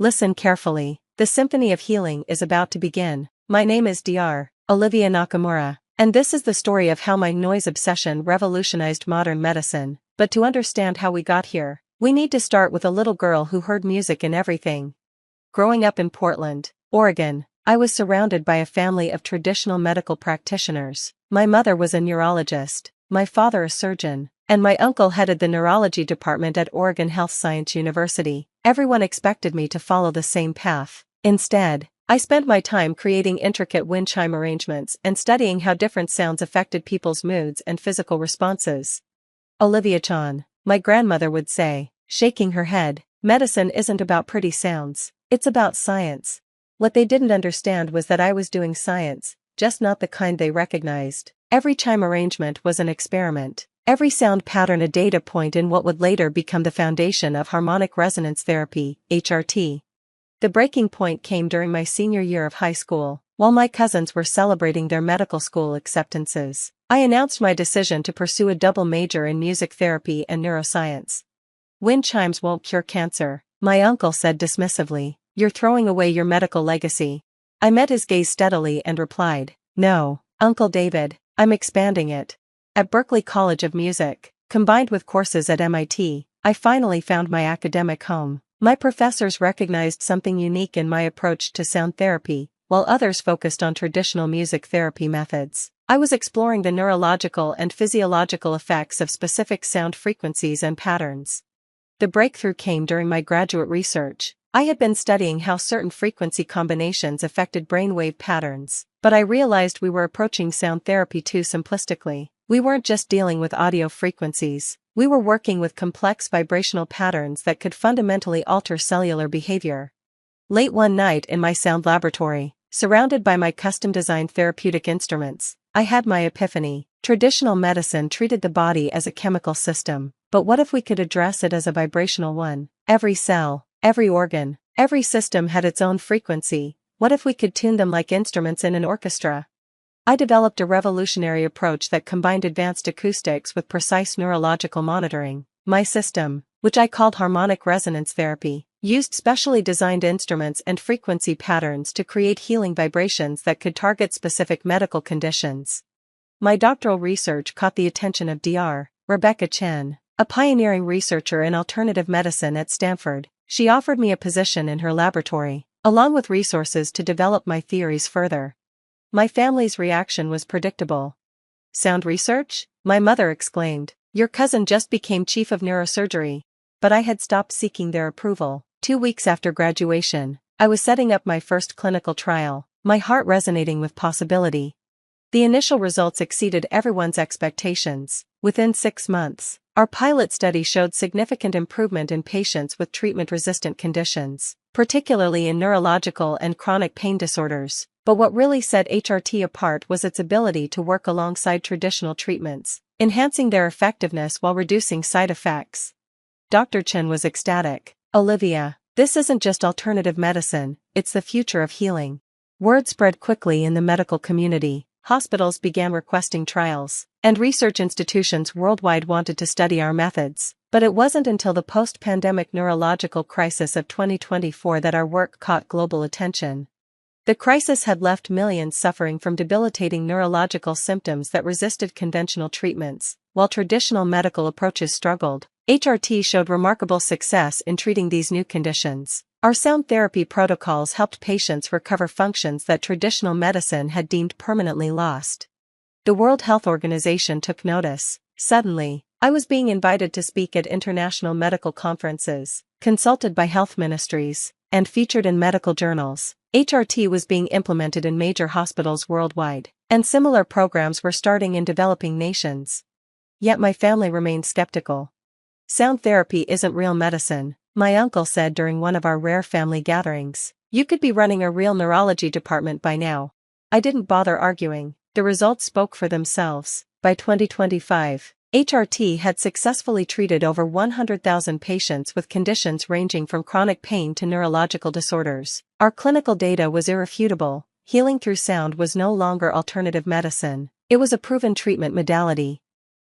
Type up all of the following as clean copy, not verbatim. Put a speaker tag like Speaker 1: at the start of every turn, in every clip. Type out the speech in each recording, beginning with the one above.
Speaker 1: Listen carefully, the symphony of healing is about to begin. My name is Dr. Olivia Nakamura, and this is the story of how my noise obsession revolutionized modern medicine. But to understand how we got here, we need to start with a little girl who heard music in everything. Growing up in Portland, Oregon, I was surrounded by a family of traditional medical practitioners. My mother was a neurologist, my father a surgeon, and my uncle headed the neurology department at Oregon Health Science University. Everyone expected me to follow the same path. Instead, I spent my time creating intricate wind chime arrangements and studying how different sounds affected people's moods and physical responses. Olivia-chan, my grandmother would say, shaking her head, medicine isn't about pretty sounds, it's about science. What they didn't understand was that I was doing science, just not the kind they recognized. Every chime arrangement was an experiment. Every sound pattern a data point in what would later become the foundation of harmonic resonance therapy, HRT. The breaking point came during my senior year of high school, while my cousins were celebrating their medical school acceptances. I announced my decision to pursue a double major in music therapy and neuroscience. Wind chimes won't cure cancer, my uncle said dismissively. You're throwing away your medical legacy. I met his gaze steadily and replied, No, Uncle David, I'm expanding it. At Berklee College of Music, combined with courses at MIT, I finally found my academic home. My professors recognized something unique in my approach to sound therapy, while others focused on traditional music therapy methods. I was exploring the neurological and physiological effects of specific sound frequencies and patterns. The breakthrough came during my graduate research. I had been studying how certain frequency combinations affected brainwave patterns, but I realized we were approaching sound therapy too simplistically. We weren't just dealing with audio frequencies, we were working with complex vibrational patterns that could fundamentally alter cellular behavior. Late one night in my sound laboratory, surrounded by my custom-designed therapeutic instruments, I had my epiphany. Traditional medicine treated the body as a chemical system, but what if we could address it as a vibrational one? Every cell, every organ, every system had its own frequency. What if we could tune them like instruments in an orchestra? I developed a revolutionary approach that combined advanced acoustics with precise neurological monitoring. My system, which I called harmonic resonance therapy, used specially designed instruments and frequency patterns to create healing vibrations that could target specific medical conditions. My doctoral research caught the attention of Dr. Rebecca Chen, a pioneering researcher in alternative medicine at Stanford. She offered me a position in her laboratory, along with resources to develop my theories further. My family's reaction was predictable. Sound research? My mother exclaimed. Your cousin just became chief of neurosurgery. But I had stopped seeking their approval. 2 weeks after graduation, I was setting up my first clinical trial, my heart resonating with possibility. The initial results exceeded everyone's expectations. Within 6 months, our pilot study showed significant improvement in patients with treatment-resistant conditions, particularly in neurological and chronic pain disorders. But what really set HRT apart was its ability to work alongside traditional treatments, enhancing their effectiveness while reducing side effects. Dr. Chen was ecstatic. Olivia, this isn't just alternative medicine, it's the future of healing. Word spread quickly in the medical community. Hospitals began requesting trials, and research institutions worldwide wanted to study our methods. But it wasn't until the post-pandemic neurological crisis of 2024 that our work caught global attention. The crisis had left millions suffering from debilitating neurological symptoms that resisted conventional treatments, while traditional medical approaches struggled. HRT showed remarkable success in treating these new conditions. Our sound therapy protocols helped patients recover functions that traditional medicine had deemed permanently lost. The World Health Organization took notice. Suddenly, I was being invited to speak at international medical conferences, consulted by health ministries, and featured in medical journals. HRT was being implemented in major hospitals worldwide, and similar programs were starting in developing nations. Yet my family remained skeptical. Sound therapy isn't real medicine, my uncle said during one of our rare family gatherings. You could be running a real neurology department by now. I didn't bother arguing. The results spoke for themselves. By 2025, HRT had successfully treated over 100,000 patients with conditions ranging from chronic pain to neurological disorders. Our clinical data was irrefutable. Healing through sound was no longer alternative medicine. It was a proven treatment modality.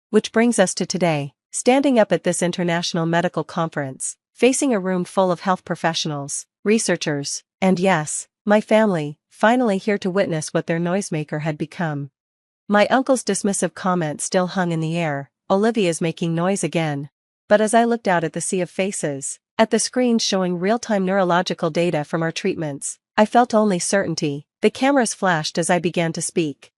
Speaker 1: Which brings us to today. Standing up at this international medical conference, facing a room full of health professionals, researchers, and yes, my family, finally here to witness what their noisemaker had become. My uncle's dismissive comment still hung in the air, "Olivia's making noise again." But as I looked out at the sea of faces, at the screens showing real-time neurological data from our treatments, I felt only certainty. The cameras flashed as I began to speak.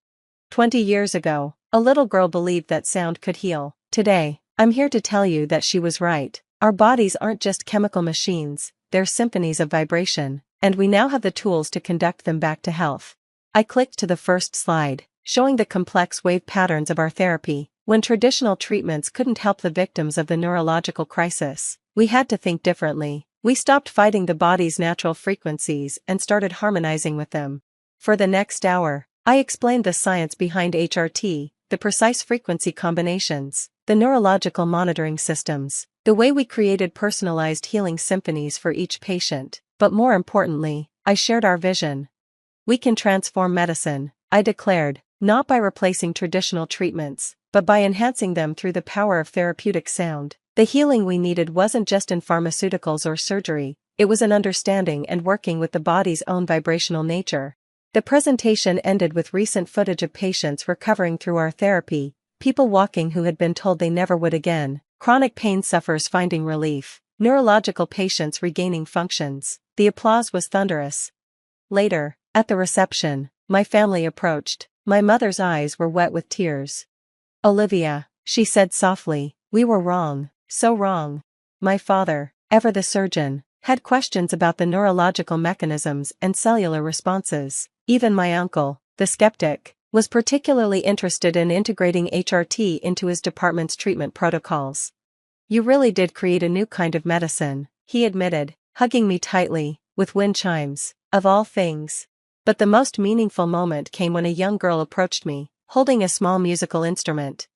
Speaker 1: 20 years ago, a little girl believed that sound could heal. Today, I'm here to tell you that she was right. Our bodies aren't just chemical machines, they're symphonies of vibration, and we now have the tools to conduct them back to health. I clicked to the first slide, showing the complex wave patterns of our therapy. When traditional treatments couldn't help the victims of the neurological crisis, we had to think differently. We stopped fighting the body's natural frequencies and started harmonizing with them. For the next hour, I explained the science behind HRT, the precise frequency combinations, the neurological monitoring systems, the way we created personalized healing symphonies for each patient, but more importantly, I shared our vision. We can transform medicine, I declared, not by replacing traditional treatments, but by enhancing them through the power of therapeutic sound. The healing we needed wasn't just in pharmaceuticals or surgery, it was in understanding and working with the body's own vibrational nature. The presentation ended with recent footage of patients recovering through our therapy, people walking who had been told they never would again, chronic pain sufferers finding relief, neurological patients regaining functions. The applause was thunderous. Later, at the reception, my family approached. My mother's eyes were wet with tears. "Olivia," she said softly, "we were wrong, so wrong." My father, ever the surgeon, had questions about the neurological mechanisms and cellular responses. Even my uncle, the skeptic, was particularly interested in integrating HRT into his department's treatment protocols. "You really did create a new kind of medicine," he admitted, hugging me tightly, with wind chimes, of all things. But the most meaningful moment came when a young girl approached me, holding a small musical instrument.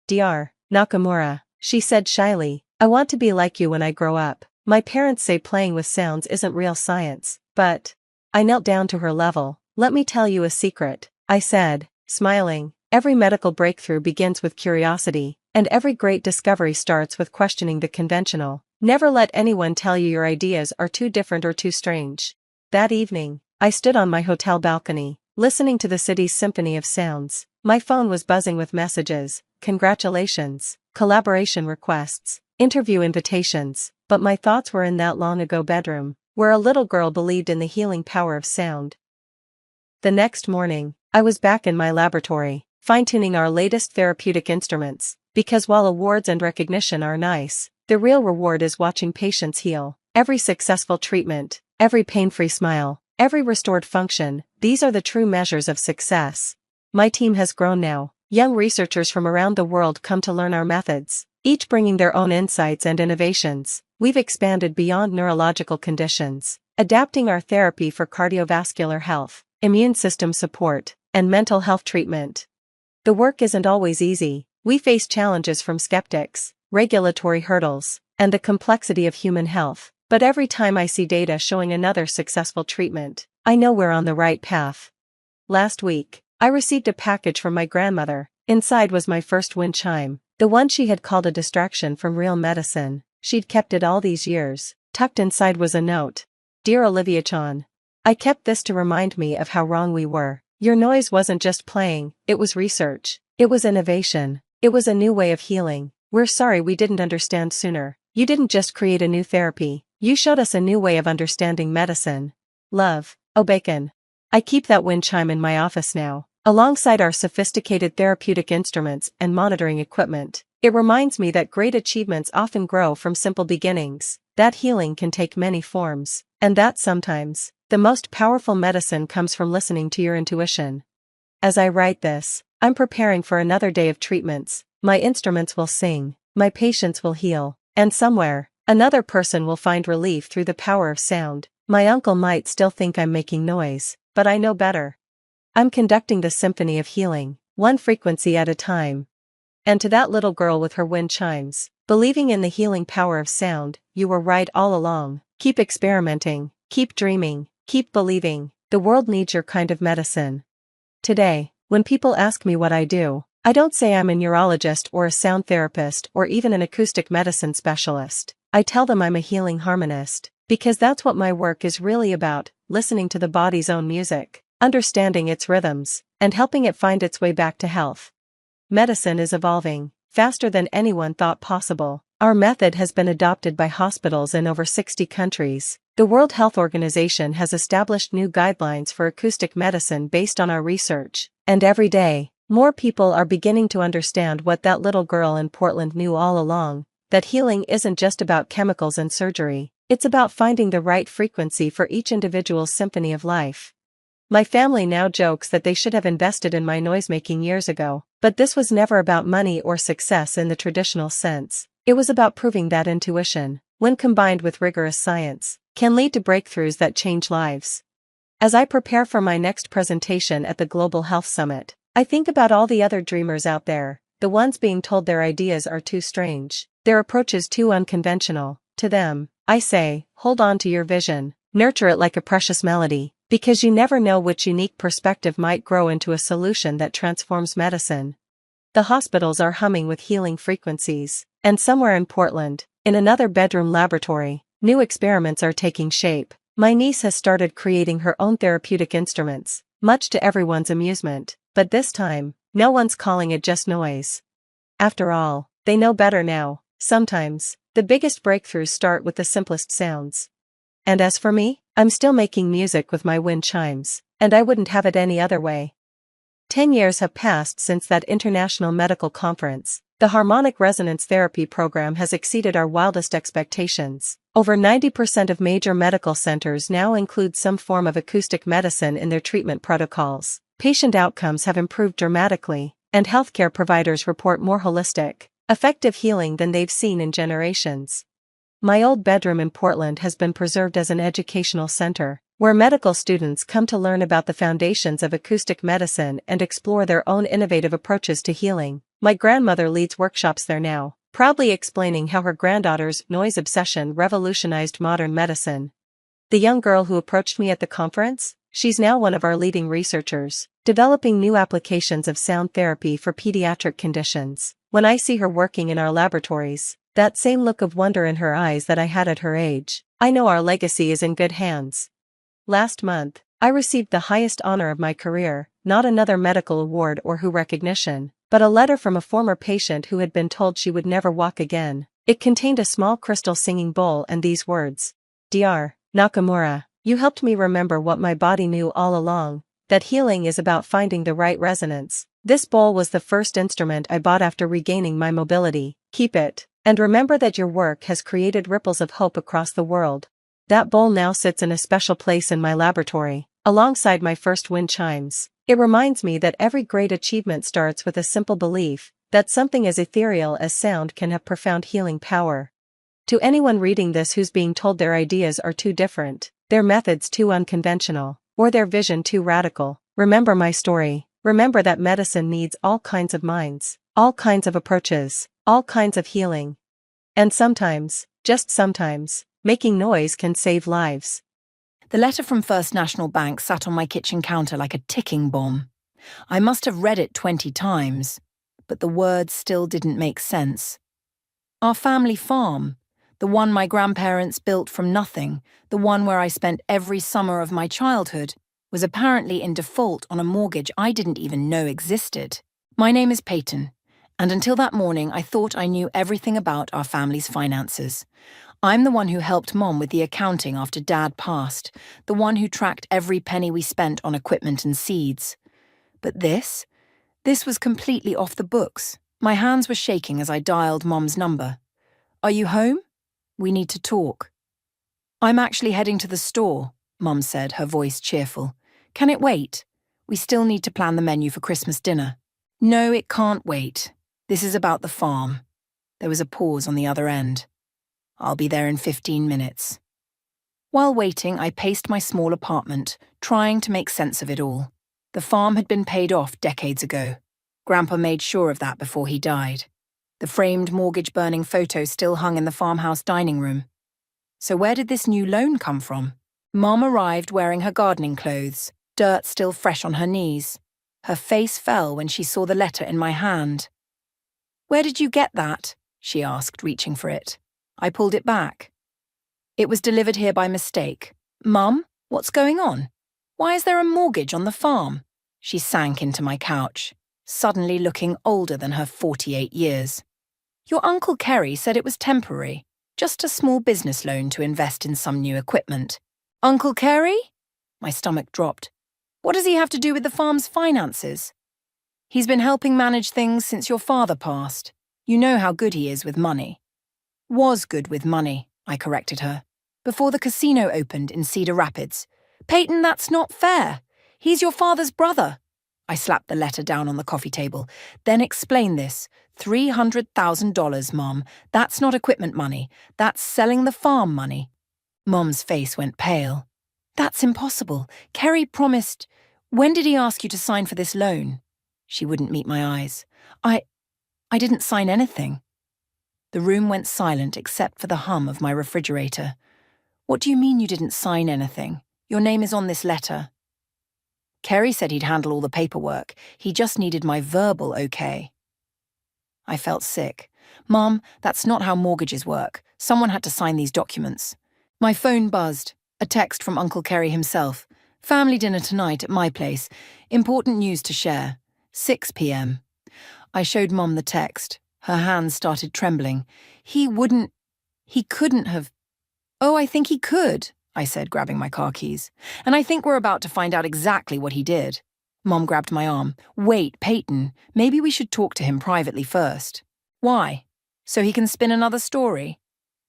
Speaker 1: "Dr. Nakamura," she said shyly, "I want to be like you when I grow up. My parents say playing with sounds isn't real science, but..." I knelt down to her level. "Let me tell you a secret," I said, smiling. "Every medical breakthrough begins with curiosity, and every great discovery starts with questioning the conventional. Never let anyone tell you your ideas are too different or too strange." That evening, I stood on my hotel balcony, listening to the city's symphony of sounds. My phone was buzzing with messages, congratulations, collaboration requests, interview invitations, but my thoughts were in that long-ago bedroom, where a little girl believed in the healing power of sound. The next morning, I was back in my laboratory, fine-tuning our latest therapeutic instruments, because while awards and recognition are nice, the real reward is watching patients heal. Every successful treatment, every pain-free smile, every restored function, these are the true measures of success. My team has grown now. Young researchers from around the world come to learn our methods, each bringing their own insights and innovations. We've expanded beyond neurological conditions, adapting our therapy for cardiovascular health, immune system support, and mental health treatment. The work isn't always easy. We face challenges from skeptics, regulatory hurdles, and the complexity of human health. But every time I see data showing another successful treatment, I know we're on the right path. Last week, I received a package from my grandmother. Inside was my first wind chime, the one she had called a distraction from real medicine. She'd kept it all these years. Tucked inside was a note. "Dear Olivia-chan, I kept this to remind me of how wrong we were. Your noise wasn't just playing, it was research. It was innovation. It was a new way of healing. We're sorry we didn't understand sooner. You didn't just create a new therapy. You showed us a new way of understanding medicine. Love, Obacon." I keep that wind chime in my office now, alongside our sophisticated therapeutic instruments and monitoring equipment. It reminds me that great achievements often grow from simple beginnings, that healing can take many forms, and that sometimes, the most powerful medicine comes from listening to your intuition. As I write this, I'm preparing for another day of treatments. My instruments will sing, my patients will heal, and somewhere, another person will find relief through the power of sound. My uncle might still think I'm making noise, but I know better. I'm conducting the symphony of healing, one frequency at a time. And to that little girl with her wind chimes, believing in the healing power of sound, you were right all along. Keep experimenting, keep dreaming, keep believing. The world needs your kind of medicine. Today, when people ask me what I do, I don't say I'm a neurologist or a sound therapist or even an acoustic medicine specialist. I tell them I'm a healing harmonist, because that's what my work is really about, listening to the body's own music, understanding its rhythms, and helping it find its way back to health. Medicine is evolving, faster than anyone thought possible. Our method has been adopted by hospitals in over 60 countries. The World Health Organization has established new guidelines for acoustic medicine based on our research, and every day, more people are beginning to understand what that little girl in Portland knew all along, that healing isn't just about chemicals and surgery, it's about finding the right frequency for each individual's symphony of life. My family now jokes that they should have invested in my noisemaking years ago, but this was never about money or success in the traditional sense. It was about proving that intuition, when combined with rigorous science, can lead to breakthroughs that change lives. As I prepare for my next presentation at the Global Health Summit, I think about all the other dreamers out there, the ones being told their ideas are too strange, their approaches too unconventional. To them, I say, hold on to your vision, nurture it like a precious melody, because you never know which unique perspective might grow into a solution that transforms medicine. The hospitals are humming with healing frequencies, and somewhere in Portland, in another bedroom laboratory, new experiments are taking shape. My niece has started creating her own therapeutic instruments, much to everyone's amusement, but this time, no one's calling it just noise. After all, they know better now. Sometimes, the biggest breakthroughs start with the simplest sounds. And as for me, I'm still making music with my wind chimes, and I wouldn't have it any other way. 10 years have passed since that international medical conference. The harmonic resonance therapy program has exceeded our wildest expectations. Over 90% of major medical centers now include some form of acoustic medicine in their treatment protocols. Patient outcomes have improved dramatically, and healthcare providers report more holistic, effective healing than they've seen in generations. My old bedroom in Portland has been preserved as an educational center, where medical students come to learn about the foundations of acoustic medicine and explore their own innovative approaches to healing. My grandmother leads workshops there now, proudly explaining how her granddaughter's noise obsession revolutionized modern medicine. The young girl who approached me at the conference? She's now one of our leading researchers, developing new applications of sound therapy for pediatric conditions. When I see her working in our laboratories, that same look of wonder in her eyes that I had at her age, I know our legacy is in good hands. Last month, I received the highest honor of my career, not another medical award or WHO recognition, but a letter from a former patient who had been told she would never walk again. It contained a small crystal singing bowl and these words: Dr. Nakamura, you helped me remember what my body knew all along, that healing is about finding the right resonance. This bowl was the first instrument I bought after regaining my mobility. Keep it, and remember that your work has created ripples of hope across the world. That bowl now sits in a special place in my laboratory, alongside my first wind chimes. It reminds me that every great achievement starts with a simple belief that something as ethereal as sound can have profound healing power. To anyone reading this who's being told their ideas are too different, their methods too unconventional, or their vision too radical, remember my story. Remember that medicine needs all kinds of minds, all kinds of approaches, all kinds of healing. And sometimes, just sometimes, making noise can save lives.
Speaker 2: The letter from First National Bank sat on my kitchen counter like a ticking bomb. I must have read it 20 times, but the words still didn't make sense. Our family farm, the one my grandparents built from nothing, the one where I spent every summer of my childhood, was apparently in default on a mortgage I didn't even know existed. My name is Peyton, and until that morning I thought I knew everything about our family's finances. I'm the one who helped Mom with the accounting after Dad passed, the one who tracked every penny we spent on equipment and seeds. But this was completely off the books. My hands were shaking as I dialed Mom's number. Are you home? We need to talk. I'm actually heading to the store, Mom said, her voice cheerful. Can it wait? We still need to plan the menu for Christmas dinner. No, it can't wait. This is about the farm. There was a pause on the other end. I'll be there in 15 minutes. While waiting, I paced my small apartment, trying to make sense of it all. The farm had been paid off decades ago. Grandpa made sure of that before he died. The framed mortgage-burning photo still hung in the farmhouse dining room. So where did this new loan come from? Mom arrived wearing her gardening clothes, dirt still fresh on her knees. Her face fell when she saw the letter in my hand. Where did you get that? She asked, reaching for it. I pulled it back. It was delivered here by mistake. Mum, what's going on? Why is there a mortgage on the farm? She sank into my couch, suddenly looking older than her 48 years. Your Uncle Kerry said it was temporary, just a small business loan to invest in some new equipment. Uncle Kerry? My stomach dropped. What does he have to do with the farm's finances? He's been helping manage things since your father passed. You know how good he is with money. Was good with money, I corrected her. Before the casino opened in Cedar Rapids. Peyton, that's not fair. He's your father's brother. I slapped the letter down on the coffee table. Then explain this. $300,000, Mom. That's not equipment money. That's selling the farm money. Mom's face went pale. That's impossible. Kerry promised. When did he ask you to sign for this loan? She wouldn't meet my eyes. I didn't sign anything. The room went silent except for the hum of my refrigerator. What do you mean you didn't sign anything? Your name is on this letter. Kerry said he'd handle all the paperwork. He just needed my verbal okay. I felt sick. Mom, that's not how mortgages work. Someone had to sign these documents. My phone buzzed. A text from Uncle Kerry himself. Family dinner tonight at my place. Important news to share. 6 p.m. I showed Mom the text. Her hands started trembling. He couldn't have. Oh, I think he could, I said, grabbing my car keys. And I think we're about to find out exactly what he did. Mom grabbed my arm. Wait, Peyton, maybe we should talk to him privately first. Why? So he can spin another story?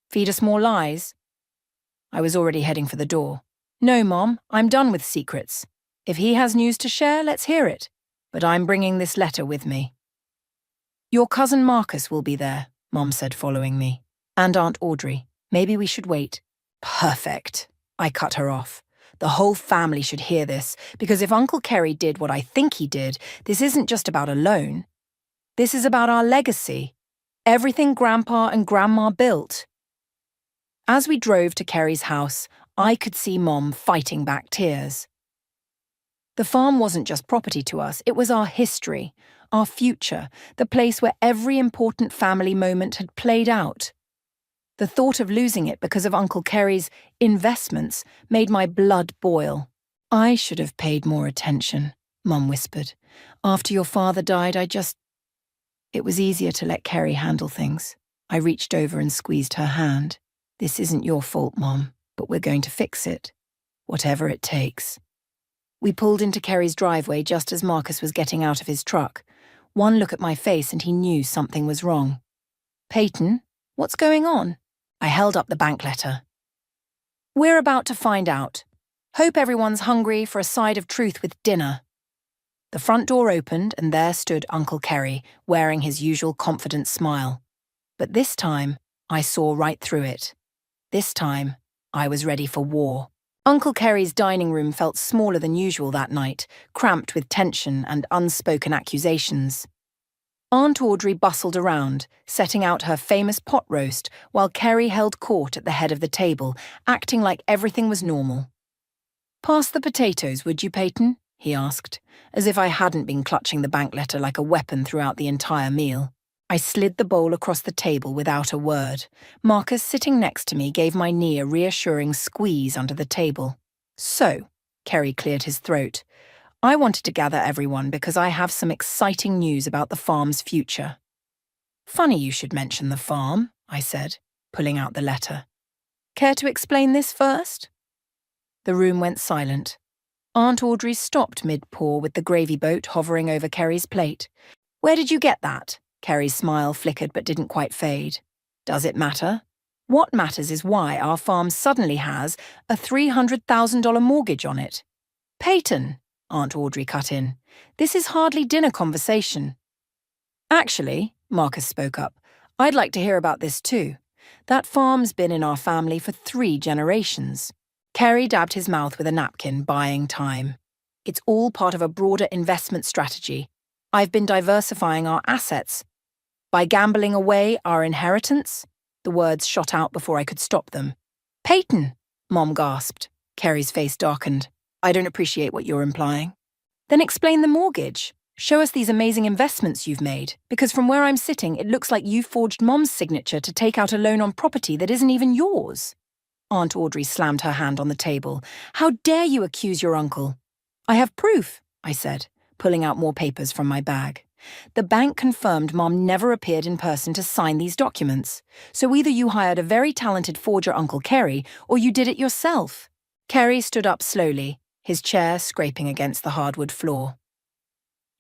Speaker 2: Feed us more lies? I was already heading for the door. No, Mom, I'm done with secrets. If he has news to share, let's hear it. But I'm bringing this letter with me. Your cousin Marcus will be there, Mom said, following me. And Aunt Audrey. Maybe we should wait. Perfect. I cut her off. The whole family should hear this, because if Uncle Kerry did what I think he did, this isn't just about a loan. This is about our legacy. Everything Grandpa and Grandma built. As we drove to Kerry's house, I could see Mom fighting back tears. The farm wasn't just property to us, it was our history, our future, the place where every important family moment had played out. The thought of losing it because of Uncle Kerry's investments made my blood boil. I should have paid more attention, Mum whispered. After your father died, It was easier to let Kerry handle things. I reached over and squeezed her hand. This isn't your fault, Mom, but we're going to fix it. Whatever it takes. We pulled into Kerry's driveway just as Marcus was getting out of his truck. One look at my face and he knew something was wrong. Peyton, what's going on? I held up the bank letter. We're about to find out. Hope everyone's hungry for a side of truth with dinner. The front door opened and there stood Uncle Kerry, wearing his usual confident smile. But this time, I saw right through it. This time, I was ready for war. Uncle Kerry's dining room felt smaller than usual that night, cramped with tension and unspoken accusations. Aunt Audrey bustled around, setting out her famous pot roast, while Kerry held court at the head of the table, acting like everything was normal. Pass the potatoes, would you, Peyton? He asked, as if I hadn't been clutching the bank letter like a weapon throughout the entire meal. I slid the bowl across the table without a word. Marcus, sitting next to me, gave my knee a reassuring squeeze under the table. So, Kerry cleared his throat. I wanted to gather everyone because I have some exciting news about the farm's future. Funny you should mention the farm, I said, pulling out the letter. Care to explain this first? The room went silent. Aunt Audrey stopped mid-pour with the gravy boat hovering over Kerry's plate. Where did you get that? Kerry's smile flickered but didn't quite fade. Does it matter? What matters is why our farm suddenly has a $300,000 mortgage on it. Peyton, Aunt Audrey cut in, this is hardly dinner conversation. Actually, Marcus spoke up, I'd like to hear about this too. That farm's been in our family for 3 generations. Kerry dabbed his mouth with a napkin, buying time. It's all part of a broader investment strategy. I've been diversifying our assets. By gambling away our inheritance? The words shot out before I could stop them. Peyton, Mom gasped. Kerry's face darkened. I don't appreciate what you're implying. Then explain the mortgage. Show us these amazing investments you've made, because from where I'm sitting, it looks like you forged Mom's signature to take out a loan on property that isn't even yours. Aunt Audrey slammed her hand on the table. How dare you accuse your uncle? I have proof, I said, pulling out more papers from my bag. The bank confirmed Mom never appeared in person to sign these documents. So either you hired a very talented forger, Uncle Kerry, or you did it yourself. Kerry stood up slowly, his chair scraping against the hardwood floor.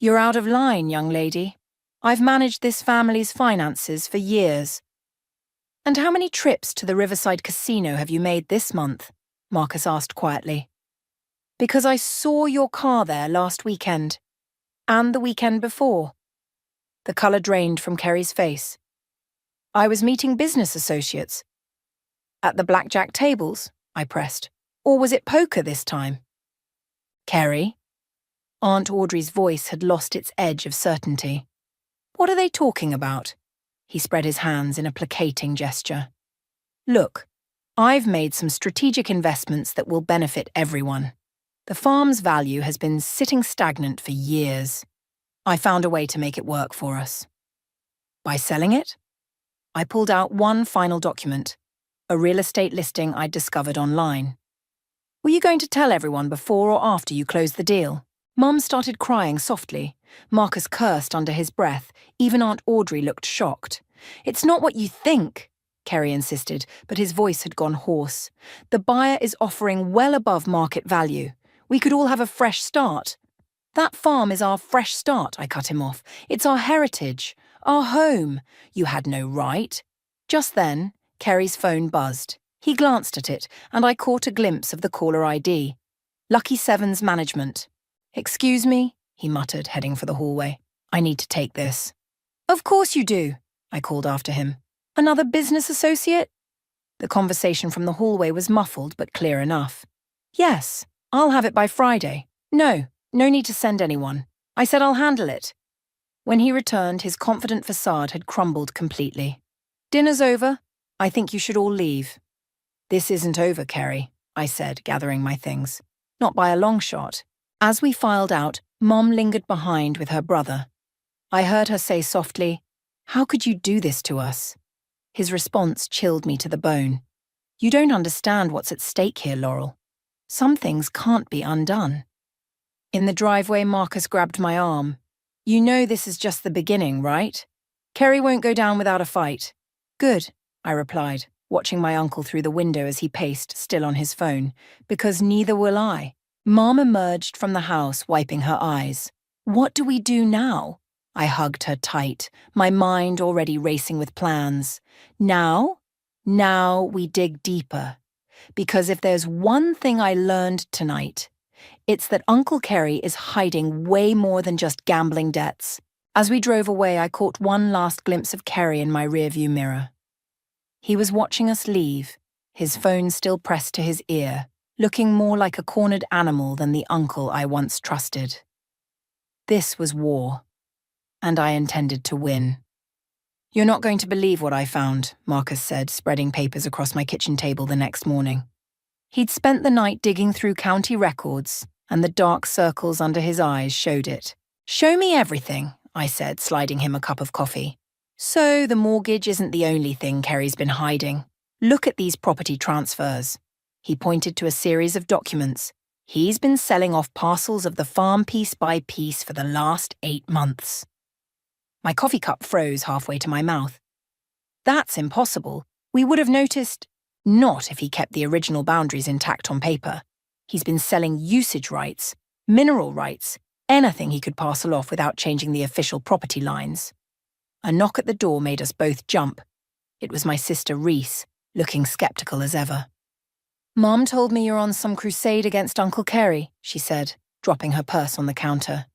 Speaker 2: You're out of line, young lady. I've managed this family's finances for years. And how many trips to the Riverside Casino have you made this month? Marcus asked quietly. Because I saw your car there last weekend. And the weekend before. The colour drained from Kerry's face. I was meeting business associates. At the blackjack tables, I pressed. Or was it poker this time? Kerry? Aunt Audrey's voice had lost its edge of certainty. What are they talking about? He spread his hands in a placating gesture. Look, I've made some strategic investments that will benefit everyone. The farm's value has been sitting stagnant for years. I found a way to make it work for us. By selling it? I pulled out one final document, a real estate listing I'd discovered online. Were you going to tell everyone before or after you closed the deal? Mum started crying softly. Marcus cursed under his breath. Even Aunt Audrey looked shocked. It's not what you think, Kerry insisted, but his voice had gone hoarse. The buyer is offering well above market value. We could all have a fresh start. That farm is our fresh start, I cut him off. It's our heritage, our home. You had no right. Just then, Kerry's phone buzzed. He glanced at it, and I caught a glimpse of the caller ID. Lucky Seven's management. Excuse me, he muttered, heading for the hallway. I need to take this. Of course you do, I called after him. Another business associate? The conversation from the hallway was muffled but clear enough. Yes, I'll have it by Friday. No need to send anyone. I said I'll handle it. When he returned, his confident facade had crumbled completely. Dinner's over. I think you should all leave. This isn't over, Kerry, I said, gathering my things. Not by a long shot. As we filed out, Mom lingered behind with her brother. I heard her say softly, How could you do this to us? His response chilled me to the bone. You don't understand what's at stake here, Laurel. Some things can't be undone. In the driveway, Marcus grabbed my arm. You know this is just the beginning, right? Kerry won't go down without a fight. Good, I replied, watching my uncle through the window as he paced, still on his phone, because neither will I. Mom emerged from the house, wiping her eyes. What do we do now? I hugged her tight, my mind already racing with plans. Now we dig deeper. Because if there's one thing I learned tonight, it's that Uncle Kerry is hiding way more than just gambling debts. As we drove away, I caught one last glimpse of Kerry in my rearview mirror. He was watching us leave, his phone still pressed to his ear, looking more like a cornered animal than the uncle I once trusted. This was war, and I intended to win. You're not going to believe what I found, Marcus said, spreading papers across my kitchen table the next morning. He'd spent the night digging through county records, and the dark circles under his eyes showed it. Show me everything, I said, sliding him a cup of coffee. So the mortgage isn't the only thing Kerry's been hiding. Look at these property transfers. He pointed to a series of documents. He's been selling off parcels of the farm piece by piece for the last 8 months. My coffee cup froze halfway to my mouth. That's impossible. We would have noticed. Not if he kept the original boundaries intact on paper. He's been selling usage rights, mineral rights, anything he could parcel off without changing the official property lines. A knock at the door made us both jump. It was my sister Reese, looking skeptical as ever. Mom told me you're on some crusade against Uncle Kerry, she said, dropping her purse on the counter.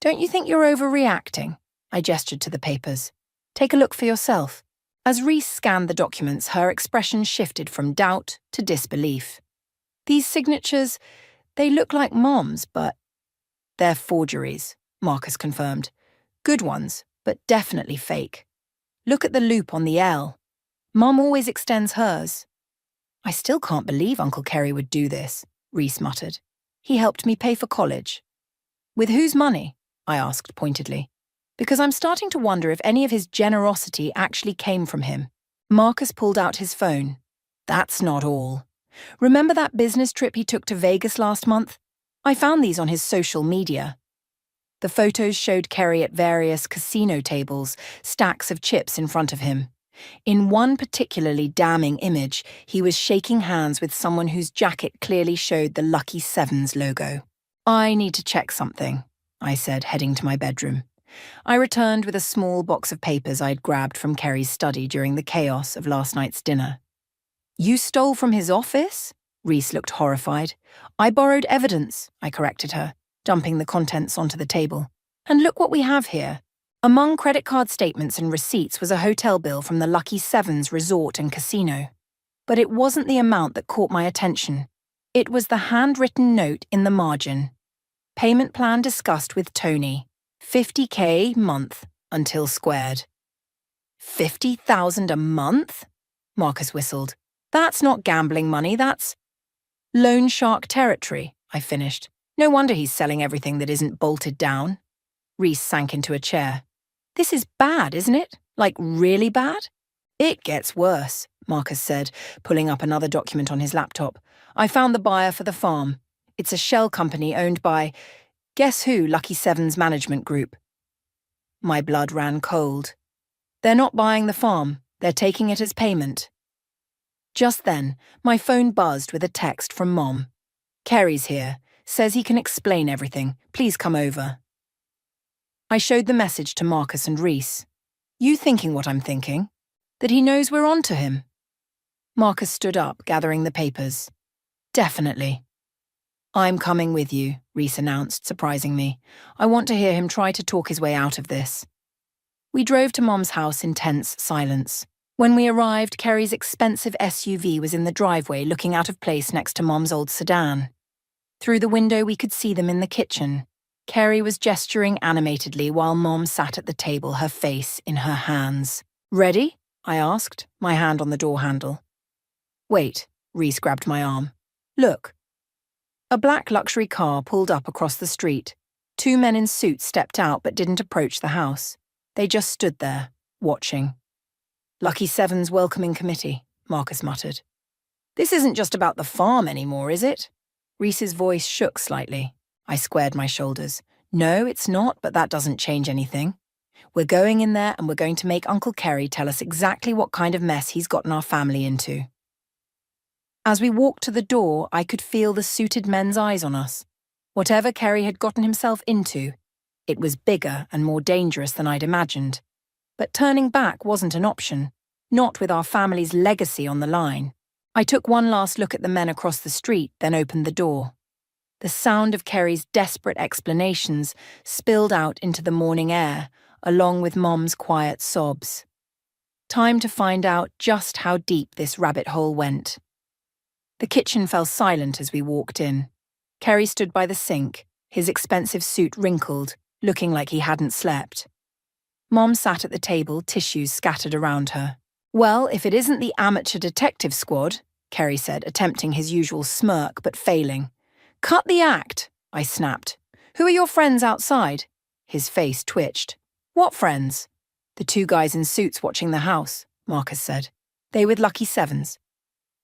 Speaker 2: Don't you think you're overreacting? I gestured to the papers. Take a look for yourself. As Reese scanned the documents, her expression shifted from doubt to disbelief. These signatures, they look like Mom's, but they're forgeries, Marcus confirmed. Good ones, but definitely fake. Look at the loop on the L. Mom always extends hers. I still can't believe Uncle Kerry would do this, Reese muttered. He helped me pay for college. With whose money? I asked pointedly. Because I'm starting to wonder if any of his generosity actually came from him. Marcus pulled out his phone. That's not all. Remember that business trip he took to Vegas last month? I found these on his social media. The photos showed Kerry at various casino tables, stacks of chips in front of him. In one particularly damning image, he was shaking hands with someone whose jacket clearly showed the Lucky Sevens logo. I need to check something, I said, heading to my bedroom. I returned with a small box of papers I'd grabbed from Kerry's study during the chaos of last night's dinner. You stole from his office? Reese looked horrified. I borrowed evidence, I corrected her, dumping the contents onto the table. And look what we have here. Among credit card statements and receipts was a hotel bill from the Lucky Sevens resort and casino. But it wasn't the amount that caught my attention. It was the handwritten note in the margin. Payment plan discussed with Tony. $50,000 month until squared. $50,000 a month? Marcus whistled. That's not gambling money, that's loan shark territory, I finished. No wonder he's selling everything that isn't bolted down. Reese sank into a chair. This is bad, isn't it? Like really bad? It gets worse, Marcus said, pulling up another document on his laptop. I found the buyer for the farm. It's a shell company owned by, guess who, Lucky Sevens Management Group. My blood ran cold. They're not buying the farm. They're taking it as payment. Just then, my phone buzzed with a text from Mom. Kerry's here. Says he can explain everything. Please come over. I showed the message to Marcus and Reese. You thinking what I'm thinking? That he knows we're on to him. Marcus stood up, gathering the papers. Definitely. I'm coming with you, Reese announced, surprising me. I want to hear him try to talk his way out of this. We drove to Mom's house in tense silence. When we arrived, Kerry's expensive SUV was in the driveway looking out of place next to Mom's old sedan. Through the window we could see them in the kitchen. Kerry was gesturing animatedly while Mom sat at the table, her face in her hands. Ready? I asked, my hand on the door handle. Wait, Reese grabbed my arm. Look. A black luxury car pulled up across the street. Two men in suits stepped out but didn't approach the house. They just stood there, watching. Lucky Sevens welcoming committee, Marcus muttered. This isn't just about the farm anymore, is it? Reese's voice shook slightly. I squared my shoulders. No, it's not, but that doesn't change anything. We're going in there and we're going to make Uncle Kerry tell us exactly what kind of mess he's gotten our family into. As we walked to the door, I could feel the suited men's eyes on us. Whatever Kerry had gotten himself into, it was bigger and more dangerous than I'd imagined. But turning back wasn't an option, not with our family's legacy on the line. I took one last look at the men across the street, then opened the door. The sound of Kerry's desperate explanations spilled out into the morning air, along with Mom's quiet sobs. Time to find out just how deep this rabbit hole went. The kitchen fell silent as we walked in. Kerry stood by the sink, his expensive suit wrinkled, looking like he hadn't slept. Mom sat at the table, tissues scattered around her. Well, if it isn't the amateur detective squad, Kerry said, attempting his usual smirk but failing. Cut the act, I snapped. Who are your friends outside? His face twitched. What friends? The two guys in suits watching the house, Marcus said. They with Lucky Sevens.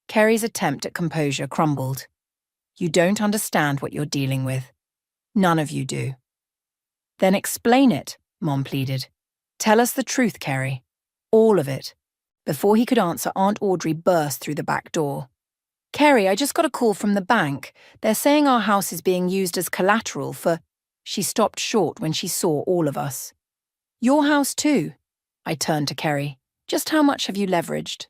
Speaker 2: Kerry's attempt at composure crumbled. You don't understand what you're dealing with. None of you do. Then explain it, Mom pleaded. Tell us the truth, Kerry. All of it. Before he could answer, Aunt Audrey burst through the back door. Kerry, I just got a call from the bank. They're saying our house is being used as collateral for... She stopped short when she saw all of us. Your house too? I turned to Kerry. Just how much have you leveraged?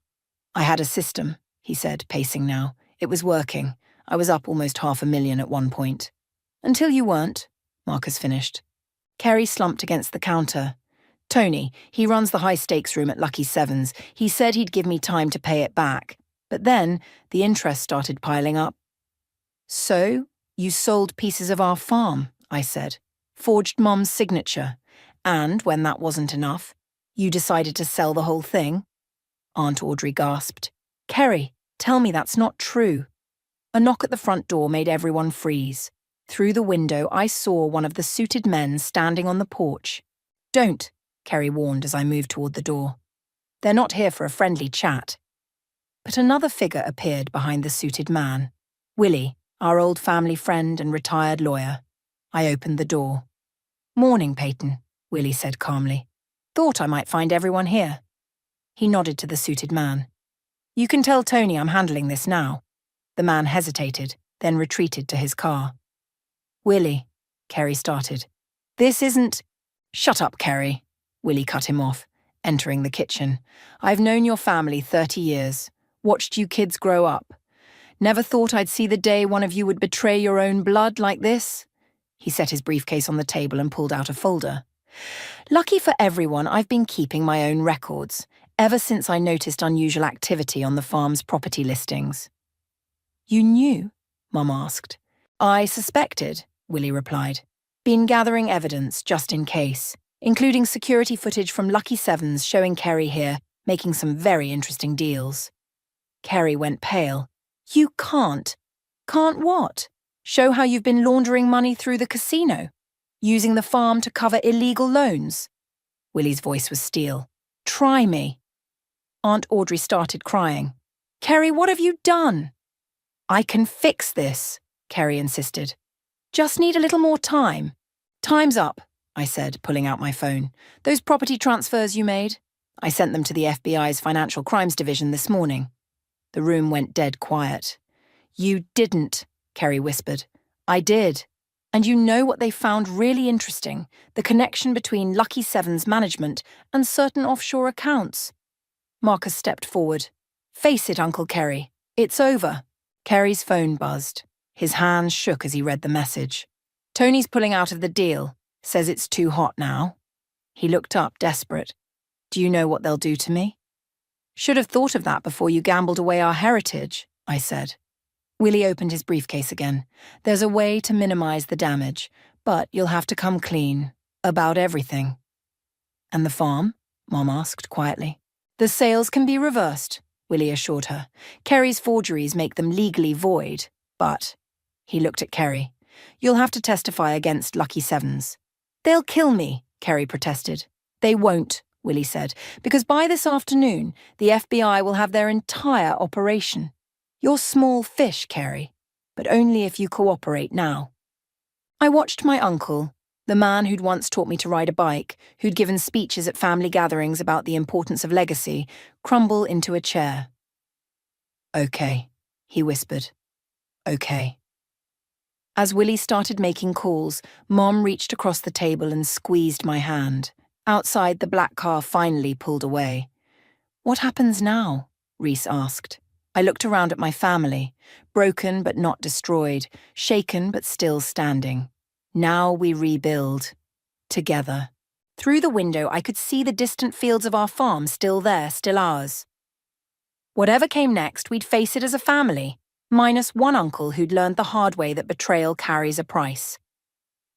Speaker 2: I had a system, he said, pacing now. It was working. I was up almost $500,000 at one point. Until you weren't, Marcus finished. Kerry slumped against the counter. Tony, he runs the high-stakes room at Lucky Sevens. He said he'd give me time to pay it back. But then, the interest started piling up. So, you sold pieces of our farm, I said. Forged Mom's signature. And, when that wasn't enough, you decided to sell the whole thing? Aunt Audrey gasped. Kerry, tell me that's not true. A knock at the front door made everyone freeze. Through the window, I saw one of the suited men standing on the porch. "Don't," Kerry warned as I moved toward the door. "They're not here for a friendly chat." But another figure appeared behind the suited man. Willie, our old family friend and retired lawyer. I opened the door. "Morning, Peyton," Willie said calmly. "Thought I might find everyone here." He nodded to the suited man. "You can tell Tony I'm handling this now." The man hesitated, then retreated to his car. "Willie," Kerry started. "This isn't—" "Shut up, Kerry," Willie cut him off, entering the kitchen. "I've known your family 30 years, watched you kids grow up. Never thought I'd see the day one of you would betray your own blood like this." He set his briefcase on the table and pulled out a folder. "Lucky for everyone, I've been keeping my own records, ever since I noticed unusual activity on the farm's property listings." "You knew?" Mum asked. "I suspected," Willie replied. "Been gathering evidence just in case, including security footage from Lucky Sevens showing Kerry here making some very interesting deals." Kerry went pale. "You can't." "Can't what? Show how you've been laundering money through the casino? Using the farm to cover illegal loans?" Willie's voice was steel. "Try me." Aunt Audrey started crying. "Kerry, what have you done?" "I can fix this," Kerry insisted. "Just need a little more time." "Time's up," I said, pulling out my phone. "Those property transfers you made? I sent them to the FBI's Financial Crimes Division this morning." The room went dead quiet. "You didn't," Kerry whispered. "I did. And you know what they found really interesting? The connection between Lucky Seven's management and certain offshore accounts." Marcus stepped forward. "Face it, Uncle Kerry. It's over." Kerry's phone buzzed. His hands shook as he read the message. "Tony's pulling out of the deal. Says it's too hot now." He looked up, desperate. "Do you know what they'll do to me?" "Should have thought of that before you gambled away our heritage," I said. Willie opened his briefcase again. "There's a way to minimize the damage, but you'll have to come clean. About everything." "And the farm?" Mom asked quietly. "The sales can be reversed," Willie assured her. "Kerry's forgeries make them legally void, but—" He looked at Kerry. "You'll have to testify against Lucky Sevens." "They'll kill me," Kerry protested. "They won't," Willie said, "because by this afternoon, the FBI will have their entire operation. You're small fish, Kerry, but only if you cooperate now." I watched my uncle, the man who'd once taught me to ride a bike, who'd given speeches at family gatherings about the importance of legacy, crumble into a chair. "Okay," he whispered. "Okay." As Willie started making calls, Mom reached across the table and squeezed my hand. Outside, the black car finally pulled away. "What happens now?" Reese asked. I looked around at my family, broken but not destroyed, shaken but still standing. Now we rebuild. Together. Through the window, I could see the distant fields of our farm still there, still ours. Whatever came next, we'd face it as a family, minus one uncle who'd learned the hard way that betrayal carries a price.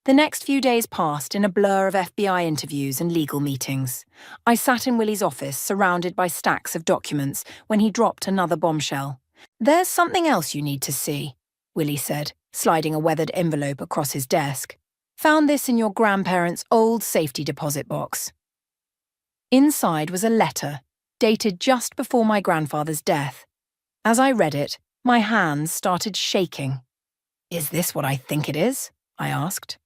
Speaker 2: The next few days passed in a blur of FBI interviews and legal meetings. I sat in Willie's office, surrounded by stacks of documents, when he dropped another bombshell. "There's something else you need to see," Willie said, sliding a weathered envelope across his desk. "Found this in your grandparents' old safety deposit box." Inside was a letter, dated just before my grandfather's death. As I read it, my hands started shaking. "Is this what I think it is?" I asked.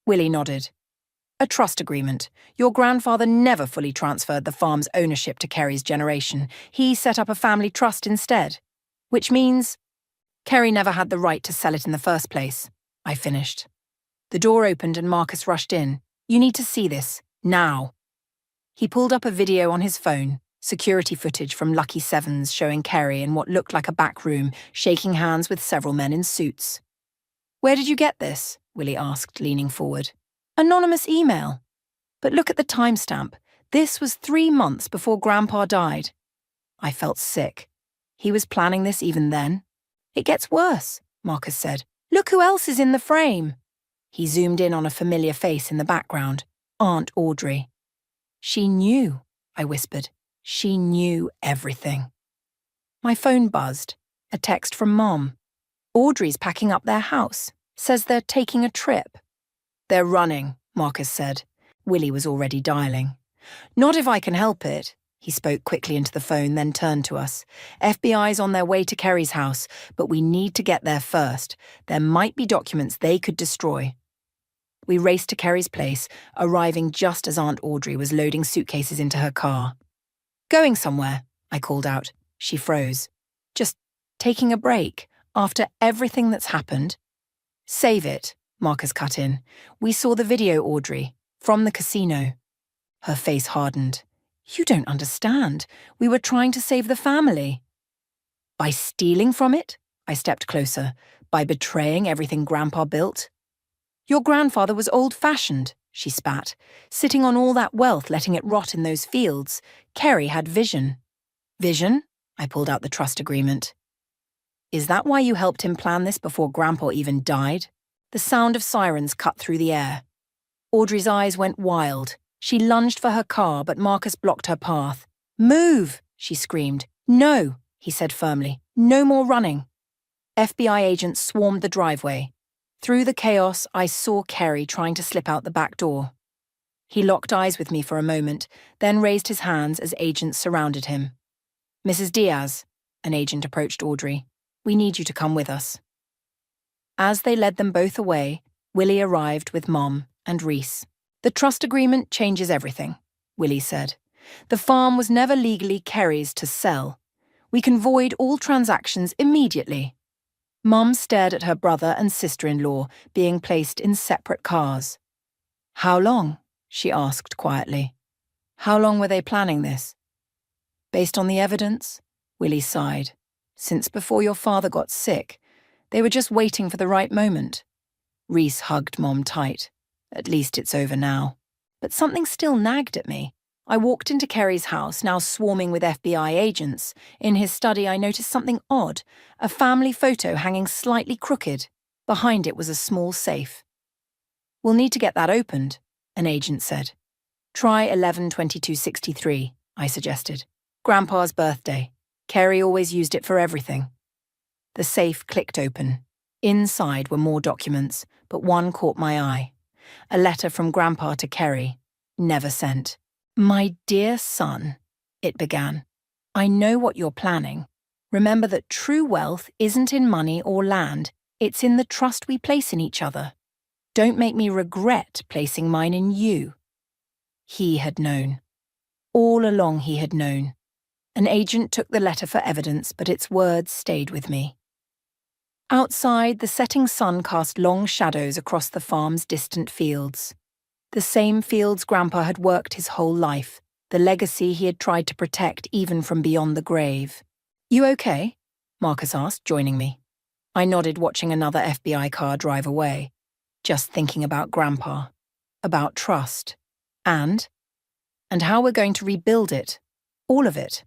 Speaker 2: Willie nodded. "A trust agreement. Your grandfather never fully transferred the farm's ownership to Kerry's generation. He set up a family trust instead. Which means Kerry never had the right to sell it in the first place," I finished. The door opened and Marcus rushed in. "You need to see this. Now." He pulled up a video on his phone, security footage from Lucky Sevens showing Kerry in what looked like a back room, shaking hands with several men in suits. "Where did you get this?" Willie asked, leaning forward. "Anonymous email. But look at the timestamp. This was 3 months before Grandpa died." I felt sick. He was planning this even then? "It gets worse," Marcus said. "Look who else is in the frame." He zoomed in on a familiar face in the background, Aunt Audrey. "She knew," I whispered. "She knew everything." My phone buzzed. A text from Mom. "Audrey's packing up their house. Says they're taking a trip. They're running, Marcus said. Willie was already dialing. Not if I can help it. He spoke quickly into the phone, then turned to us. FBI's on their way to Kerry's house, but we need to get there first. There might be documents they could destroy. We raced to Kerry's place, arriving just as Aunt Audrey was loading suitcases into her car. Going somewhere, I called out. She froze. Just taking a break, after everything that's happened. Save it, Marcus cut in. We saw the video, Audrey, from the casino. Her face hardened. You don't understand. We were trying to save the family. By stealing from it? I stepped closer. By betraying everything Grandpa built? Your grandfather was old-fashioned, she spat. Sitting on all that wealth, letting it rot in those fields. Kerry had vision. Vision? I pulled out the trust agreement. Is that why you helped him plan this before Grandpa even died? The sound of sirens cut through the air. Audrey's eyes went wild. She lunged for her car, but Marcus blocked her path. Move, she screamed. No, he said firmly. No more running. FBI agents swarmed the driveway. Through the chaos, I saw Kerry trying to slip out the back door. He locked eyes with me for a moment, then raised his hands as agents surrounded him. Mrs. Diaz, an agent approached Audrey. We need you to come with us. As they led them both away, Willie arrived with Mom and Reese. The trust agreement changes everything, Willie said. The farm was never legally Kerry's to sell. We can void all transactions immediately. Mom stared at her brother and sister-in-law being placed in separate cars. How long? She asked quietly. How long were they planning this? Based on the evidence, Willie sighed. Since before your father got sick, they were just waiting for the right moment. Reese hugged Mom tight. At least it's over now. But something still nagged at me. I walked into Kerry's house, now swarming with FBI agents. In his study, I noticed something odd, a family photo hanging slightly crooked. Behind it was a small safe. We'll need to get that opened, an agent said. Try 11/22/63, I suggested. Grandpa's birthday. Kerry always used it for everything. The safe clicked open. Inside were more documents, but one caught my eye. A letter from Grandpa to Kerry, never sent. My dear son, it began. I know what you're planning. Remember that true wealth isn't in money or land. It's in the trust we place in each other. Don't make me regret placing mine in you. He had known. All along he had known. An agent took the letter for evidence, but its words stayed with me. Outside, the setting sun cast long shadows across the farm's distant fields. The same fields Grandpa had worked his whole life, the legacy he had tried to protect even from beyond the grave. You okay? Marcus asked, joining me. I nodded, watching another FBI car drive away, just thinking about Grandpa, about trust, and how we're going to rebuild it, all of it.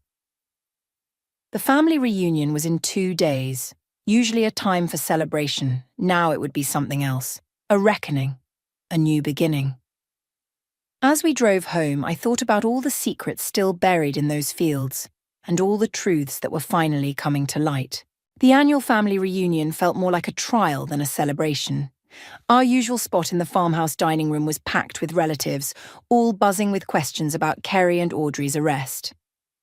Speaker 2: The family reunion was in 2 days, usually a time for celebration. Now it would be something else, a reckoning, a new beginning. As we drove home, I thought about all the secrets still buried in those fields, and all the truths that were finally coming to light. The annual family reunion felt more like a trial than a celebration. Our usual spot in the farmhouse dining room was packed with relatives, all buzzing with questions about Kerry and Audrey's arrest.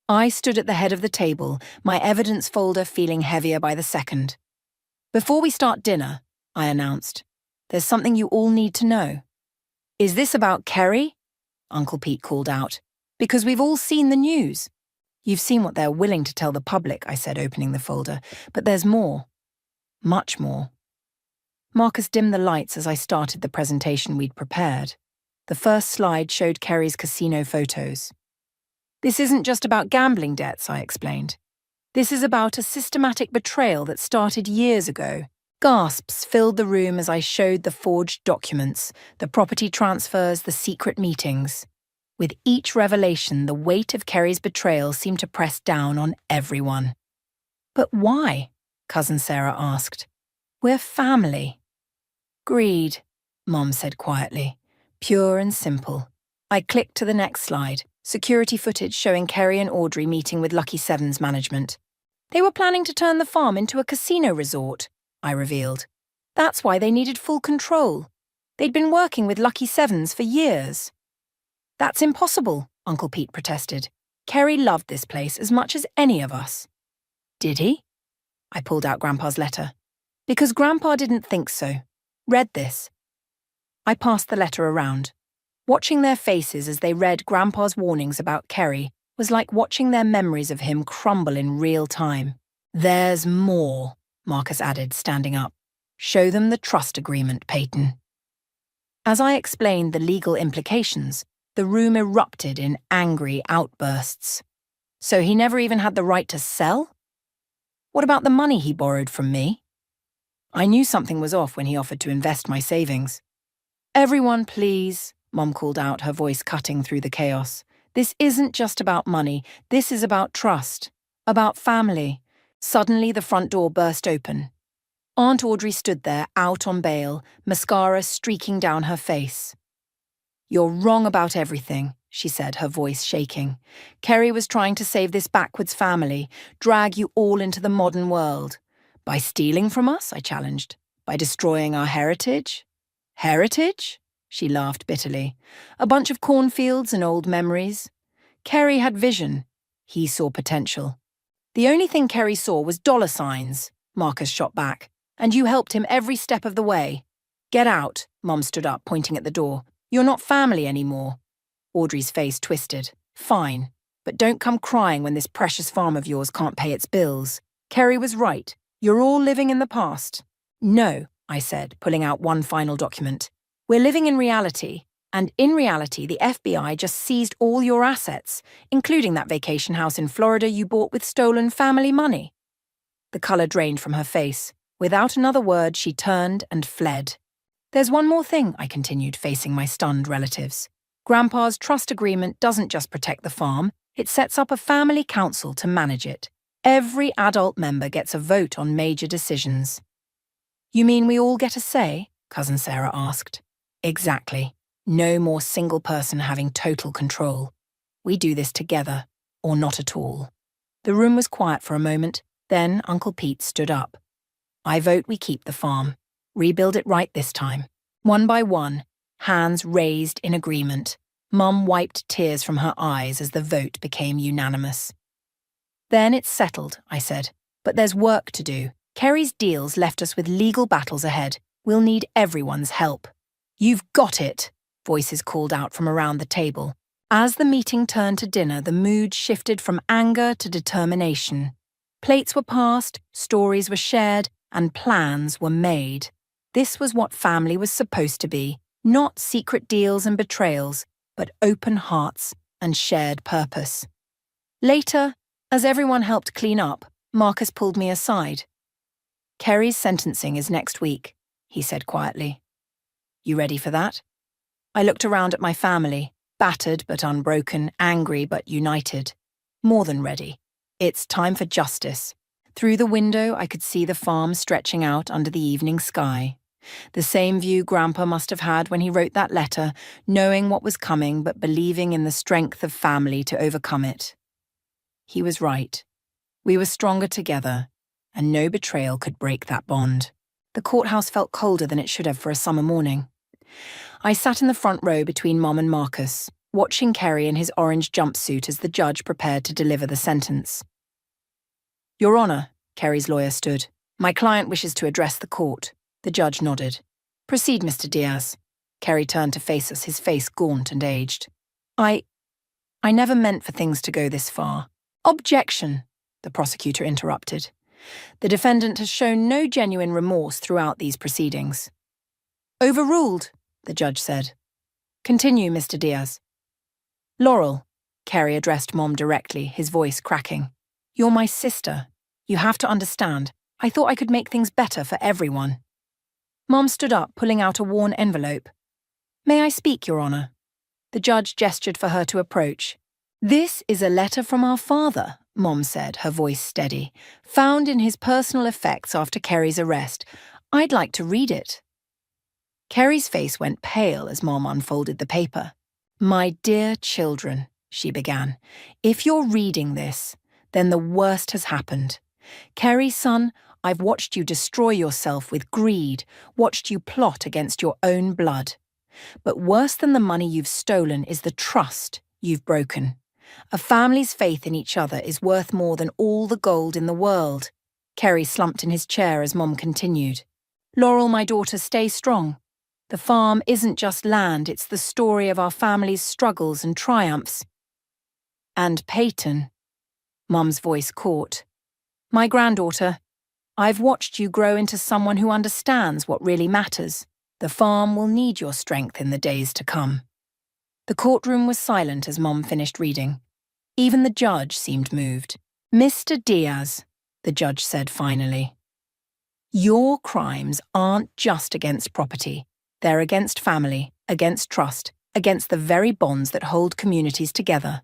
Speaker 2: I stood at the head of the table, my evidence folder feeling heavier by the second. Before we start dinner, I announced, there's something you all need to know. Is this about Kerry? Uncle Pete called out. Because we've all seen the news. You've seen what they're willing to tell the public, I said, opening the folder. But there's more. Much more. Marcus dimmed the lights as I started the presentation we'd prepared. The first slide showed Kerry's casino photos. This isn't just about gambling debts, I explained. This is about a systematic betrayal that started years ago. Gasps filled the room as I showed the forged documents, the property transfers, the secret meetings. With each revelation, the weight of Kerry's betrayal seemed to press down on everyone. But why? Cousin Sarah asked. We're family. Greed, Mom said quietly. Pure and simple. I clicked to the next slide, security footage showing Kerry and Audrey meeting with Lucky Seven's management. They were planning to turn the farm into a casino resort, I revealed. That's why they needed full control. They'd been working with Lucky Sevens for years. That's impossible, Uncle Pete protested. Kerry loved this place as much as any of us. Did he? I pulled out Grandpa's letter. Because Grandpa didn't think so. Read this. I passed the letter around. Watching their faces as they read Grandpa's warnings about Kerry was like watching their memories of him crumble in real time. There's more, Marcus added, standing up. Show them the trust agreement, Peyton. As I explained the legal implications, the room erupted in angry outbursts. So he never even had the right to sell? What about the money he borrowed from me? I knew something was off when he offered to invest my savings. Everyone, please, Mom called out, her voice cutting through the chaos. This isn't just about money. This is about trust. About family. Suddenly, the front door burst open. Aunt Audrey stood there, out on bail, mascara streaking down her face. You're wrong about everything, she said, her voice shaking. Kerry was trying to save this backwards family, drag you all into the modern world. By stealing from us, I challenged. By destroying our heritage? Heritage? She laughed bitterly. A bunch of cornfields and old memories. Kerry had vision. He saw potential. The only thing Kerry saw was dollar signs, Marcus shot back. And you helped him every step of the way. Get out, Mom stood up, pointing at the door. You're not family anymore. Audrey's face twisted. Fine, but don't come crying when this precious farm of yours can't pay its bills. Kerry was right. You're all living in the past. No, I said, pulling out one final document. We're living in reality, and in reality, the FBI just seized all your assets, including that vacation house in Florida you bought with stolen family money. The color drained from her face. Without another word, she turned and fled. There's one more thing, I continued, facing my stunned relatives. Grandpa's trust agreement doesn't just protect the farm, it sets up a family council to manage it. Every adult member gets a vote on major decisions. You mean we all get a say? Cousin Sarah asked. Exactly. No more single person having total control. We do this together, or not at all. The room was quiet for a moment, then Uncle Pete stood up. I vote we keep the farm. Rebuild it right this time. One by one, hands raised in agreement. Mum wiped tears from her eyes as the vote became unanimous. Then it's settled, I said. But there's work to do. Kerry's deals left us with legal battles ahead. We'll need everyone's help. You've got it, voices called out from around the table. As the meeting turned to dinner, the mood shifted from anger to determination. Plates were passed, stories were shared, and plans were made. This was what family was supposed to be, not secret deals and betrayals, but open hearts and shared purpose. Later, as everyone helped clean up, Marcus pulled me aside. Kerry's sentencing is next week, he said quietly. You ready for that? I looked around at my family, battered but unbroken, angry but united. More than ready. It's time for justice. Through the window, I could see the farm stretching out under the evening sky. The same view Grandpa must have had when he wrote that letter, knowing what was coming but believing in the strength of family to overcome it. He was right. We were stronger together, and no betrayal could break that bond. The courthouse felt colder than it should have for a summer morning. I sat in the front row between Mom and Marcus, watching Kerry in his orange jumpsuit as the judge prepared to deliver the sentence. Your Honor, Kerry's lawyer stood. My client wishes to address the court. The judge nodded. Proceed, Mr. Diaz. Kerry turned to face us, his face gaunt and aged. I never meant for things to go this far. Objection, the prosecutor interrupted. The defendant has shown no genuine remorse throughout these proceedings. Overruled, the judge said. Continue, Mr. Diaz. Laurel, Kerry addressed Mom directly, his voice cracking. You're my sister. You have to understand. I thought I could make things better for everyone. Mom stood up, pulling out a worn envelope. May I speak, Your Honor? The judge gestured for her to approach. This is a letter from our father, Mom said, her voice steady, found in his personal effects after Kerry's arrest. I'd like to read it. Kerry's face went pale as Mom unfolded the paper. My dear children, she began, if you're reading this, then the worst has happened. Kerry's son, I've watched you destroy yourself with greed, watched you plot against your own blood. But worse than the money you've stolen is the trust you've broken. A family's faith in each other is worth more than all the gold in the world. Kerry slumped in his chair as Mom continued. Laurel, my daughter, stay strong. The farm isn't just land, it's the story of our family's struggles and triumphs. And Peyton, Mum's voice caught. My granddaughter, I've watched you grow into someone who understands what really matters. The farm will need your strength in the days to come. The courtroom was silent as Mom finished reading. Even the judge seemed moved. Mr. Diaz, the judge said finally, your crimes aren't just against property. They're against family, against trust, against the very bonds that hold communities together.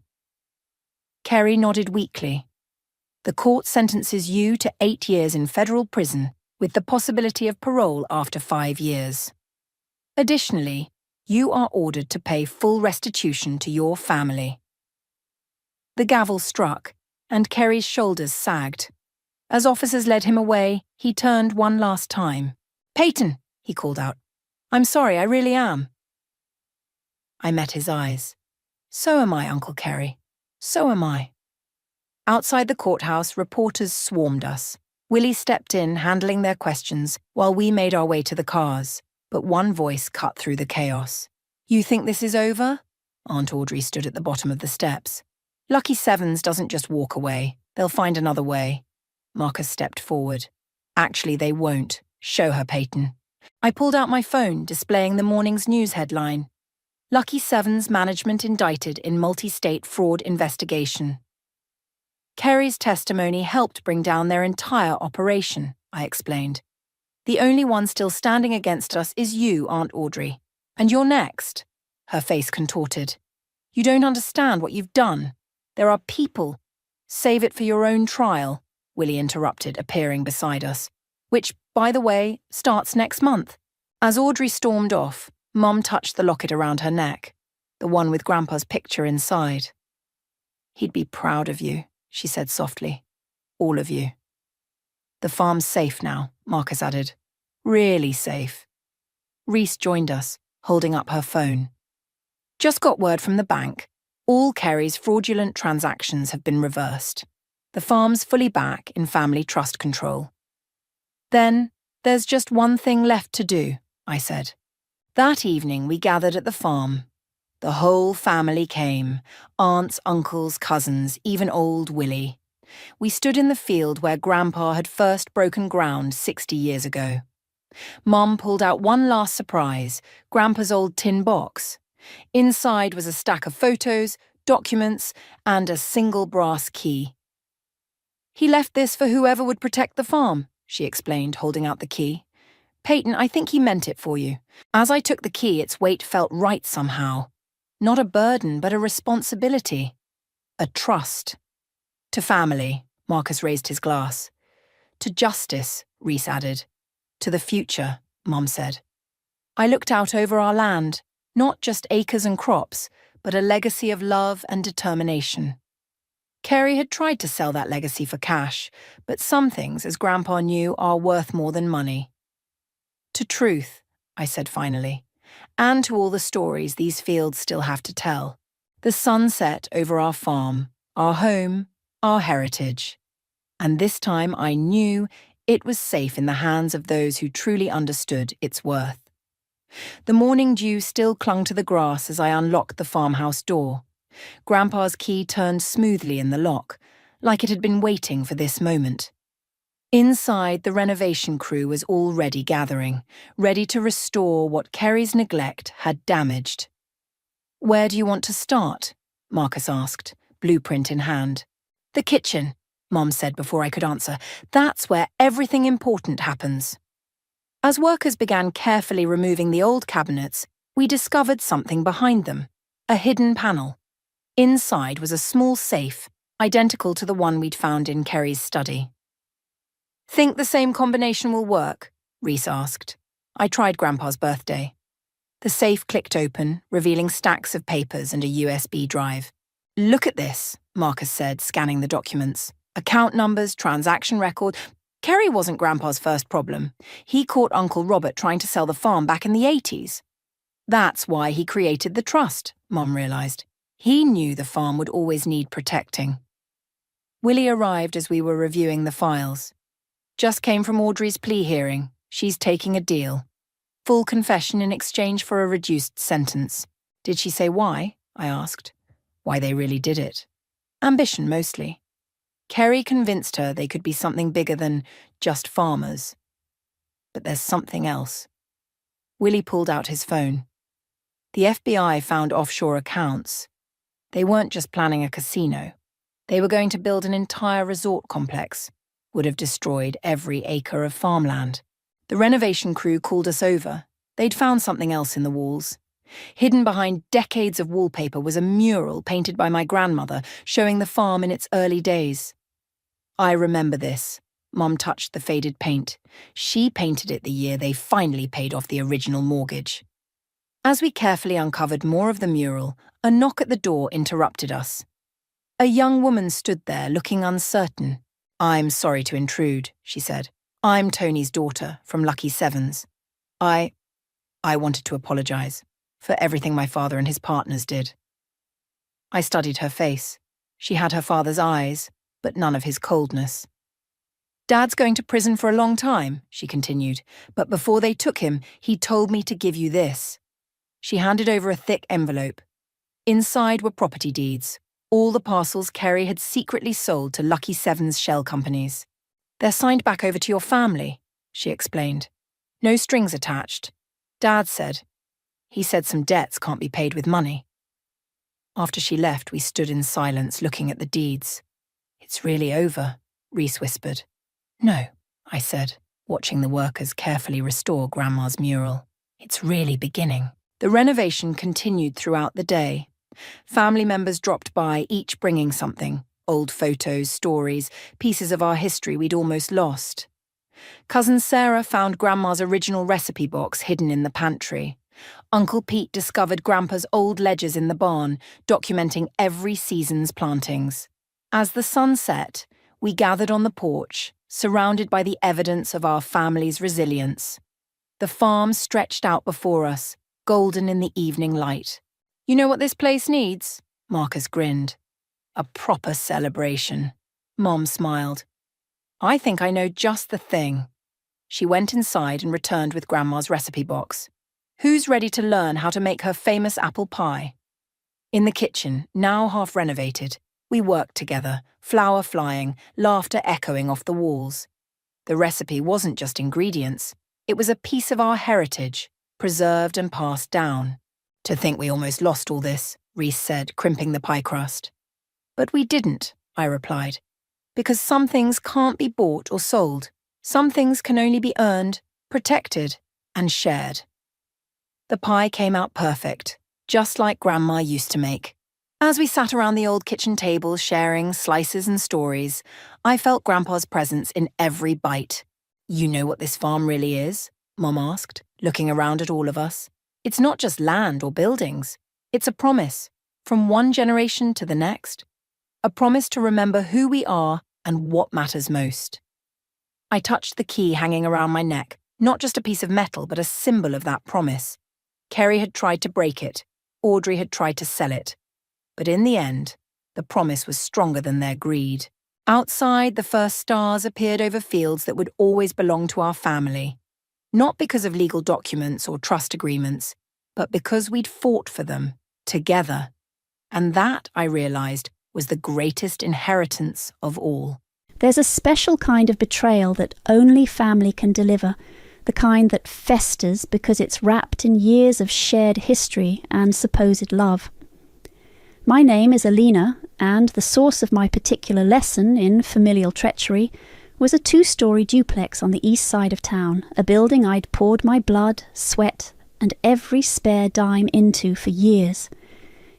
Speaker 2: Kerry nodded weakly. The court sentences you to 8 years in federal prison with the possibility of parole after 5 years. Additionally, you are ordered to pay full restitution to your family. The gavel struck, and Kerry's shoulders sagged. As officers led him away, he turned one last time. Peyton, he called out. I'm sorry, I really am. I met his eyes. So am I, Uncle Kerry. So am I. Outside the courthouse, reporters swarmed us. Willie stepped in, handling their questions, while we made our way to the cars. But one voice cut through the chaos. You think this is over? Aunt Audrey stood at the bottom of the steps. Lucky Sevens doesn't just walk away. They'll find another way. Marcus stepped forward. Actually, they won't. Show her, Peyton. I pulled out my phone, displaying the morning's news headline. Lucky Sevens management indicted in multi-state fraud investigation. Kerry's testimony helped bring down their entire operation, I explained. The only one still standing against us is you, Aunt Audrey. And you're next. Her face contorted. You don't understand what you've done. There are people. Save it for your own trial, Willie interrupted, appearing beside us. Which, by the way, starts next month. As Audrey stormed off, Mum touched the locket around her neck, the one with Grandpa's picture inside. He'd be proud of you, she said softly. All of you. The farm's safe now, Marcus added. Really safe. Reese joined us, holding up her phone. Just got word from the bank. All Kerry's fraudulent transactions have been reversed. The farm's fully back in family trust control. Then, there's just one thing left to do, I said. That evening we gathered at the farm. The whole family came, aunts, uncles, cousins, even old Willie. We stood in the field where Grandpa had first broken ground 60 years ago. Mum pulled out one last surprise, Grandpa's old tin box. Inside was a stack of photos, documents, and a single brass key. He left this for whoever would protect the farm, she explained, holding out the key. Peyton, I think he meant it for you. As I took the key, its weight felt right somehow. Not a burden, but a responsibility. A trust. To family, Marcus raised his glass. To justice, Reese added. To the future, Mum said. I looked out over our land, not just acres and crops, but a legacy of love and determination. Kerry had tried to sell that legacy for cash, but some things, as Grandpa knew, are worth more than money. To truth, I said finally, and to all the stories these fields still have to tell. The sun set over our farm, our home, our heritage. And this time I knew it was safe in the hands of those who truly understood its worth. The morning dew still clung to the grass as I unlocked the farmhouse door. Grandpa's key turned smoothly in the lock, like it had been waiting for this moment. Inside, the renovation crew was already gathering, ready to restore what Kerry's neglect had damaged. Where do you want to start? Marcus asked, blueprint in hand. The kitchen, Mom said before I could answer. That's where everything important happens. As workers began carefully removing the old cabinets, we discovered something behind them, a hidden panel. Inside was a small safe, identical to the one we'd found in Kerry's study. Think the same combination will work? Reese asked. I tried Grandpa's birthday. The safe clicked open, revealing stacks of papers and a USB drive. Look at this, Marcus said, scanning the documents. Account numbers, transaction record. Kerry wasn't Grandpa's first problem. He caught Uncle Robert trying to sell the farm back in the 80s. That's why he created the trust, Mom realised. He knew the farm would always need protecting. Willie arrived as we were reviewing the files. Just came from Audrey's plea hearing. She's taking a deal. Full confession in exchange for a reduced sentence. Did she say why? I asked. Why they really did it. Ambition, mostly. Kerry convinced her they could be something bigger than just farmers. But there's something else. Willie pulled out his phone. The FBI found offshore accounts. They weren't just planning a casino. They were going to build an entire resort complex. Would have destroyed every acre of farmland. The renovation crew called us over. They'd found something else in the walls. Hidden behind decades of wallpaper was a mural painted by my grandmother showing the farm in its early days. I remember this. Mom touched the faded paint. She painted it the year they finally paid off the original mortgage. As we carefully uncovered more of the mural, a knock at the door interrupted us. A young woman stood there looking uncertain. "I'm sorry to intrude," she said. "I'm Tony's daughter from Lucky Sevens. I wanted to apologise for everything my father and his partners did." I studied her face. She had her father's eyes, but none of his coldness. "Dad's going to prison for a long time," she continued, "but before they took him, he told me to give you this." She handed over a thick envelope. Inside were property deeds, all the parcels Kerry had secretly sold to Lucky Sevens shell companies. "They're signed back over to your family," she explained. "No strings attached. Dad said. He said some debts can't be paid with money." After she left, we stood in silence looking at the deeds. "It's really over," Reese whispered. "No," I said, watching the workers carefully restore Grandma's mural. "It's really beginning." The renovation continued throughout the day. Family members dropped by, each bringing something. Old photos, stories, pieces of our history we'd almost lost. Cousin Sarah found Grandma's original recipe box hidden in the pantry. Uncle Pete discovered Grandpa's old ledgers in the barn, documenting every season's plantings. As the sun set, we gathered on the porch, surrounded by the evidence of our family's resilience. The farm stretched out before us, golden in the evening light. "You know what this place needs?" Marcus grinned. "A proper celebration." Mom smiled. "I think I know just the thing." She went inside and returned with Grandma's recipe box. "Who's ready to learn how to make her famous apple pie?" In the kitchen, now half renovated, we worked together, flour flying, laughter echoing off the walls. The recipe wasn't just ingredients. It was a piece of our heritage, preserved and passed down. "To think we almost lost all this," Reese said, crimping the pie crust. "But we didn't," I replied, "because some things can't be bought or sold. Some things can only be earned, protected, and shared." The pie came out perfect, just like Grandma used to make. As we sat around the old kitchen table sharing slices and stories, I felt Grandpa's presence in every bite. "You know what this farm really is?" Mom asked, looking around at all of us. "It's not just land or buildings. It's a promise, from one generation to the next. A promise to remember who we are and what matters most." I touched the key hanging around my neck, not just a piece of metal, but a symbol of that promise. Kerry had tried to break it. Audrey had tried to sell it. But in the end, the promise was stronger than their greed. Outside, the first stars appeared over fields that would always belong to our family. Not because of legal documents or trust agreements, but because we'd fought for them, together. And that, I realised, was the greatest inheritance of all.
Speaker 3: There's a special kind of betrayal that only family can deliver, the kind that festers because it's wrapped in years of shared history and supposed love. My name is Alina, and the source of my particular lesson in familial treachery was a 2-story duplex on the east side of town, a building I'd poured my blood, sweat, and every spare dime into for years.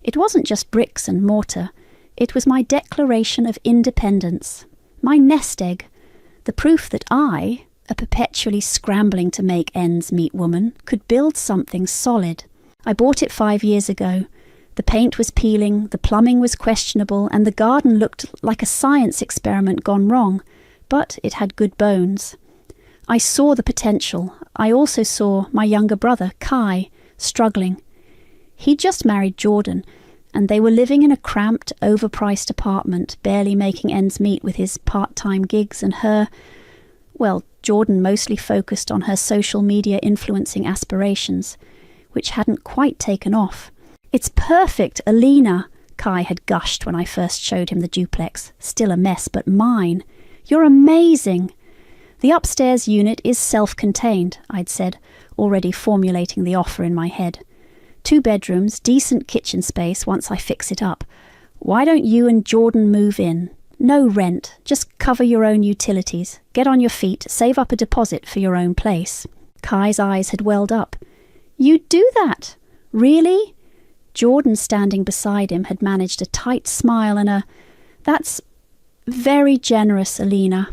Speaker 3: It wasn't just bricks and mortar. It was my declaration of independence, my nest egg, the proof that I, a perpetually scrambling to make ends meet woman, could build something solid. I bought it 5 years ago. The paint was peeling, the plumbing was questionable, and the garden looked like a science experiment gone wrong. but it had good bones. I saw the potential. I also saw my younger brother, Kai, struggling. He'd just married Jordan, and they were living in a cramped, overpriced apartment, barely making ends meet with his part-time gigs and her... Well, Jordan mostly focused on her social media influencing aspirations, which hadn't quite taken off. "It's perfect, Alina," Kai had gushed when I first showed him the duplex. "Still a mess, but mine. You're amazing." "The upstairs unit is self-contained," I'd said, already formulating the offer in my head. 2 bedrooms, decent kitchen space once I fix it up. Why don't you and Jordan move in? No rent, just cover your own utilities. Get on your feet, save up a deposit for your own place. Kai's eyes had welled up. "You'd do that? Really?" Jordan, standing beside him, had managed a tight smile and "That's very generous, Alina."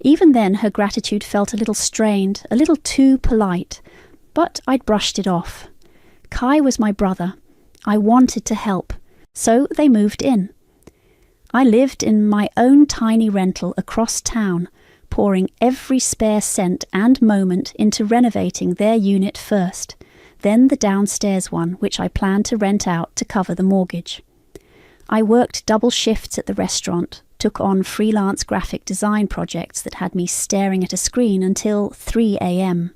Speaker 3: Even then, her gratitude felt a little strained, a little too polite, but I'd brushed it off. Kai was my brother. I wanted to help, so they moved in. I lived in my own tiny rental across town, pouring every spare cent and moment into renovating their unit first, then the downstairs one, which I planned to rent out to cover the mortgage. I worked double shifts at the restaurant, took on freelance graphic design projects that had me staring at a screen until 3 a.m.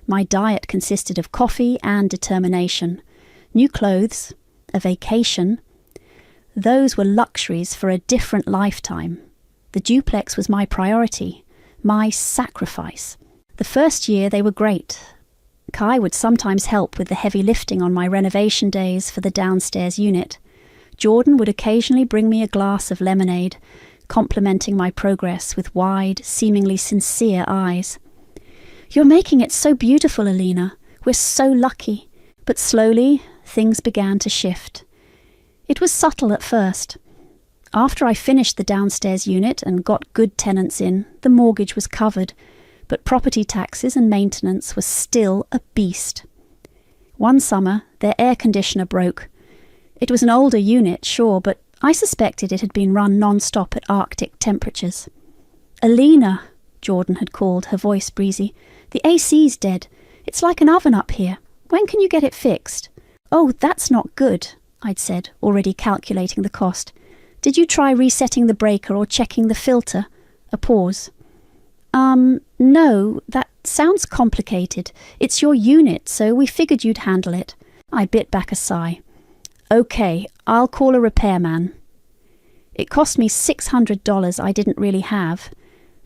Speaker 3: My diet consisted of coffee and determination, new clothes, a vacation. Those were luxuries for a different lifetime. The duplex was my priority, my sacrifice. The first year they were great. Kai would sometimes help with the heavy lifting on my renovation days for the downstairs unit. Jordan would occasionally bring me a glass of lemonade, complimenting my progress with wide, seemingly sincere eyes. "You're making it so beautiful, Alina. We're so lucky." But slowly, things began to shift. It was subtle at first. After I finished the downstairs unit and got good tenants in, the mortgage was covered, but property taxes and maintenance was still a beast. One summer, their air conditioner broke. It was an older unit, sure, but I suspected it had been run non-stop at Arctic temperatures. "Alina," Jordan had called, her voice breezy, "the AC's dead. It's like an oven up here. When can you get it fixed?" "Oh, that's not good," I'd said, already calculating the cost. "Did you try resetting the breaker or checking the filter?" A pause. No, that sounds complicated. It's your unit, so we figured you'd handle it." I bit back a sigh. "Okay, I'll call a repairman." It cost me $600 I didn't really have.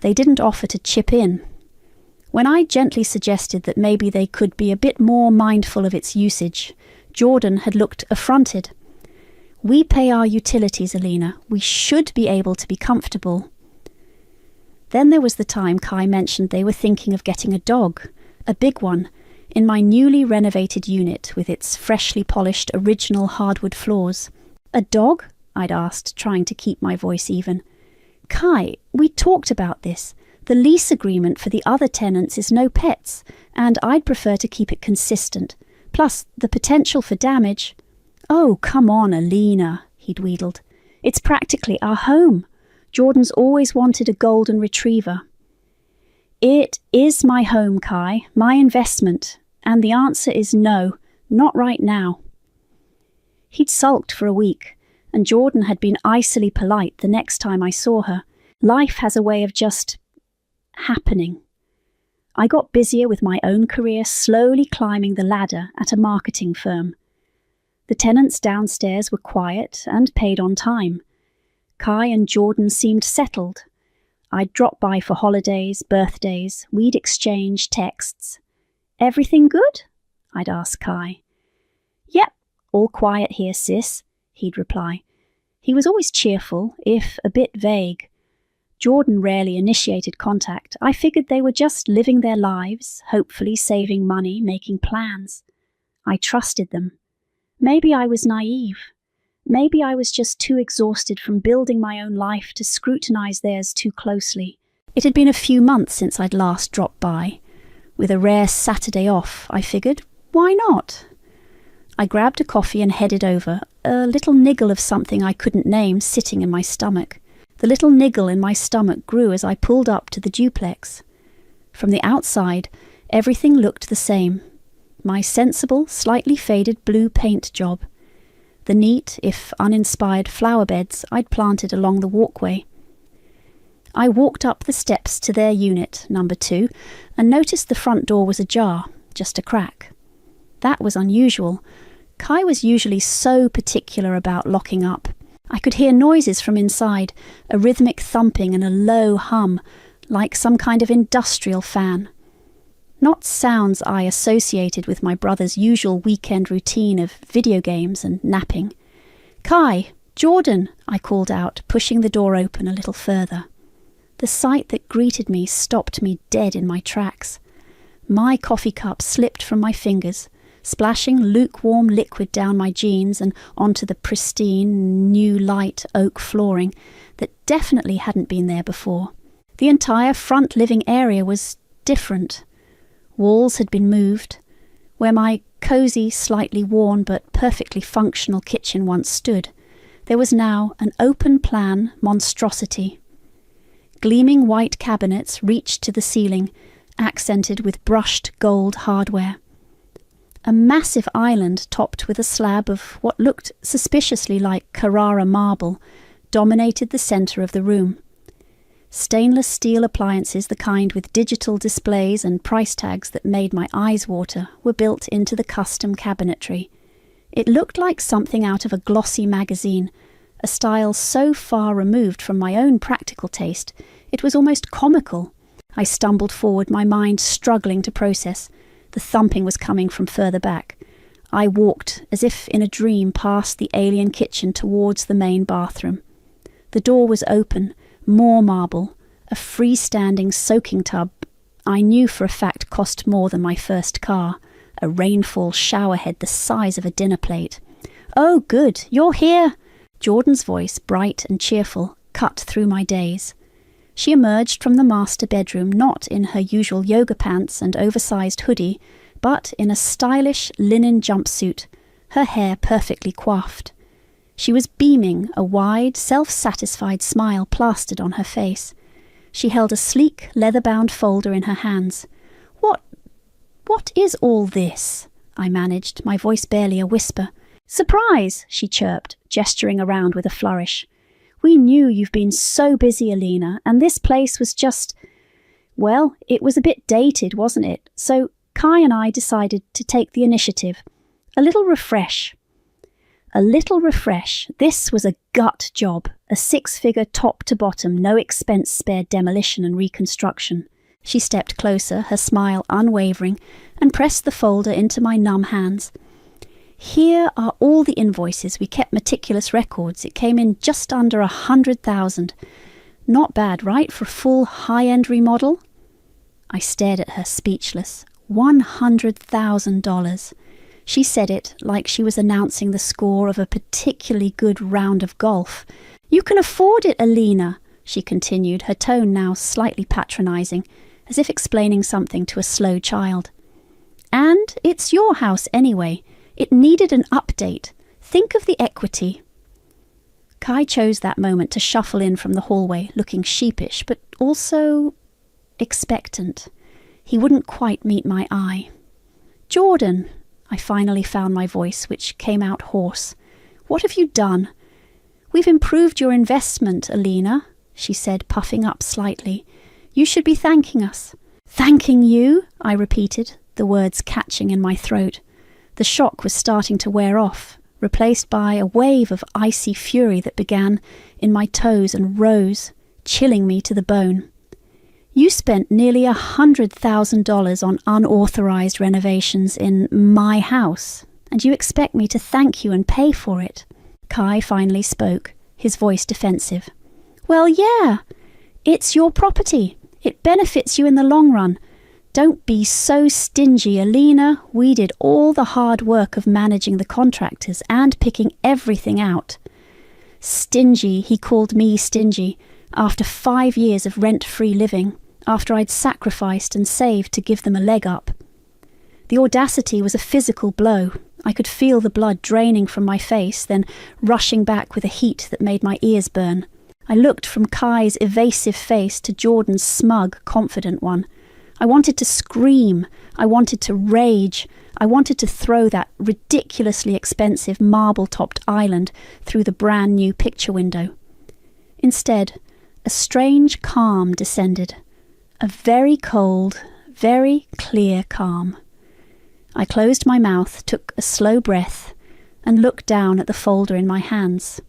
Speaker 3: They didn't offer to chip in. When I gently suggested that maybe they could be a bit more mindful of its usage, Jordan had looked affronted. "We pay our utilities, Alina. We should be able to be comfortable." Then there was the time Kai mentioned they were thinking of getting a dog, a big one, in my newly renovated unit with its freshly polished original hardwood floors. "A dog?" I'd asked, trying to keep my voice even. "Kai, we talked about this. The lease agreement for the other tenants is no pets, and I'd prefer to keep it consistent. Plus, the potential for damage..." "Oh, come on, Alina," he'd wheedled. "It's practically our home. Jordan's always wanted a golden retriever." "It is my home, Kai, my investment, and the answer is no, not right now." He'd sulked for a week, and Jordan had been icily polite the next time I saw her. Life has a way of just happening. I got busier with my own career, slowly climbing the ladder at a marketing firm. The tenants downstairs were quiet and paid on time. Kai and Jordan seemed settled. I'd drop by for holidays, birthdays, we'd exchange texts. "Everything good?" I'd ask Kai. "Yep, all quiet here, sis," he'd reply. He was always cheerful, if a bit vague. Jordan rarely initiated contact. I figured they were just living their lives, hopefully saving money, making plans. I trusted them. Maybe I was naive. Maybe I was just too exhausted from building my own life to scrutinize theirs too closely. It had been a few months since I'd last dropped by. With a rare Saturday off, I figured, why not? I grabbed a coffee and headed over, a little niggle of something I couldn't name sitting in my stomach. The little niggle in my stomach grew as I pulled up to the duplex. From the outside, everything looked the same. My sensible, slightly faded blue paint job. The neat, if uninspired flower beds I'd planted along the walkway. I walked up the steps to their unit, number 2, and noticed the front door was ajar, just a crack. That was unusual. Kai was usually so particular about locking up. I could hear noises from inside, a rhythmic thumping and a low hum, like some kind of industrial fan. Not sounds I associated with my brother's usual weekend routine of video games and napping. "Kai! Jordan!" I called out, pushing the door open a little further. The sight that greeted me stopped me dead in my tracks. My coffee cup slipped from my fingers, splashing lukewarm liquid down my jeans and onto the pristine, new light oak flooring that definitely hadn't been there before. The entire front living area was different. Walls had been moved. Where my cosy, slightly worn but perfectly functional kitchen once stood, there was now an open-plan monstrosity. Gleaming white cabinets reached to the ceiling, accented with brushed gold hardware. A massive island topped with a slab of what looked suspiciously like Carrara marble dominated the centre of the room. Stainless steel appliances, the kind with digital displays and price tags that made my eyes water, were built into the custom cabinetry. It looked like something out of a glossy magazine, a style so far removed from my own practical taste, it was almost comical. I stumbled forward, my mind struggling to process. The thumping was coming from further back. I walked, as if in a dream, past the alien kitchen towards the main bathroom. The door was open, more marble, a freestanding soaking tub I knew for a fact cost more than my first car, a rainfall showerhead the size of a dinner plate. "Oh, good, you're here!" Jordan's voice, bright and cheerful, cut through my daze. She emerged from the master bedroom not in her usual yoga pants and oversized hoodie, but in a stylish linen jumpsuit, her hair perfectly coiffed. She was beaming, a wide, self-satisfied smile plastered on her face. She held a sleek, leather-bound folder in her hands. What is all this?" I managed, my voice barely a whisper. "Surprise!" she chirped, gesturing around with a flourish. "We knew you've been so busy, Alina, and this place was just... well, it was a bit dated, wasn't it? So Kai and I decided to take the initiative. A little refresh. This was a gut job, a 6-figure top-to-bottom, no-expense-spared demolition and reconstruction." She stepped closer, her smile unwavering, and pressed the folder into my numb hands. "Here are all the invoices. We kept meticulous records. It came in just under 100,000. Not bad, right, for a full high-end remodel?" I stared at her, speechless. $100,000. She said it like she was announcing the score of a particularly good round of golf. "You can afford it, Alina," she continued, her tone now slightly patronizing, as if explaining something to a slow child. "And it's your house anyway. It needed an update. Think of the equity." Kai chose that moment to shuffle in from the hallway, looking sheepish, but also expectant. He wouldn't quite meet my eye. "Jordan," I finally found my voice, which came out hoarse. "What have you done?" "We've improved your investment, Alina," she said, puffing up slightly. "You should be thanking us." "Thanking you?" I repeated, the words catching in my throat. The shock was starting to wear off, replaced by a wave of icy fury that began in my toes and rose, chilling me to the bone. "You spent nearly $100,000 on unauthorized renovations in my house, and you expect me to thank you and pay for it." Kai finally spoke, his voice defensive. "Well, yeah, it's your property. It benefits you in the long run. Don't be so stingy, Alina. We did all the hard work of managing the contractors and picking everything out." Stingy, he called me stingy, after 5 years of rent-free living, after I'd sacrificed and saved to give them a leg up. The audacity was a physical blow. I could feel the blood draining from my face, then rushing back with a heat that made my ears burn. I looked from Kai's evasive face to Jordan's smug, confident one. I wanted to scream. I wanted to rage. I wanted to throw that ridiculously expensive marble-topped island through the brand-new picture window. Instead, a strange calm descended. A very cold, very clear calm. I closed my mouth, took a slow breath, and looked down at the folder in my hands.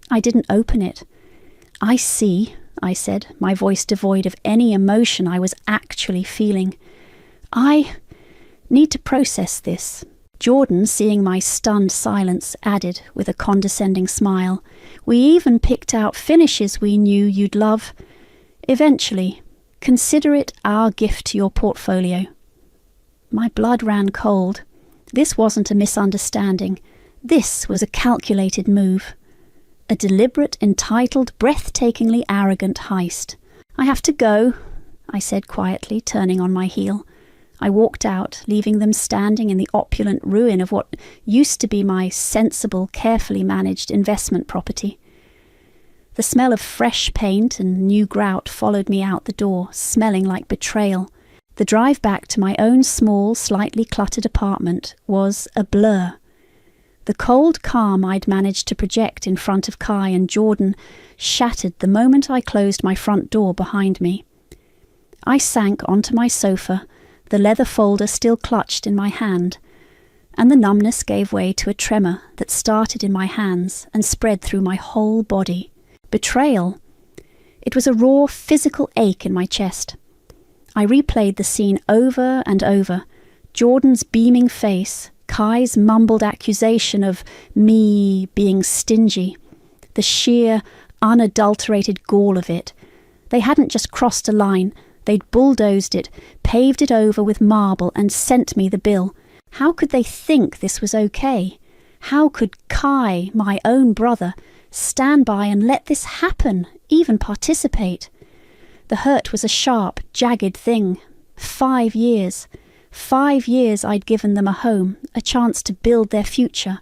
Speaker 3: I didn't open it. "I see," I said, my voice devoid of any emotion I was actually feeling. "I need to process this." Jordan, seeing my stunned silence, added with a condescending smile, "We even picked out finishes we knew you'd love. Eventually, consider it our gift to your portfolio." My blood ran cold. This wasn't a misunderstanding. This was a calculated move. A deliberate, entitled, breathtakingly arrogant heist. "I have to go," I said quietly, turning on my heel. I walked out, leaving them standing in the opulent ruin of what used to be my sensible, carefully managed investment property. The smell of fresh paint and new grout followed me out the door, smelling like betrayal. The drive back to my own small, slightly cluttered apartment was a blur. The cold calm I'd managed to project in front of Kai and Jordan shattered the moment I closed my front door behind me. I sank onto my sofa, the leather folder still clutched in my hand, and the numbness gave way to a tremor that started in my hands and spread through my whole body. Betrayal. It was a raw physical ache in my chest. I replayed the scene over and over. Jordan's beaming face, Kai's mumbled accusation of me being stingy, the sheer, unadulterated gall of it. They hadn't just crossed a line, they'd bulldozed it, paved it over with marble and sent me the bill. How could they think this was okay? How could Kai, my own brother, stand by and let this happen, even participate? The hurt was a sharp, jagged thing. 5 years. 5 years I'd given them a home, a chance to build their future,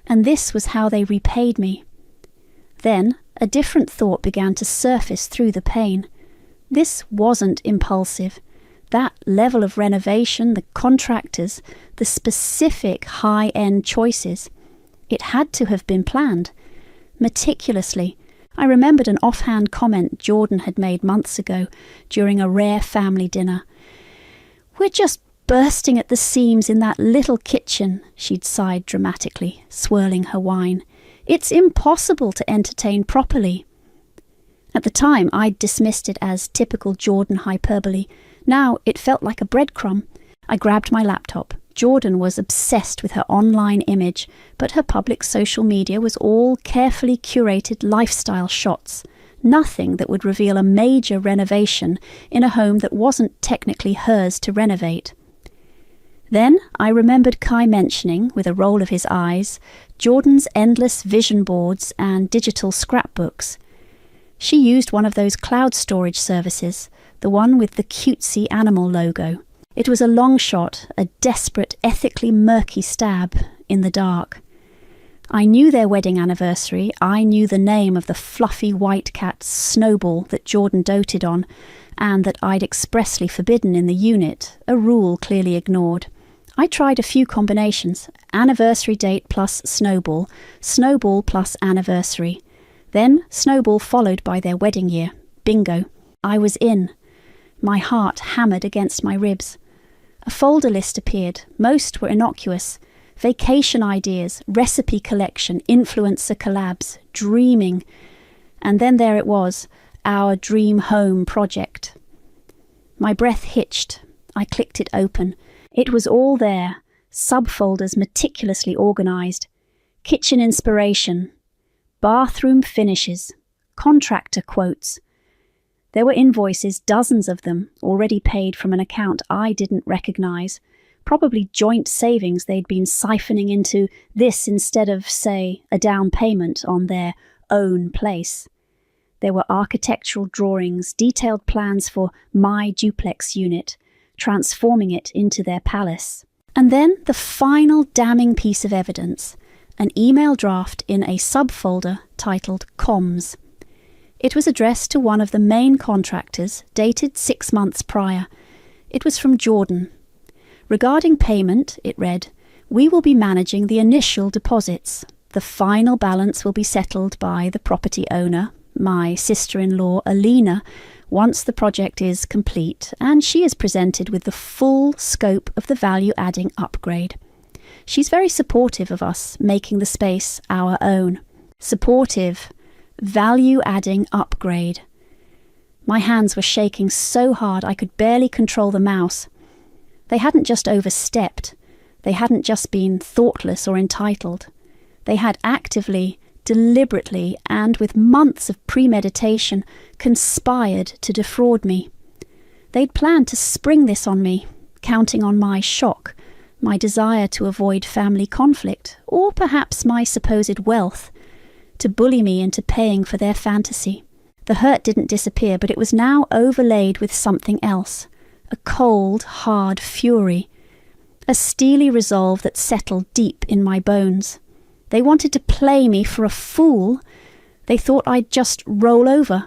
Speaker 3: and this was how they repaid me. Then a different thought began to surface through the pain. This wasn't impulsive. That level of renovation, the contractors, the specific high-end choices, it had to have been planned. Meticulously. I remembered an offhand comment Jordan had made months ago during a rare family dinner. "We're just bursting at the seams in that little kitchen," she'd sighed dramatically, swirling her wine. "It's impossible to entertain properly." At the time, I'd dismissed it as typical Jordan hyperbole. Now it felt like a breadcrumb. I grabbed my laptop. Jordan was obsessed with her online image, but her public social media was all carefully curated lifestyle shots. Nothing that would reveal a major renovation in a home that wasn't technically hers to renovate. Then I remembered Kai mentioning, with a roll of his eyes, Jordan's endless vision boards and digital scrapbooks. She used one of those cloud storage services, the one with the cutesy animal logo. It was a long shot, a desperate, ethically murky stab in the dark. I knew their wedding anniversary. I knew the name of the fluffy white cat Snowball that Jordan doted on, and that I'd expressly forbidden in the unit, a rule clearly ignored. I tried a few combinations: anniversary date plus Snowball, Snowball plus anniversary. Then Snowball followed by their wedding year. Bingo. I was in. My heart hammered against my ribs. A folder list appeared. Most were innocuous. Vacation ideas, recipe collection, influencer collabs, dreaming. And then there it was, our dream home project. My breath hitched. I clicked it open. It was all there, subfolders meticulously organized. Kitchen inspiration, bathroom finishes, contractor quotes. There were invoices, dozens of them, already paid from an account I didn't recognize. Probably joint savings they'd been siphoning into this instead of, say, a down payment on their own place. There were architectural drawings, detailed plans for my duplex unit, transforming it into their palace. And then the final damning piece of evidence, an email draft in a subfolder titled Comms. It was addressed to one of the main contractors, dated 6 months prior. It was from Jordan. Regarding payment, it read, "We will be managing the initial deposits. The final balance will be settled by the property owner, my sister-in-law Alina, once the project is complete and she is presented with the full scope of the value-adding upgrade. She's very supportive of us making the space our own. Supportive, value-adding upgrade." My hands were shaking so hard I could barely control the mouse. They hadn't just overstepped. They hadn't just been thoughtless or entitled. They had actively, deliberately, and with months of premeditation, conspired to defraud me. They'd planned to spring this on me, counting on my shock, my desire to avoid family conflict, or perhaps my supposed wealth, to bully me into paying for their fantasy. The hurt didn't disappear, but it was now overlaid with something else, a cold, hard fury, a steely resolve that settled deep in my bones. They wanted to play me for a fool. They thought I'd just roll over.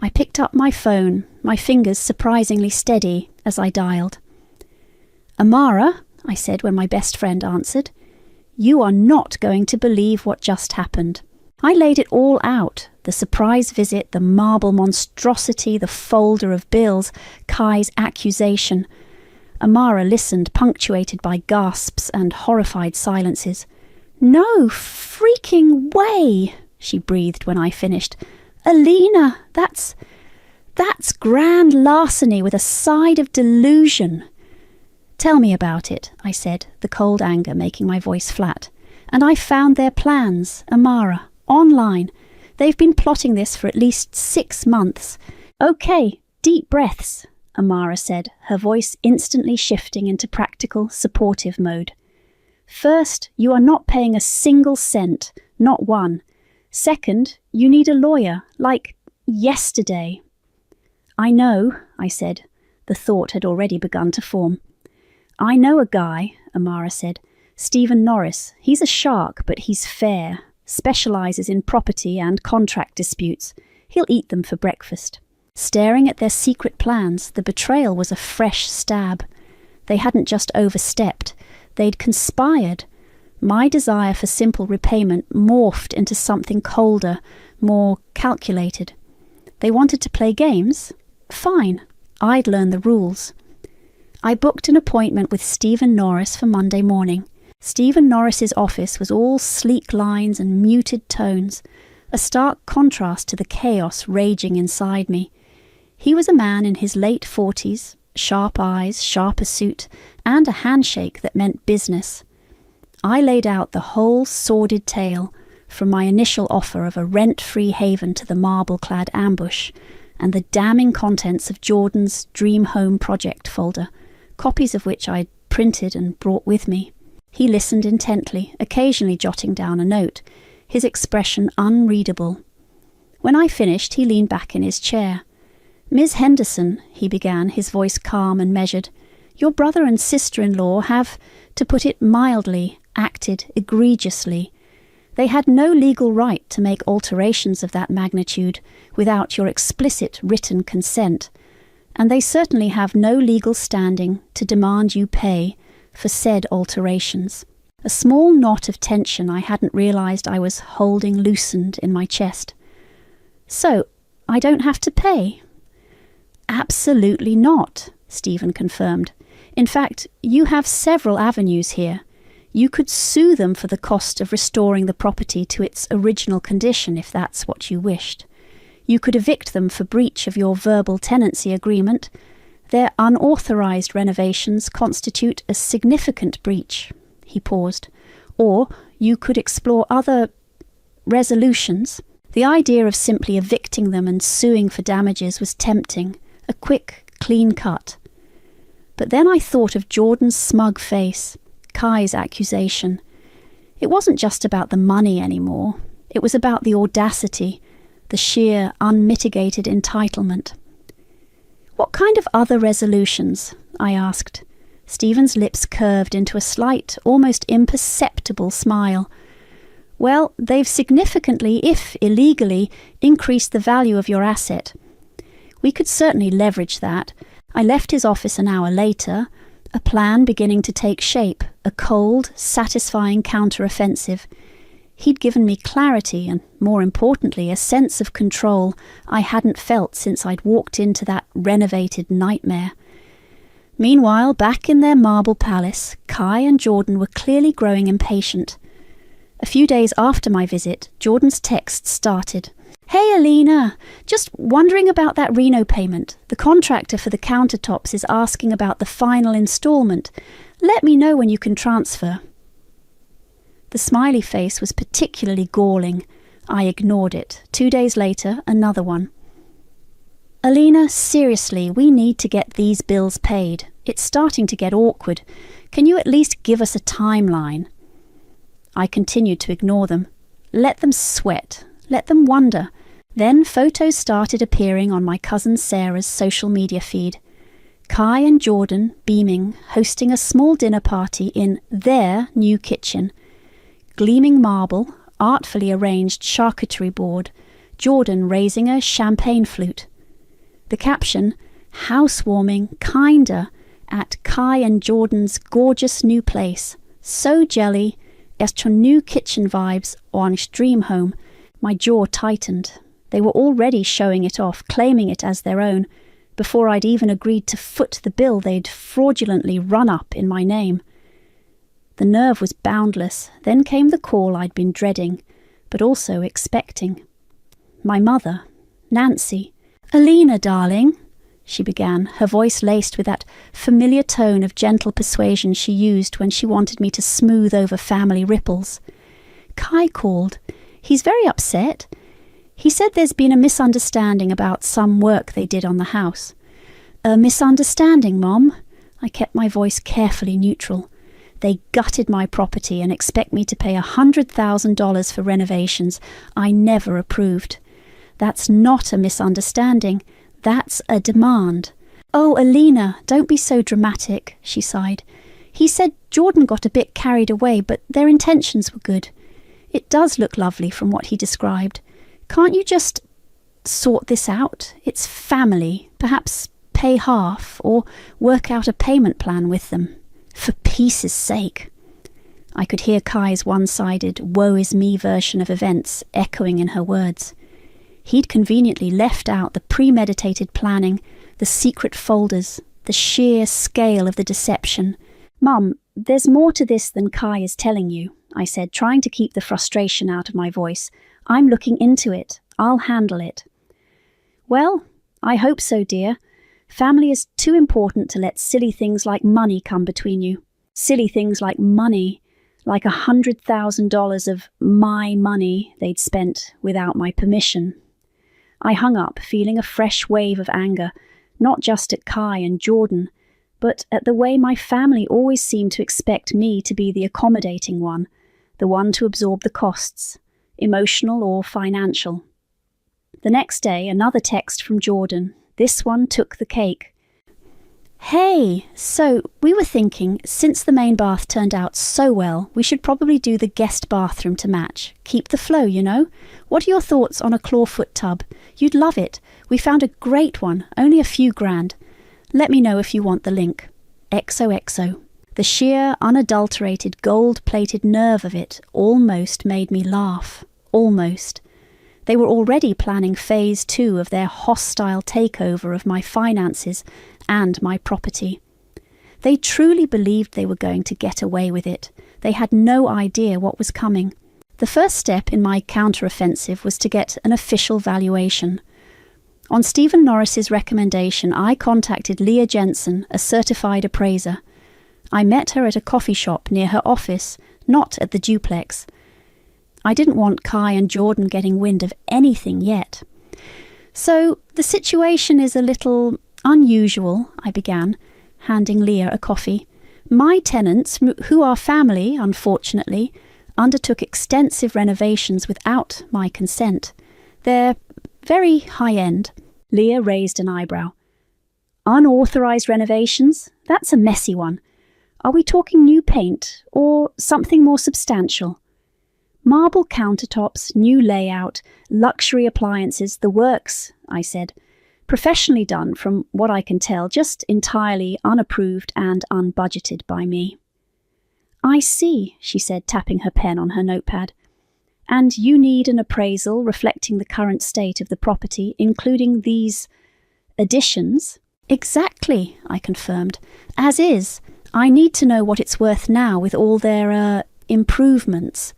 Speaker 3: I picked up my phone, my fingers surprisingly steady as I dialed. "Amara," I said when my best friend answered, "you are not going to believe what just happened." I laid it all out, the surprise visit, the marble monstrosity, the folder of bills, Kai's accusation. Amara listened, punctuated by gasps and horrified silences. "No freaking way," she breathed when I finished. "Alina, that's grand larceny with a side of delusion." "Tell me about it," I said, the cold anger making my voice flat. "And I found their plans, Amara, online. They've been plotting this for at least 6 months." "Okay, deep breaths," Amara said, her voice instantly shifting into practical, supportive mode. "First, you are not paying a single cent, not one. Second, you need a lawyer, like yesterday." "I know," I said. The thought had already begun to form. "I know a guy," Amara said. "Stephen Norris. He's a shark, but he's fair. Specialises in property and contract disputes. He'll eat them for breakfast." Staring at their secret plans, the betrayal was a fresh stab. They hadn't just overstepped. They'd conspired. My desire for simple repayment morphed into something colder, more calculated. They wanted to play games? Fine. I'd learn the rules. I booked an appointment with Stephen Norris for Monday morning. Stephen Norris's office was all sleek lines and muted tones, a stark contrast to the chaos raging inside me. He was a man in his late 40s, sharp eyes, sharper suit, and a handshake that meant business. I laid out the whole sordid tale, from my initial offer of a rent-free haven to the marble-clad ambush, and the damning contents of Jordan's Dream Home project folder, copies of which I'd printed and brought with me. He listened intently, occasionally jotting down a note, his expression unreadable. When I finished, he leaned back in his chair. "Miss Henderson," he began, his voice calm and measured, "your brother and sister-in-law have, to put it mildly, acted egregiously. They had no legal right to make alterations of that magnitude without your explicit written consent, and they certainly have no legal standing to demand you pay for said alterations." A small knot of tension I hadn't realised I was holding loosened in my chest. "So, I don't have to pay?" "Absolutely not," Stephen confirmed. "In fact, you have several avenues here. You could sue them for the cost of restoring the property to its original condition if that's what you wished. You could evict them for breach of your verbal tenancy agreement. Their unauthorised renovations constitute a significant breach." He paused. "Or you could explore other resolutions." The idea of simply evicting them and suing for damages was tempting, a quick, clean cut. But then I thought of Jordan's smug face, Kai's accusation. It wasn't just about the money anymore. It was about the audacity, the sheer, unmitigated entitlement. "What kind of other resolutions?" I asked. Stephen's lips curved into a slight, almost imperceptible smile. Well, they've significantly, if illegally, increased the value of your asset. We could certainly leverage that. I left his office an hour later, a plan beginning to take shape, a cold, satisfying counter-offensive. He'd given me clarity and, more importantly, a sense of control I hadn't felt since I'd walked into that renovated nightmare. Meanwhile, back in their marble palace, Kai and Jordan were clearly growing impatient. A few days after my visit, Jordan's text started. "Hey Alina, just wondering about that Reno payment. The contractor for the countertops is asking about the final installment. Let me know when you can transfer." The smiley face was particularly galling. I ignored it. 2 days later, another one. "Alina, seriously, we need to get these bills paid. It's starting to get awkward. Can you at least give us a timeline?" I continued to ignore them. Let them sweat. Let them wonder. Then photos started appearing on my cousin Sarah's social media feed. Kai and Jordan beaming, hosting a small dinner party in their new kitchen. Gleaming marble, artfully arranged charcuterie board, Jordan raising a champagne flute. The caption, "Housewarming, kinda, at Kai and Jordan's gorgeous new place. So jelly, erst schon new kitchen vibes orange dream home." My jaw tightened. They were already showing it off, claiming it as their own, before I'd even agreed to foot the bill they'd fraudulently run up in my name. The nerve was boundless. Then came the call I'd been dreading, but also expecting. My mother, Nancy. "Alina, darling," she began, her voice laced with that familiar tone of gentle persuasion she used when she wanted me to smooth over family ripples. "Kai called. He's very upset. He said there's been a misunderstanding about some work they did on the house." "A misunderstanding, Mom?" I kept my voice carefully neutral. "They gutted my property and expect me to pay $100,000 for renovations. I never approved. That's not a misunderstanding. That's a demand." "Oh, Alina, don't be so dramatic," she sighed. "He said Jordan got a bit carried away, but their intentions were good. It does look lovely from what he described. Can't you just sort this out? It's family. Perhaps pay half, or work out a payment plan with them. For peace' sake." I could hear Kai's one-sided, woe-is-me version of events echoing in her words. He'd conveniently left out the premeditated planning, the secret folders, the sheer scale of the deception. "Mum, there's more to this than Kai is telling you," I said, trying to keep the frustration out of my voice. "I'm looking into it. I'll handle it." "Well, I hope so, dear. Family is too important to let silly things like money come between you. Silly things like money, like $100,000 of my money they'd spent without my permission." I hung up, feeling a fresh wave of anger, not just at Kai and Jordan, but at the way my family always seemed to expect me to be the accommodating one, the one to absorb the costs, emotional or financial. The next day, another text from Jordan. This one took the cake. "Hey, so we were thinking, since the main bath turned out so well, we should probably do the guest bathroom to match. Keep the flow, you know? What are your thoughts on a clawfoot tub? You'd love it. We found a great one, only a few grand. Let me know if you want the link. XOXO." The sheer, unadulterated, gold-plated nerve of it almost made me laugh. Almost. They were already planning phase 2 of their hostile takeover of my finances and my property. They truly believed they were going to get away with it. They had no idea what was coming. The first step in my counter-offensive was to get an official valuation. On Stephen Norris's recommendation, I contacted Leah Jensen, a certified appraiser. I met her at a coffee shop near her office, not at the duplex. I didn't want Kai and Jordan getting wind of anything yet. "So, the situation is a little unusual," I began, handing Leah a coffee. "My tenants, who are family, unfortunately, undertook extensive renovations without my consent. They're very high-end." Leah raised an eyebrow. "Unauthorized renovations? That's a messy one. Are we talking new paint, or something more substantial?" Marble countertops, new layout, luxury appliances, the works, I said. Professionally done, from what I can tell, just entirely unapproved and unbudgeted by me. I see, she said, tapping her pen on her notepad. And you need an appraisal reflecting the current state of the property, including these additions? Exactly, I confirmed. As is. I need to know what it's worth now with all their, improvements.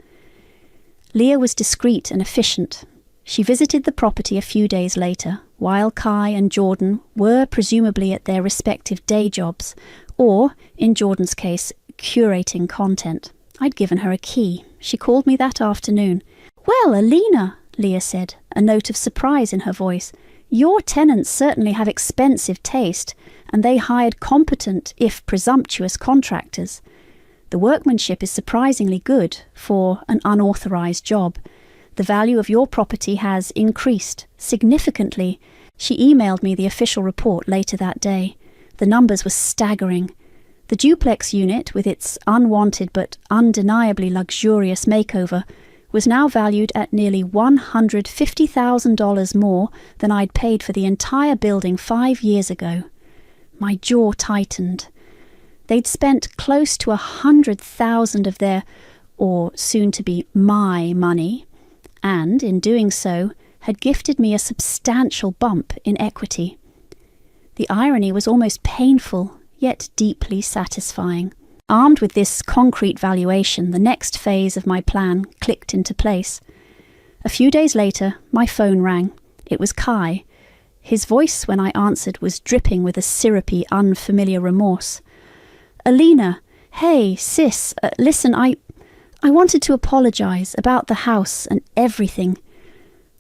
Speaker 3: Leah was discreet and efficient. She visited the property a few days later, while Kai and Jordan were presumably at their respective day jobs, or, in Jordan's case, curating content. I'd given her a key. She called me that afternoon. Well, Alina, Leah said, a note of surprise in her voice. Your tenants certainly have expensive taste, and they hired competent, if presumptuous, contractors. The workmanship is surprisingly good for an unauthorized job. The value of your property has increased significantly. She emailed me the official report later that day. The numbers were staggering. The duplex unit, with its unwanted but undeniably luxurious makeover, was now valued at nearly $150,000 more than I'd paid for the entire building 5 years ago. My jaw tightened. They'd spent close to $100,000 of their, or soon-to-be my, money, and, in doing so, had gifted me a substantial bump in equity. The irony was almost painful, yet deeply satisfying. Armed with this concrete valuation, the next phase of my plan clicked into place. A few days later, my phone rang. It was Kai. His voice, when I answered, was dripping with a syrupy, unfamiliar remorse. Alina, hey, sis, listen, I wanted to apologize about the house and everything.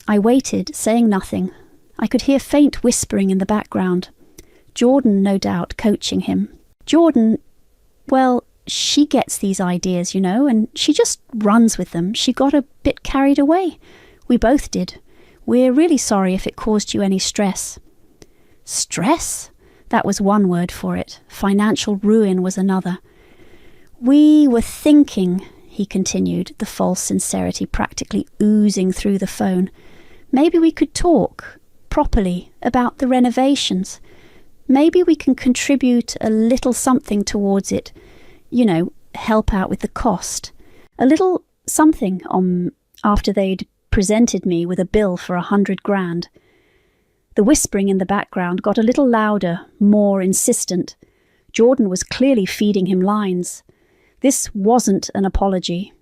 Speaker 3: I waited, saying nothing. I could hear faint whispering in the background. Jordan, no doubt, coaching him. Jordan, well, she gets these ideas, you know, and she just runs with them. She got a bit carried away. We both did. We're really sorry if it caused you any stress. Stress? That was one word for it. Financial ruin was another. We were thinking, he continued, the false sincerity practically oozing through the phone. Maybe we could talk, properly, about the renovations. Maybe we can contribute a little something towards it. You know, help out with the cost. A little something after they'd presented me with a bill for $100,000. The whispering in the background got a little louder, more insistent. Jordan was clearly feeding him lines. This wasn't an apology.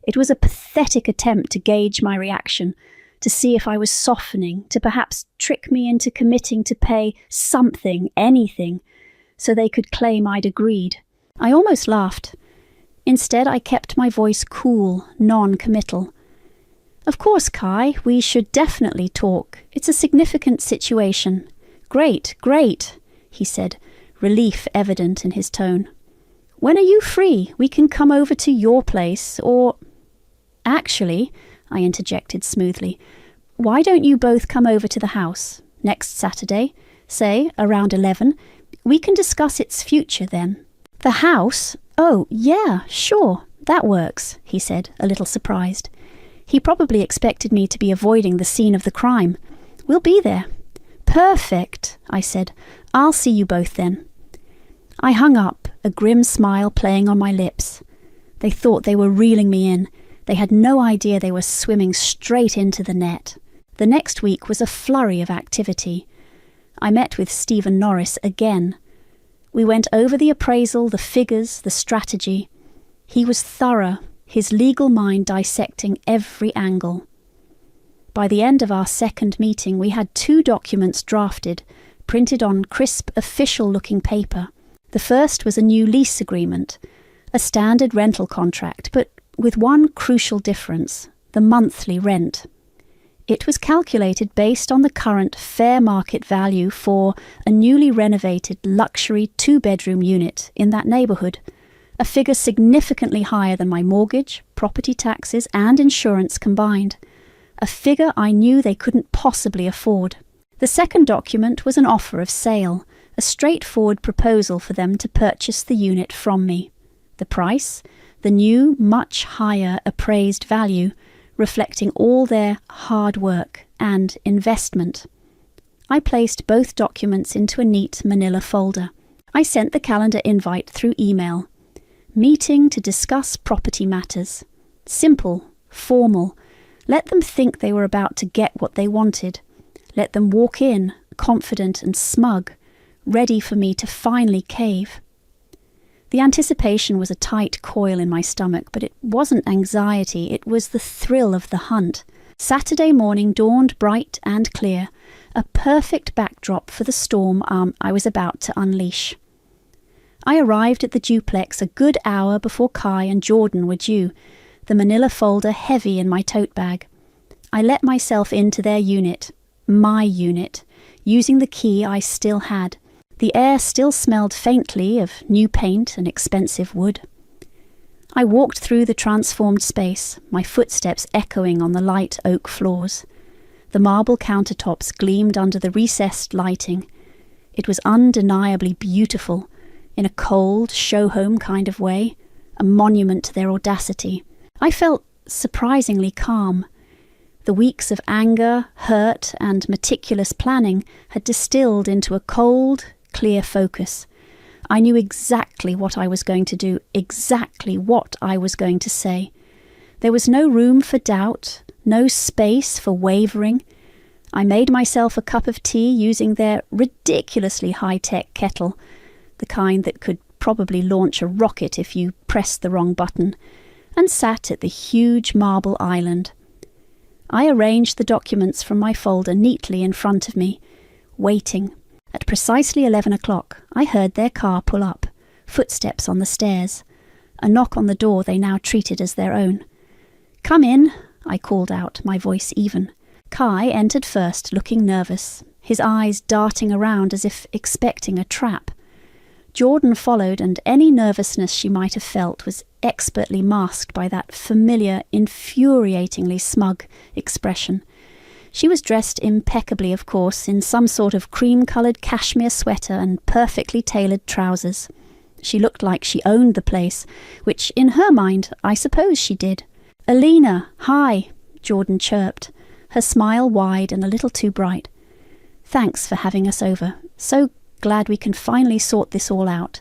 Speaker 3: It was a pathetic attempt to gauge my reaction, to see if I was softening, to perhaps trick me into committing to pay something, anything, so they could claim I'd agreed. I almost laughed. Instead, I kept my voice cool, non-committal. Of course, Kai, we should definitely talk. It's a significant situation. Great, he said, relief evident in his tone. When are you free? We can come over to your place, or... Actually, I interjected smoothly, why don't you both come over to the house next Saturday, say around 11? We can discuss its future then. The house? Oh, yeah, sure, that works, he said, a little surprised. He probably expected me to be avoiding the scene of the crime. We'll be there. Perfect, I said. I'll see you both then. I hung up, a grim smile playing on my lips. They thought they were reeling me in. They had no idea they were swimming straight into the net. The next week was a flurry of activity. I met with Stephen Norris again. We went over the appraisal, the figures, the strategy. He was thorough, his legal mind dissecting every angle. By the end of our second meeting, we had 2 documents drafted, printed on crisp, official-looking paper. The first was a new lease agreement, a standard rental contract, but with one crucial difference, the monthly rent. It was calculated based on the current fair market value for a newly renovated luxury 2-bedroom unit in that neighbourhood, a figure significantly higher than my mortgage, property taxes and insurance combined, a figure I knew they couldn't possibly afford. The second document was an offer of sale, a straightforward proposal for them to purchase the unit from me. The price? the new, much higher appraised value, reflecting all their hard work and investment. I placed both documents into a neat manila folder. I sent the calendar invite through email. Meeting to discuss property matters. Simple, formal. Let them think they were about to get what they wanted. Let them walk in, confident and smug, ready for me to finally cave. The anticipation was a tight coil in my stomach, but it wasn't anxiety, it was the thrill of the hunt. Saturday morning dawned bright and clear, a perfect backdrop for the storm I was about to unleash. I arrived at the duplex a good hour before Kai and Jordan were due, the manila folder heavy in my tote bag. I let myself into their unit, my unit, using the key I still had. The air still smelled faintly of new paint and expensive wood. I walked through the transformed space, my footsteps echoing on the light oak floors. The marble countertops gleamed under the recessed lighting. It was undeniably beautiful, in a cold, show-home kind of way, a monument to their audacity. I felt surprisingly calm. The weeks of anger, hurt, and meticulous planning had distilled into a cold, clear focus. I knew exactly what I was going to do, exactly what I was going to say. There was no room for doubt, no space for wavering. I made myself a cup of tea using their ridiculously high-tech kettle, the kind that could probably launch a rocket if you pressed the wrong button, and sat at the huge marble island. I arranged the documents from my folder neatly in front of me, waiting. At precisely 11 o'clock, I heard their car pull up, footsteps on the stairs, a knock on the door they now treated as their own. "Come in," I called out, my voice even. Kai entered first, looking nervous, his eyes darting around as if expecting a trap. Jordan followed, and any nervousness she might have felt was expertly masked by that familiar, infuriatingly smug expression. She was dressed impeccably, of course, in some sort of cream-coloured cashmere sweater and perfectly tailored trousers. She looked like she owned the place, which, in her mind, I suppose she did. "Alina, hi," Jordan chirped, her smile wide and a little too bright. "Thanks for having us over. So glad we can finally sort this all out."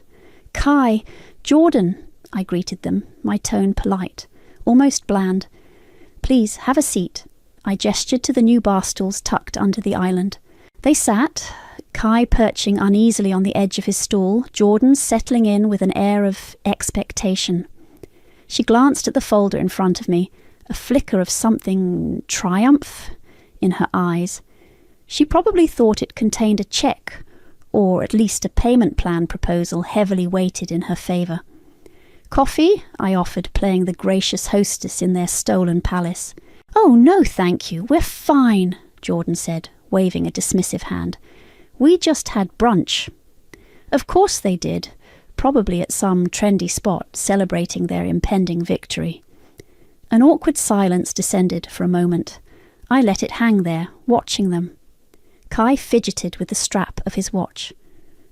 Speaker 3: "Kai, Jordan," I greeted them, my tone polite, almost bland. "Please, have a seat." I gestured to the new bar stools tucked under the island. They sat, Kai perching uneasily on the edge of his stool, Jordan settling in with an air of expectation. She glanced at the folder in front of me, a flicker of something triumph in her eyes. She probably thought it contained a cheque, or at least a payment plan proposal heavily weighted in her favour. "Coffee?" I offered, playing the gracious hostess in their stolen palace. "Oh, no, thank you. We're fine," Jordan said, waving a dismissive hand. "We just had brunch." Of course they did, probably at some trendy spot celebrating their impending victory. An awkward silence descended for a moment. I let it hang there, watching them. Kai fidgeted with the strap of his watch.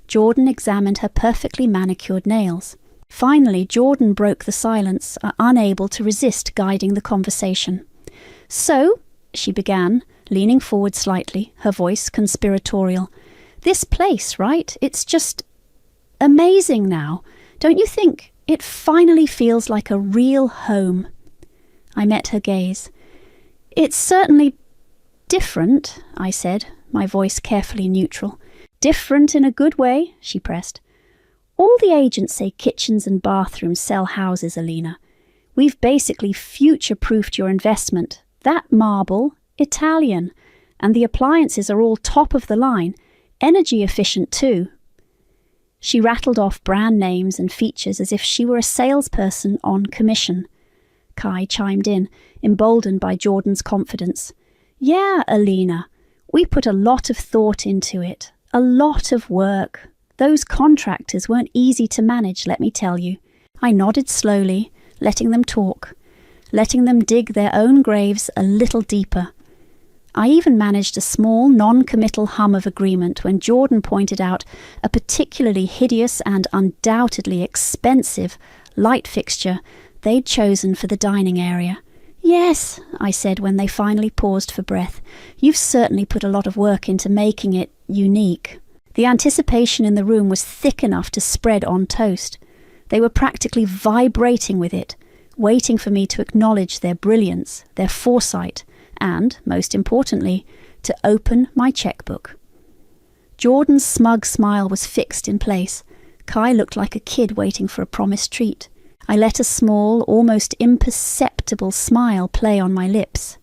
Speaker 3: Jordan examined her perfectly manicured nails. Finally, Jordan broke the silence, unable to resist guiding the conversation. "So," she began, leaning forward slightly, her voice conspiratorial, "this place, right? It's just amazing now. Don't you think it finally feels like a real home?" I met her gaze. "It's certainly different," I said, my voice carefully neutral. "Different in a good way," she pressed. "All the agents say kitchens and bathrooms sell houses, Alina. We've basically future-proofed your investment. That marble, Italian, and the appliances are all top of the line, energy efficient too." She rattled off brand names and features as if she were a salesperson on commission. Kai chimed in, emboldened by Jordan's confidence. "Yeah, Alina, we put a lot of thought into it, a lot of work. Those contractors weren't easy to manage, let me tell you." I nodded slowly, letting them talk, letting them dig their own graves a little deeper. I even managed a small, non-committal hum of agreement when Jordan pointed out a particularly hideous and undoubtedly expensive light fixture they'd chosen for the dining area. "Yes," I said when they finally paused for breath. "You've certainly put a lot of work into making it unique." The anticipation in the room was thick enough to spread on toast. They were practically vibrating with it, waiting for me to acknowledge their brilliance, their foresight, and, most importantly, to open my checkbook. Jordan's smug smile was fixed in place. Kai looked like a kid waiting for a promised treat. I let a small, almost imperceptible smile play on my lips.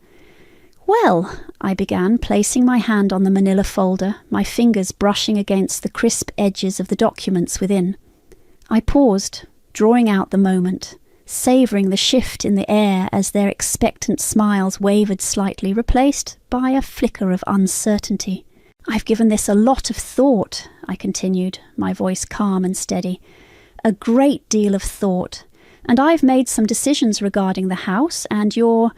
Speaker 3: "Well," I began, placing my hand on the manila folder, my fingers brushing against the crisp edges of the documents within. I paused, drawing out the moment, savouring the shift in the air as their expectant smiles wavered slightly, replaced by a flicker of uncertainty. "I've given this a lot of thought," I continued, my voice calm and steady. "A great deal of thought, and I've made some decisions regarding the house and your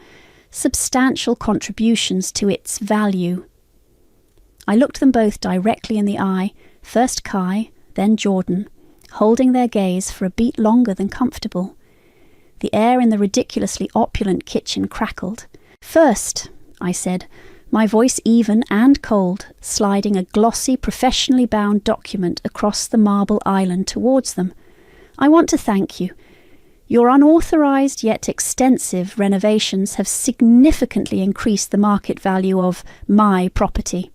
Speaker 3: substantial contributions to its value." I looked them both directly in the eye, first Kai, then Jordan, holding their gaze for a beat longer than comfortable. The air in the ridiculously opulent kitchen crackled. "First," I said, my voice even and cold, sliding a glossy, professionally bound document across the marble island towards them, "I want to thank you. Your unauthorized yet extensive renovations have significantly increased the market value of my property."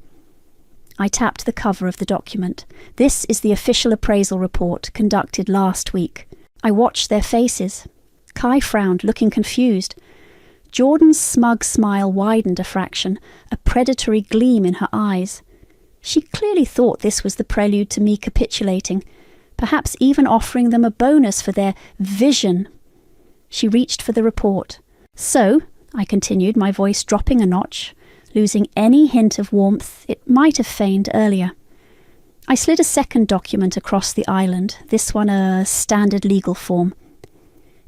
Speaker 3: I tapped the cover of the document. "This is the official appraisal report conducted last week." I watched their faces. Kai frowned, looking confused. Jordan's smug smile widened a fraction, a predatory gleam in her eyes. She clearly thought this was the prelude to me capitulating, perhaps even offering them a bonus for their vision. She reached for the report. "So," I continued, my voice dropping a notch, losing any hint of warmth it might have feigned earlier. I slid a second document across the island, this one a standard legal form.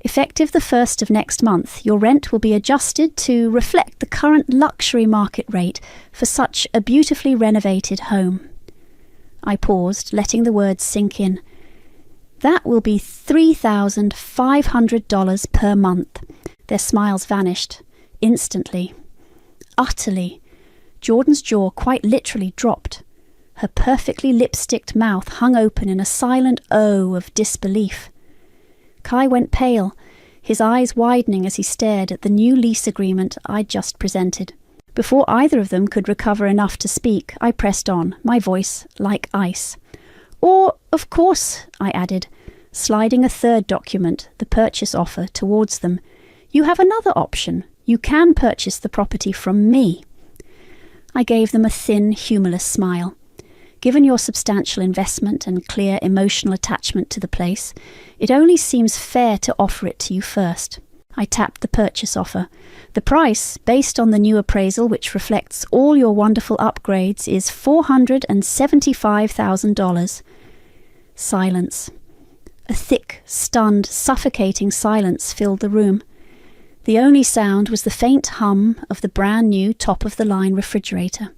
Speaker 3: "Effective the 1st of next month, your rent will be adjusted to reflect the current luxury market rate for such a beautifully renovated home." I paused, letting the words sink in. "That will be $3,500 per month." Their smiles vanished, instantly, utterly. Jordan's jaw quite literally dropped. Her perfectly lipsticked mouth hung open in a silent O of disbelief. Kai went pale, his eyes widening as he stared at the new lease agreement I'd just presented. Before either of them could recover enough to speak, I pressed on, my voice like ice. "Or, of course," I added, sliding a third document, the purchase offer, towards them, "you have another option. You can purchase the property from me." I gave them a thin, humourless smile. "Given your substantial investment and clear emotional attachment to the place, it only seems fair to offer it to you first." I tapped the purchase offer. "The price, based on the new appraisal which reflects all your wonderful upgrades, is $475,000. Silence. A thick, stunned, suffocating silence filled the room. The only sound was the faint hum of the brand new top-of-the-line refrigerator.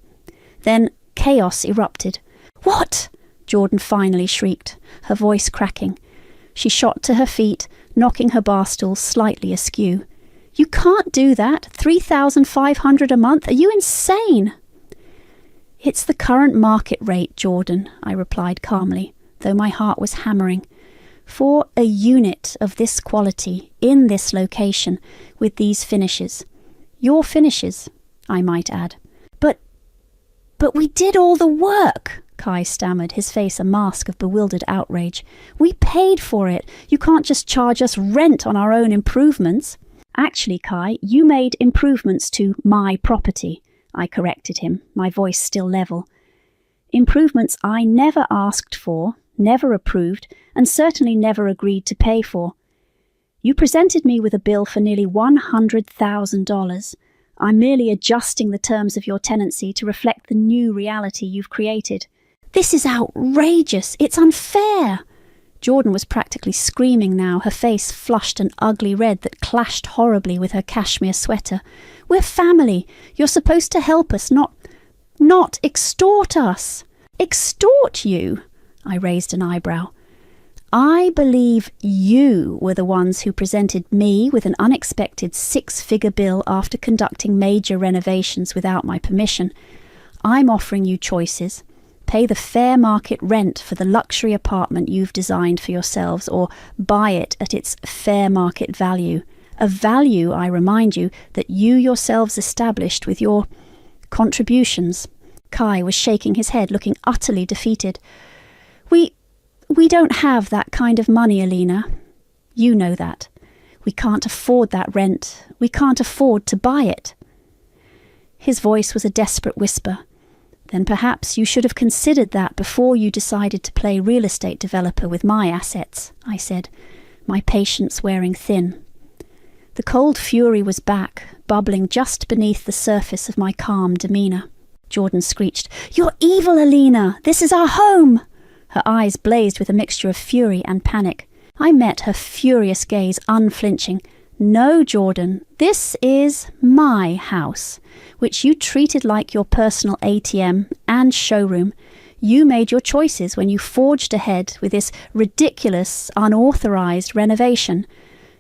Speaker 3: Then chaos erupted. "What?" Jordan finally shrieked, her voice cracking. She shot to her feet, knocking her bar stool slightly askew. "You can't do that! $3,500 a month? Are you insane?" "It's the current market rate, Jordan," I replied calmly, though my heart was hammering. "For a unit of this quality, in this location, with these finishes. Your finishes, I might add." But we did all the work," Kai stammered, his face a mask of bewildered outrage. "We paid for it. You can't just charge us rent on our own improvements." "Actually, Kai, you made improvements to my property," I corrected him, my voice still level. "Improvements I never asked for, never approved, and certainly never agreed to pay for. You presented me with a bill for nearly $100,000. I'm merely adjusting the terms of your tenancy to reflect the new reality you've created." "This is outrageous! It's unfair!" Jordan was practically screaming now, her face flushed an ugly red that clashed horribly with her cashmere sweater. "We're family. You're supposed to help us, not extort us." "Extort you?" I raised an eyebrow. I believe you were the ones who presented me with an unexpected 6-figure bill after conducting major renovations without my permission. I'm offering you choices. Pay the fair market rent for the luxury apartment you've designed for yourselves, or buy it at its fair market value. A value, I remind you, that you yourselves established with your contributions. Kai was shaking his head, looking utterly defeated. We don't have that kind of money, Alina. You know that. We can't afford that rent. We can't afford to buy it. His voice was a desperate whisper. Then perhaps you should have considered that before you decided to play real estate developer with my assets, I said, my patience wearing thin. The cold fury was back, bubbling just beneath the surface of my calm demeanour. Jordan screeched, "You're evil, Alina! This is our home!" Her eyes blazed with a mixture of fury and panic. I met her furious gaze unflinching. "No, Jordan, this is my house, which you treated like your personal ATM and showroom. You made your choices when you forged ahead with this ridiculous, unauthorized renovation.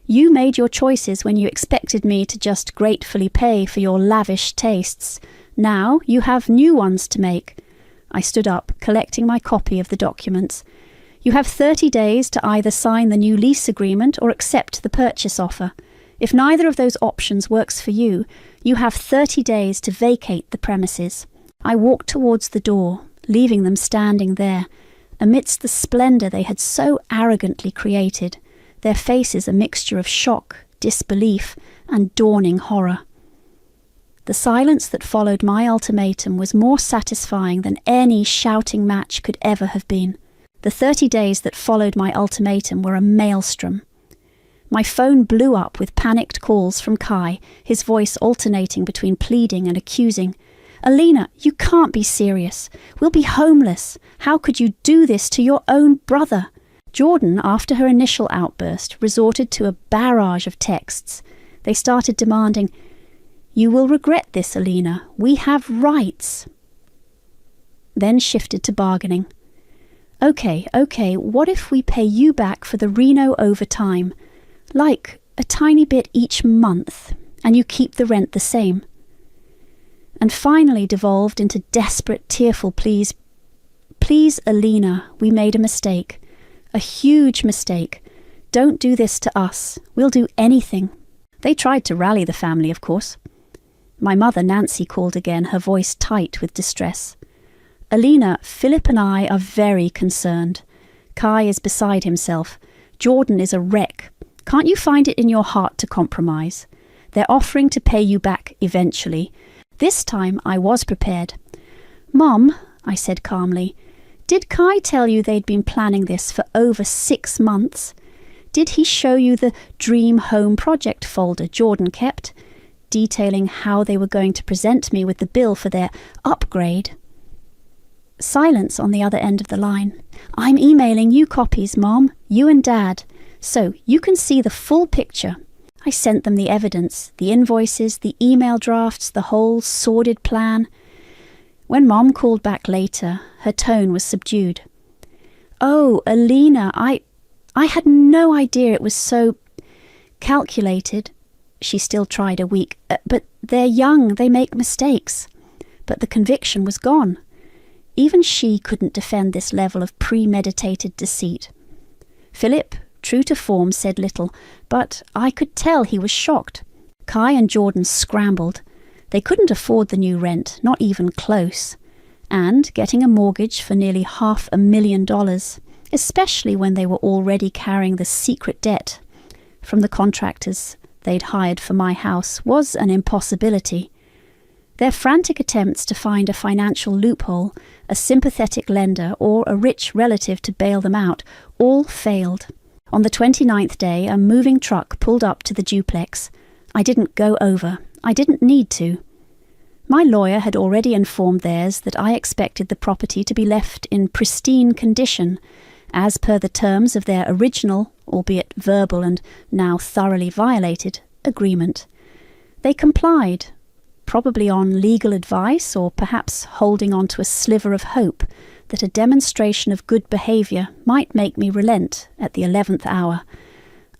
Speaker 3: You made your choices when you expected me to just gratefully pay for your lavish tastes. Now you have new ones to make." I stood up, collecting my copy of the documents. "You have 30 days to either sign the new lease agreement or accept the purchase offer. If neither of those options works for you, you have 30 days to vacate the premises." I walked towards the door, leaving them standing there, amidst the splendour they had so arrogantly created, their faces a mixture of shock, disbelief, and dawning horror. The silence that followed my ultimatum was more satisfying than any shouting match could ever have been. The 30 days that followed my ultimatum were a maelstrom. My phone blew up with panicked calls from Kai, his voice alternating between pleading and accusing. "Alina, you can't be serious. We'll be homeless. How could you do this to your own brother?" Jordan, after her initial outburst, resorted to a barrage of texts. They started demanding, "You will regret this, Alina. We have rights." Then shifted to bargaining. Okay, what if we pay you back for the Reno overtime? Like a tiny bit each month, and you keep the rent the same." And finally devolved into desperate, tearful pleas. "Please, Alina, we made a mistake. A huge mistake. Don't do this to us. We'll do anything." They tried to rally the family, of course. My mother, Nancy, called again, her voice tight with distress. "Alina, Philip and I are very concerned. Kai is beside himself. Jordan is a wreck. Can't you find it in your heart to compromise? They're offering to pay you back eventually. This time I was prepared." "Mom," I said calmly, "did Kai tell you they'd been planning this for over 6 months? Did he show you the Dream Home Project folder Jordan kept, detailing how they were going to present me with the bill for their upgrade?" Silence on the other end of the line. "I'm emailing you copies, Mom, you and Dad, so you can see the full picture." I sent them the evidence, the invoices, the email drafts, the whole sordid plan. When Mom called back later, her tone was subdued. "Oh, Alina, I had no idea it was so calculated." She still tried a weak, "But they're young, they make mistakes." But the conviction was gone. Even she couldn't defend this level of premeditated deceit. Philip, true to form, said little, but I could tell he was shocked. Kai and Jordan scrambled. They couldn't afford the new rent, not even close. And getting a mortgage for nearly $500,000, especially when they were already carrying the secret debt from the contractors they'd hired for my house, was an impossibility. Their frantic attempts to find a financial loophole, a sympathetic lender, or a rich relative to bail them out all failed. On the 29th day, a moving truck pulled up to the duplex. I didn't go over. I didn't need to. My lawyer had already informed theirs that I expected the property to be left in pristine condition, as per the terms of their original, albeit verbal and now thoroughly violated, agreement. They complied, probably on legal advice or perhaps holding on to a sliver of hope that a demonstration of good behaviour might make me relent at the 11th hour.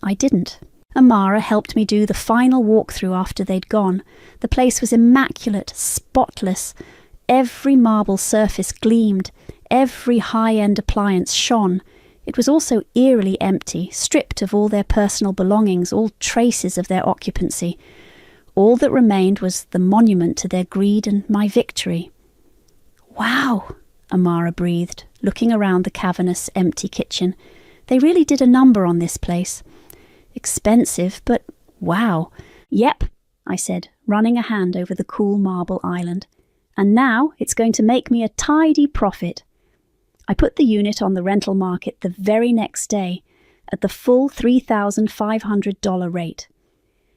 Speaker 3: I didn't. Amara helped me do the final walkthrough after they'd gone. The place was immaculate, spotless. Every marble surface gleamed. Every high-end appliance shone. It was also eerily empty, stripped of all their personal belongings, all traces of their occupancy. All that remained was the monument to their greed and my victory. "Wow," Amara breathed, looking around the cavernous, empty kitchen. "They really did a number on this place. Expensive, but wow." "Yep," I said, running a hand over the cool marble island. "And now it's going to make me a tidy profit." I put the unit on the rental market the very next day, at the full $3,500 rate.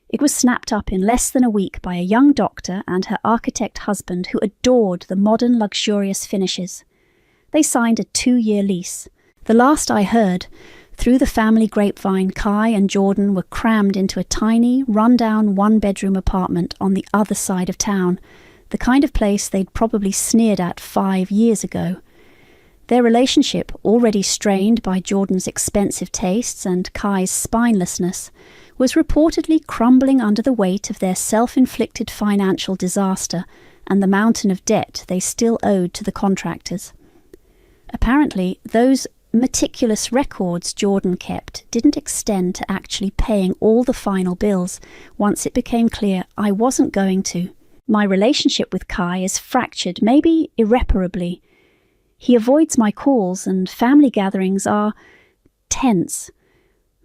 Speaker 3: It was snapped up in less than a week by a young doctor and her architect husband who adored the modern luxurious finishes. They signed a 2-year lease. The last I heard, through the family grapevine, Kai and Jordan were crammed into a tiny, run-down one-bedroom apartment on the other side of town, the kind of place they'd probably sneered at 5 years ago. Their relationship, already strained by Jordan's expensive tastes and Kai's spinelessness, was reportedly crumbling under the weight of their self-inflicted financial disaster and the mountain of debt they still owed to the contractors. Apparently, those meticulous records Jordan kept didn't extend to actually paying all the final bills once it became clear I wasn't going to. My relationship with Kai is fractured, maybe irreparably. He avoids my calls and family gatherings are tense.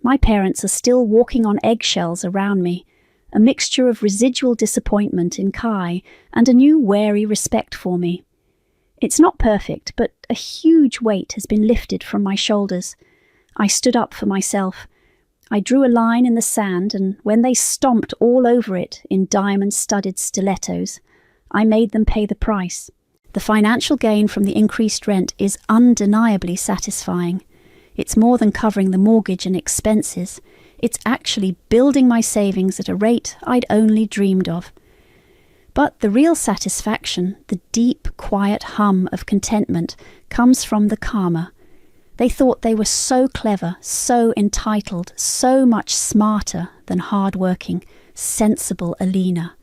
Speaker 3: My parents are still walking on eggshells around me, a mixture of residual disappointment in Kai and a new wary respect for me. It's not perfect, but a huge weight has been lifted from my shoulders. I stood up for myself. I drew a line in the sand, and when they stomped all over it in diamond-studded stilettos, I made them pay the price. The financial gain from the increased rent is undeniably satisfying. It's more than covering the mortgage and expenses. It's actually building my savings at a rate I'd only dreamed of. But the real satisfaction, the deep, quiet hum of contentment, comes from the karma. They thought they were so clever, so entitled, so much smarter than hard-working, sensible Alina.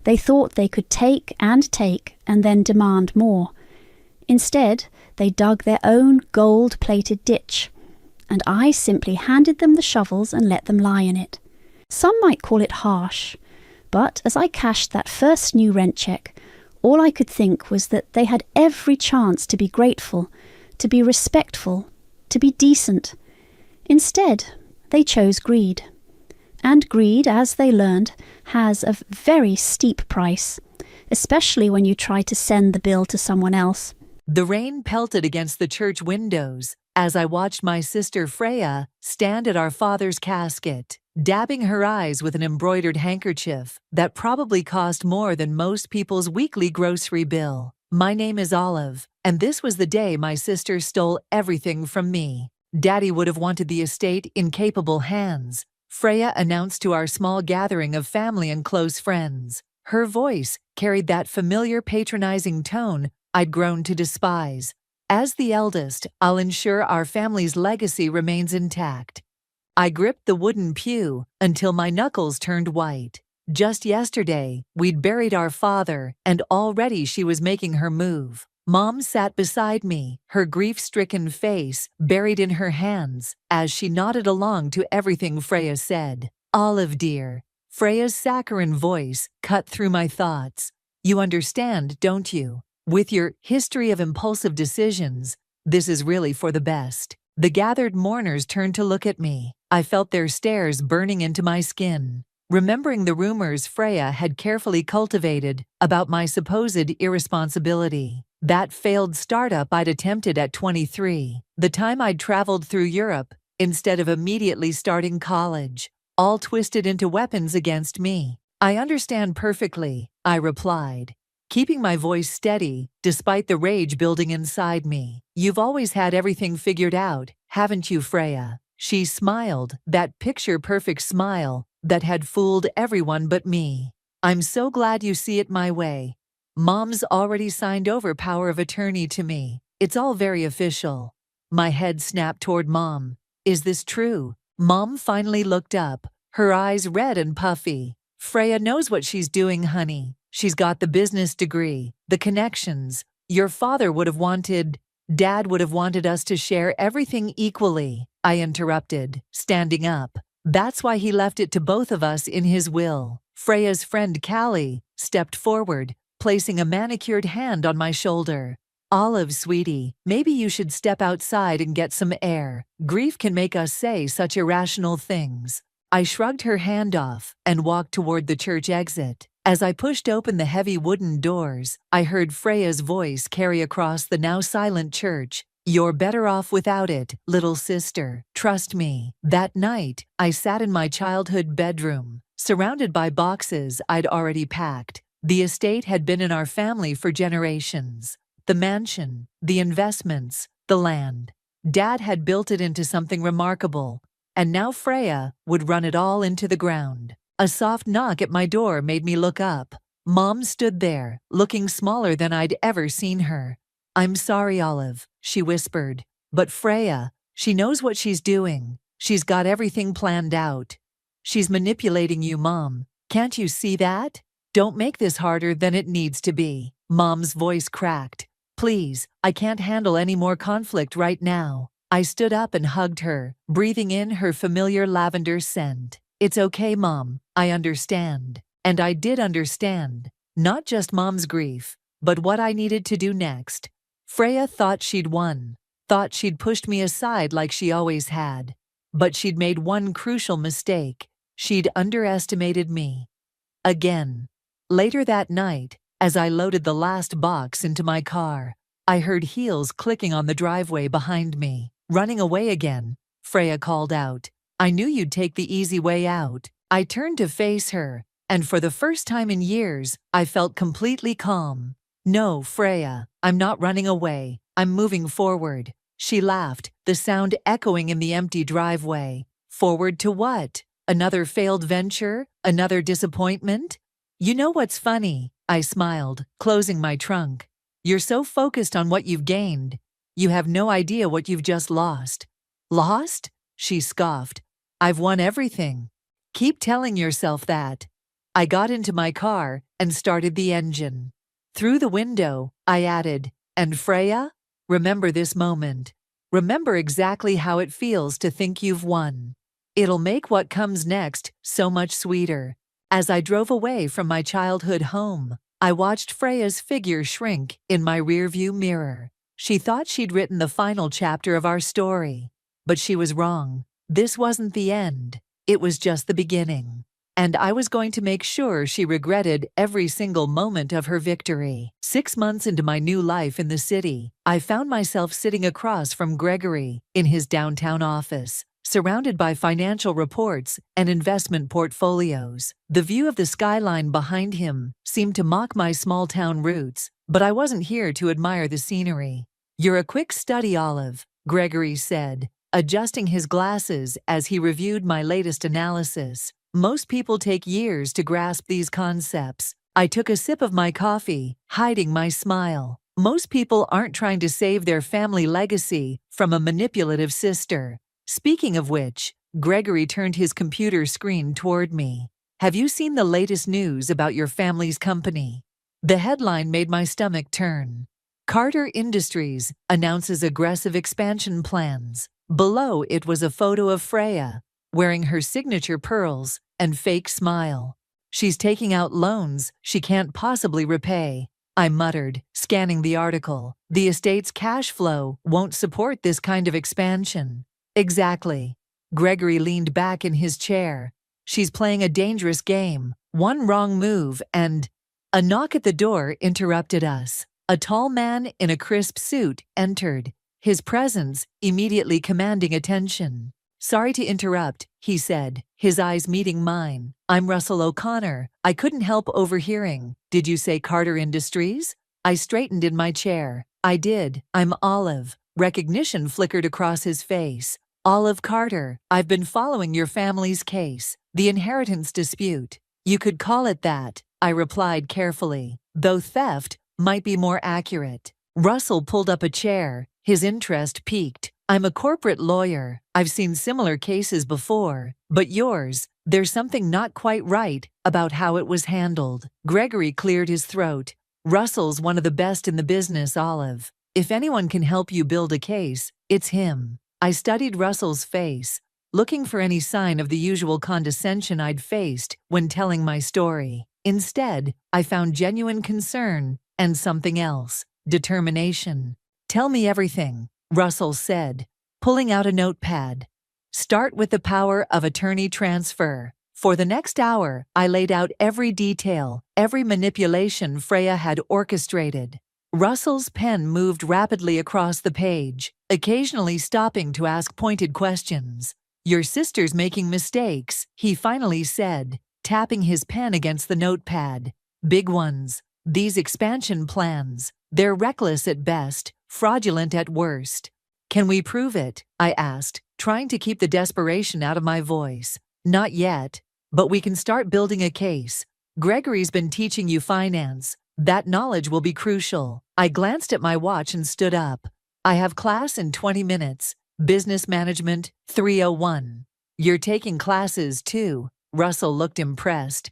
Speaker 3: They thought they could take and then demand more. Instead, they dug their own gold-plated ditch, and I simply handed them the shovels and let them lie in it. Some might call it harsh, but as I cashed that first new rent check, all I could think was that they had every chance to be grateful, to be respectful, to be decent. Instead, they chose greed. And greed, as they learned, has a very steep price, especially when you try to send the bill to someone else.
Speaker 4: The rain pelted against the church windows as I watched my sister Freya stand at our father's casket, dabbing her eyes with an embroidered handkerchief that probably cost more than most people's weekly grocery bill. My name is Olive, and this was the day my sister stole everything from me. Daddy would have wanted the estate in capable hands, Freya announced to our small gathering of family and close friends. Her voice carried that familiar patronizing tone I'd grown to despise. As the eldest, I'll ensure our family's legacy remains intact. I gripped the wooden pew until my knuckles turned white. Just yesterday, we'd buried our father, and already she was making her move. Mom sat beside me, her grief-stricken face buried in her hands, as she nodded along to everything Freya said. "Olive, dear." Freya's saccharine voice cut through my thoughts. "You understand, don't you? With your history of impulsive decisions, this is really for the best." The gathered mourners turned to look at me. I felt their stares burning into my skin. Remembering the rumors Freya had carefully cultivated about my supposed irresponsibility. That failed startup I'd attempted at 23. The time I'd traveled through Europe instead of immediately starting college. All twisted into weapons against me. "I understand perfectly," I replied, keeping my voice steady despite the rage building inside me. "You've always had everything figured out, haven't you, Freya?" She smiled, that picture-perfect smile that had fooled everyone but me. "I'm so glad you see it my way. Mom's already signed over power of attorney to me. It's all very official. My head snapped toward Mom. Is this true? Mom finally looked up, her eyes red and puffy. Freya knows what she's doing, honey. She's got the business degree, the connections. Your father would have wanted, Dad would have wanted us to share everything equally, I interrupted, standing up. That's why he left it to both of us in his will. Freya's friend Callie stepped forward, placing a manicured hand on my shoulder. Olive, sweetie, maybe you should step outside and get some air. Grief can make us say such irrational things. I shrugged her hand off and walked toward the church exit. As I pushed open the heavy wooden doors, I heard Freya's voice carry across the now silent church. You're better off without it, little sister. Trust me. That night, I sat in my childhood bedroom, surrounded by boxes I'd already packed. The estate had been in our family for generations. The mansion, the investments, the land. Dad had built it into something remarkable, and now Freya would run it all into the ground. A soft knock at my door made me look up. Mom stood there, looking smaller than I'd ever seen her. I'm sorry, Olive, she whispered, but Freya, she knows what she's doing. She's got everything planned out. She's manipulating you, Mom. Can't you see that? Don't make this harder than it needs to be. Mom's voice cracked. Please, I can't handle any more conflict right now. I stood up and hugged her, breathing in her familiar lavender scent. It's okay, Mom. I understand. And I did understand. Not just Mom's grief, but what I needed to do next. Freya thought she'd won, thought she'd pushed me aside like she always had. But she'd made one crucial mistake. She'd underestimated me. Again. Later that night, as I loaded the last box into my car, I heard heels clicking on the driveway behind me. Running away again, Freya called out. I knew you'd take the easy way out. I turned to face her, and for the first time in years, I felt completely calm. No, Freya, I'm not running away. I'm moving forward. She laughed, the sound echoing in the empty driveway. Forward to what? Another failed venture? Another disappointment? You know what's funny? I smiled, closing my trunk. You're so focused on what you've gained. You have no idea what you've just lost. Lost? She scoffed. I've won everything. Keep telling yourself that. I got into my car and started the engine. Through the window, I added, and Freya, remember this moment. Remember exactly how it feels to think you've won. It'll make what comes next so much sweeter. As I drove away from my childhood home, I watched Freya's figure shrink in my rearview mirror. She thought she'd written the final chapter of our story. But she was wrong. This wasn't the end. It was just the beginning. And I was going to make sure she regretted every single moment of her victory. 6 months into my new life in the city, I found myself sitting across from Gregory in his downtown office, surrounded by financial reports and investment portfolios. The view of the skyline behind him seemed to mock my small-town roots, but I wasn't here to admire the scenery. You're a quick study, Olive, Gregory said, adjusting his glasses as he reviewed my latest analysis. Most people take years to grasp these concepts. I took a sip of my coffee, hiding my smile. Most people aren't trying to save their family legacy from a manipulative sister. Speaking of which, Gregory turned his computer screen toward me. Have you seen the latest news about your family's company? The headline made my stomach turn. Carter Industries announces aggressive expansion plans. Below it was a photo of Freya, wearing her signature pearls and fake smile. She's taking out loans she can't possibly repay, I muttered, scanning the article. The estate's cash flow won't support this kind of expansion. Exactly. Gregory leaned back in his chair. She's playing a dangerous game. One wrong move and... A knock at the door interrupted us. A tall man in a crisp suit entered, his presence immediately commanding attention. Sorry to interrupt, he said, his eyes meeting mine. I'm Russell O'Connor. I couldn't help overhearing. Did you say Carter Industries? I straightened in my chair. I did. I'm Olive. Recognition flickered across his face. Olive Carter, I've been following your family's case, the inheritance dispute. You could call it that, I replied carefully, though theft might be more accurate. Russell pulled up a chair, his interest piqued. I'm a corporate lawyer. I've seen similar cases before. But yours, there's something not quite right about how it was handled. Gregory cleared his throat. Russell's one of the best in the business, Olive. If anyone can help you build a case, it's him. I studied Russell's face, looking for any sign of the usual condescension I'd faced when telling my story. Instead, I found genuine concern and something else, determination. Tell me everything, Russell said, pulling out a notepad. Start with the power of attorney transfer. For the next hour, I laid out every detail, every manipulation Freya had orchestrated. Russell's pen moved rapidly across the page, occasionally stopping to ask pointed questions. Your sister's making mistakes, he finally said, tapping his pen against the notepad. Big ones. These expansion plans. They're reckless at best, fraudulent at worst. Can we prove it? I asked, trying to keep the desperation out of my voice. Not yet, but we can start building a case. Gregory's been teaching you finance. That knowledge will be crucial. I glanced at my watch and stood up. I have class in 20 minutes. Business Management 301. You're taking classes too. Russell looked impressed.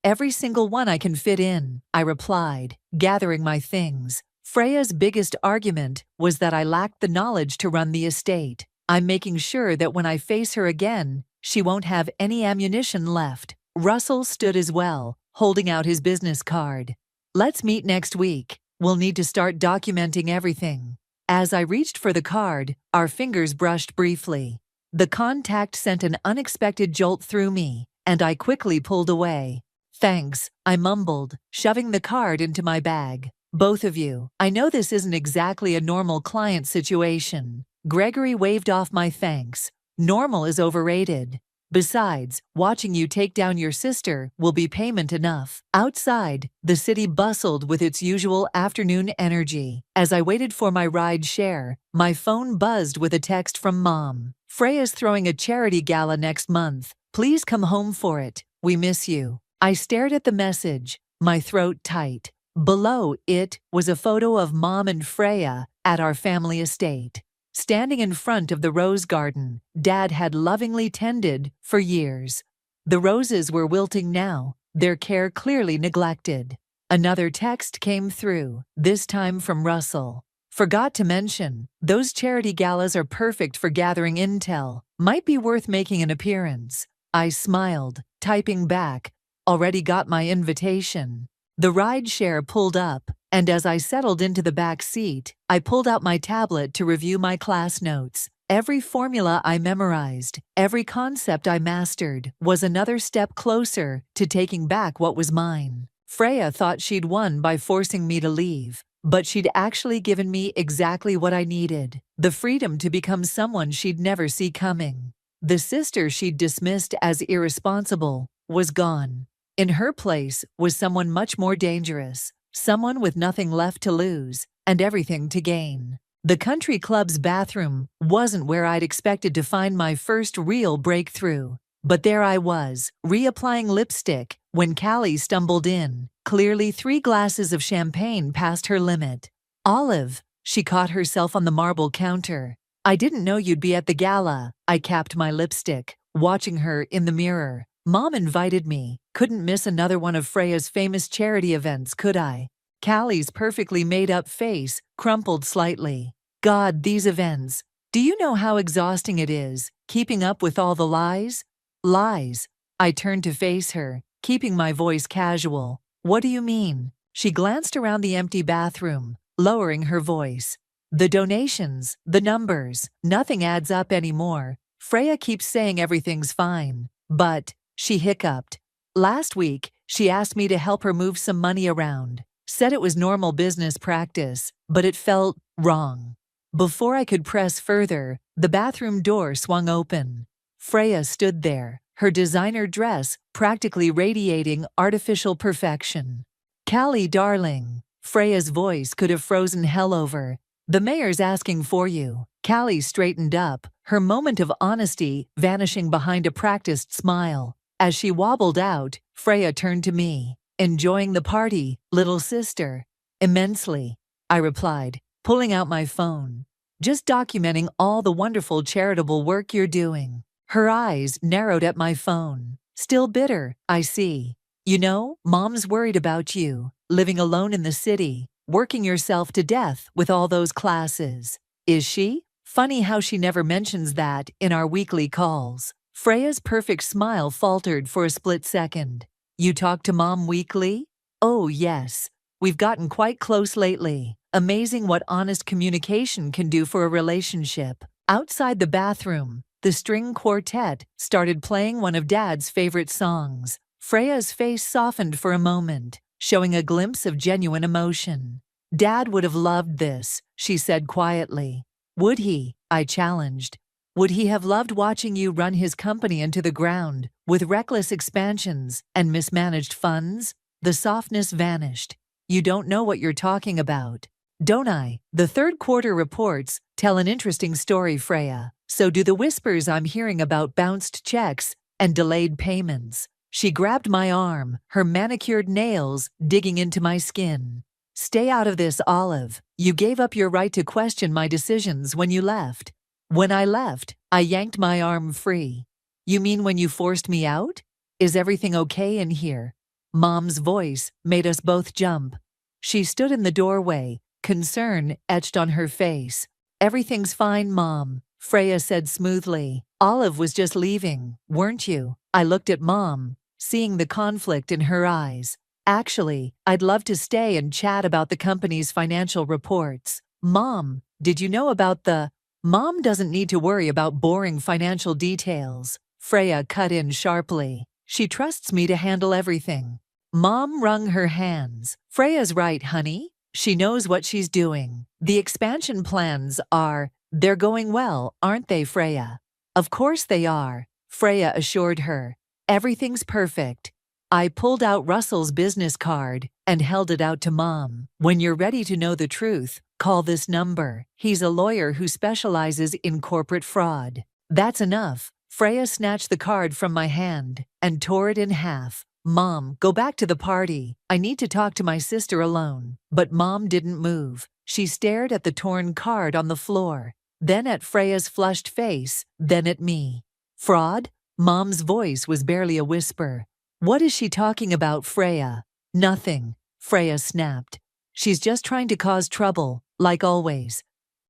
Speaker 4: Every single one I can fit in, I replied, gathering my things. Freya's biggest argument was that I lacked the knowledge to run the estate. I'm making sure that when I face her again, she won't have any ammunition left. Russell stood as well, holding out his business card. Let's meet next week. We'll need to start documenting everything. As I reached for the card, our fingers brushed briefly. The contact sent an unexpected jolt through me, and I quickly pulled away. Thanks, I mumbled, shoving the card into my bag. Both of you, I know this isn't exactly a normal client situation. Gregory waved off my thanks. Normal is overrated. Besides, watching you take down your sister will be payment enough. Outside, the city bustled with its usual afternoon energy. As I waited for my ride share, my phone buzzed with a text from Mom. Freya's throwing a charity gala next month. Please come home for it. We miss you. I stared at the message, my throat tight. Below it was a photo of Mom and Freya at our family estate. Standing in front of the rose garden Dad had lovingly tended for years. The roses were wilting now, their care clearly neglected. Another text came through, this time from Russell. Forgot to mention, those charity galas are perfect for gathering intel. Might be worth making an appearance. I smiled, typing back, already got my invitation. The rideshare pulled up, and as I settled into the back seat, I pulled out my tablet to review my class notes. Every formula I memorized, every concept I mastered, was another step closer to taking back what was mine. Freya thought she'd won by forcing me to leave, but she'd actually given me exactly what I needed, the freedom to become someone she'd never see coming. The sister she'd dismissed as irresponsible was gone. In her place was someone much more dangerous, someone with nothing left to lose and everything to gain. The country club's bathroom wasn't where I'd expected to find my first real breakthrough. But there I was, reapplying lipstick, when Callie stumbled in, clearly 3 glasses of champagne past her limit. Olive, she caught herself on the marble counter. I didn't know you'd be at the gala. I capped my lipstick, watching her in the mirror. Mom invited me. Couldn't miss another one of Freya's famous charity events, could I? Callie's perfectly made-up face crumpled slightly. God, these events. Do you know how exhausting it is, keeping up with all the lies? Lies. I turned to face her, keeping my voice casual. What do you mean? She glanced around the empty bathroom, lowering her voice. The donations, the numbers, nothing adds up anymore. Freya keeps saying everything's fine, but... She hiccuped. Last week, she asked me to help her move some money around. Said it was normal business practice, but it felt wrong. Before I could press further, the bathroom door swung open. Freya stood there, her designer dress practically radiating artificial perfection. Callie, darling. Freya's voice could have frozen hell over. The mayor's asking for you. Callie straightened up, her moment of honesty vanishing behind a practiced smile. As she wobbled out, Freya turned to me. Enjoying the party, little sister? Immensely. I replied, pulling out my phone. Just documenting all the wonderful charitable work you're doing. Her eyes narrowed at my phone. Still bitter, I see. You know, Mom's worried about you, living alone in the city, working yourself to death with all those classes. Is she? Funny how she never mentions that in our weekly calls. Freya's perfect smile faltered for a split second. You talk to Mom weekly? Oh, yes. We've gotten quite close lately. Amazing what honest communication can do for a relationship. Outside the bathroom, the string quartet started playing one of Dad's favorite songs. Freya's face softened for a moment, showing a glimpse of genuine emotion. Dad would have loved this, she said quietly. Would he? I challenged. Would he have loved watching you run his company into the ground, with reckless expansions and mismanaged funds? The softness vanished. You don't know what you're talking about. Don't I? The third quarter reports tell an interesting story, Freya. So do the whispers I'm hearing about bounced checks and delayed payments. She grabbed my arm, her manicured nails digging into my skin. Stay out of this, Olive. You gave up your right to question my decisions when you left. When I left, I yanked my arm free. You mean when you forced me out? Is everything okay in here? Mom's voice made us both jump. She stood in the doorway, concern etched on her face. Everything's fine, Mom, Freya said smoothly. Olive was just leaving, weren't you? I looked at Mom, seeing the conflict in her eyes. Actually, I'd love to stay and chat about the company's financial reports. Mom, did you know about the... Mom doesn't need to worry about boring financial details. Freya cut in sharply. She trusts me to handle everything. Mom wrung her hands. Freya's right, honey. She knows what she's doing. The expansion plans they're going well, aren't they, Freya? Of course they are, Freya assured her. Everything's perfect. I pulled out Russell's business card and held it out to Mom. When you're ready to know the truth, call this number. He's a lawyer who specializes in corporate fraud. That's enough. Freya snatched the card from my hand and tore it in half. Mom, go back to the party. I need to talk to my sister alone. But Mom didn't move. She stared at the torn card on the floor, then at Freya's flushed face, then at me. Fraud? Mom's voice was barely a whisper. What is she talking about, Freya? Nothing, Freya snapped. She's just trying to cause trouble, like always.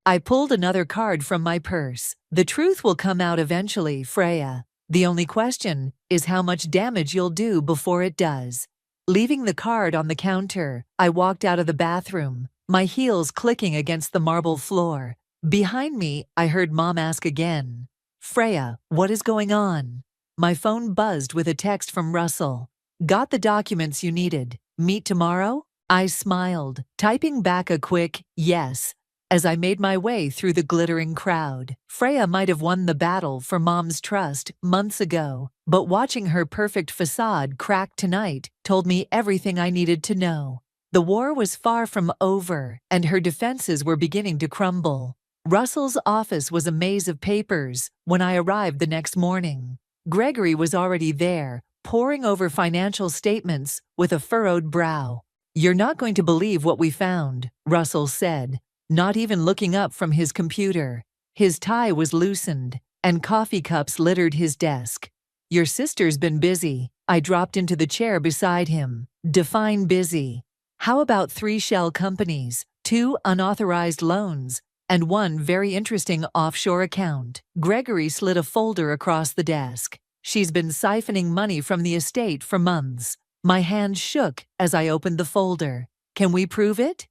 Speaker 4: I pulled another card from my purse. The truth will come out eventually, Freya. The only question is how much damage you'll do before it does. Leaving the card on the counter, I walked out of the bathroom, my heels clicking against the marble floor. Behind me, I heard Mom ask again, Freya, what is going on? My phone buzzed with a text from Russell. Got the documents you needed. Meet tomorrow? I smiled, typing back a quick yes as I made my way through the glittering crowd. Freya might have won the battle for Mom's trust months ago, but watching her perfect facade crack tonight told me everything I needed to know. The war was far from over, and her defenses were beginning to crumble. Russell's office was a maze of papers when I arrived the next morning. Gregory was already there, poring over financial statements with a furrowed brow. You're not going to believe what we found, Russell said, not even looking up from his computer. His tie was loosened, and coffee cups littered his desk. Your sister's been busy. I dropped into the chair beside him. Define busy. How about 3 shell companies, 2 unauthorized loans, and 1 very interesting offshore account? Gregory slid a folder across the desk. She's been siphoning money from the estate for months. My hand shook as I opened the folder. Can we prove it?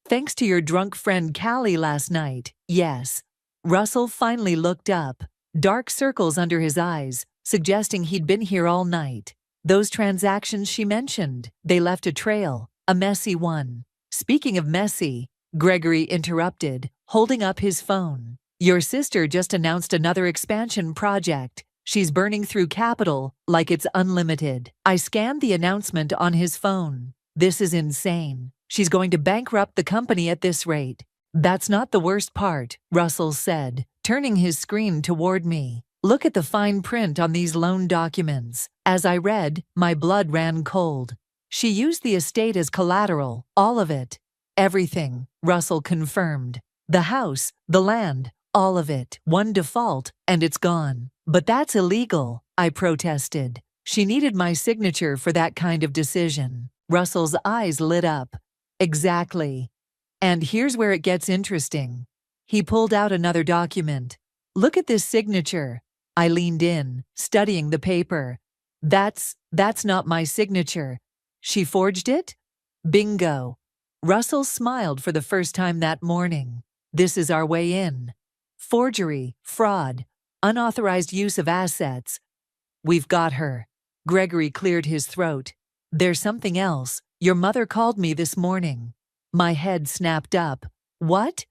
Speaker 4: Thanks to your drunk friend Callie last night, yes. Russell finally looked up, dark circles under his eyes, suggesting he'd been here all night. Those transactions she mentioned, they left a trail, a messy one. Speaking of messy, Gregory interrupted, holding up his phone. Your sister just announced another expansion project. She's burning through capital like it's unlimited. I scanned the announcement on his phone. This is insane. She's going to bankrupt the company at this rate. That's not the worst part, Russell said, turning his screen toward me. Look at the fine print on these loan documents. As I read, my blood ran cold. She used the estate as collateral, all of it. Everything, Russell confirmed. The house, the land, all of it. One default, and it's gone. But that's illegal, I protested. She needed my signature for that kind of decision. Russell's eyes lit up. Exactly. And here's where it gets interesting. He pulled out another document. Look at this signature. I leaned in, studying the paper. That's not my signature. She forged it? Bingo. Russell smiled for the first time that morning. This is our way in. Forgery, fraud, unauthorized use of assets. We've got her. Gregory cleared his throat. There's something else. Your mother called me this morning. My head snapped up. What?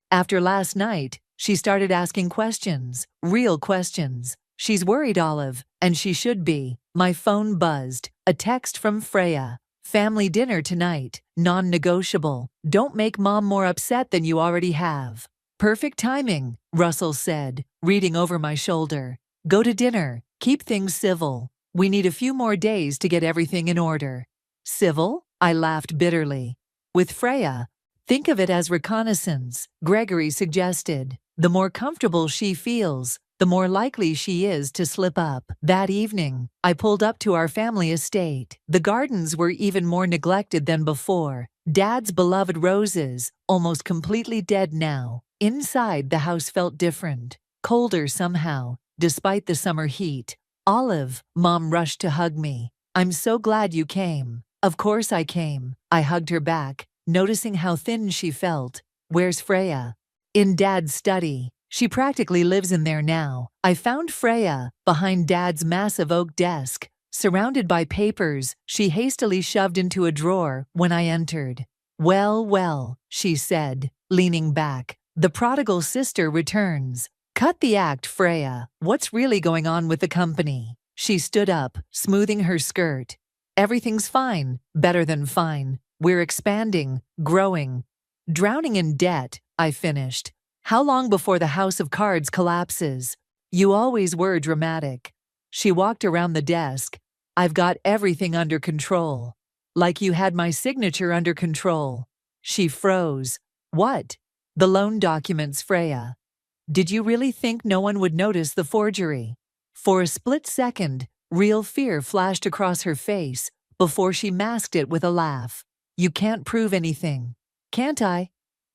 Speaker 4: After last night, she started asking questions, real questions. She's worried, Olive, and she should be. My phone buzzed. A text from Freya. Family dinner tonight, non-negotiable. Don't make Mom more upset than you already have. Perfect timing, Russell said, reading over my shoulder. Go to dinner. Keep things civil. We need a few more days to get everything in order. Civil? I laughed bitterly. With Freya, think of it as reconnaissance, Gregory suggested. The more comfortable she feels, the more likely she is to slip up. That evening, I pulled up to our family estate. The gardens were even more neglected than before. Dad's beloved roses, almost completely dead now. Inside, the house felt different, colder somehow, despite the summer heat. Olive, Mom rushed to hug me. I'm so glad you came. Of course I came. I hugged her back, noticing how thin she felt. Where's Freya? In Dad's study. She practically lives in there now. I found Freya behind Dad's massive oak desk, surrounded by papers she hastily shoved into a drawer when I entered. Well, well, she said, leaning back. The prodigal sister returns. Cut the act, Freya. What's really going on with the company? She stood up, smoothing her skirt. Everything's fine, better than fine. We're expanding, growing. Drowning in debt, I finished. How long before the house of cards collapses? You always were dramatic. She walked around the desk. I've got everything under control. Like you had my signature under control. She froze. What? The loan documents, Freya. Did you really think no one would notice the forgery? For a split second, real fear flashed across her face before she masked it with a laugh. You can't prove anything. Can't I?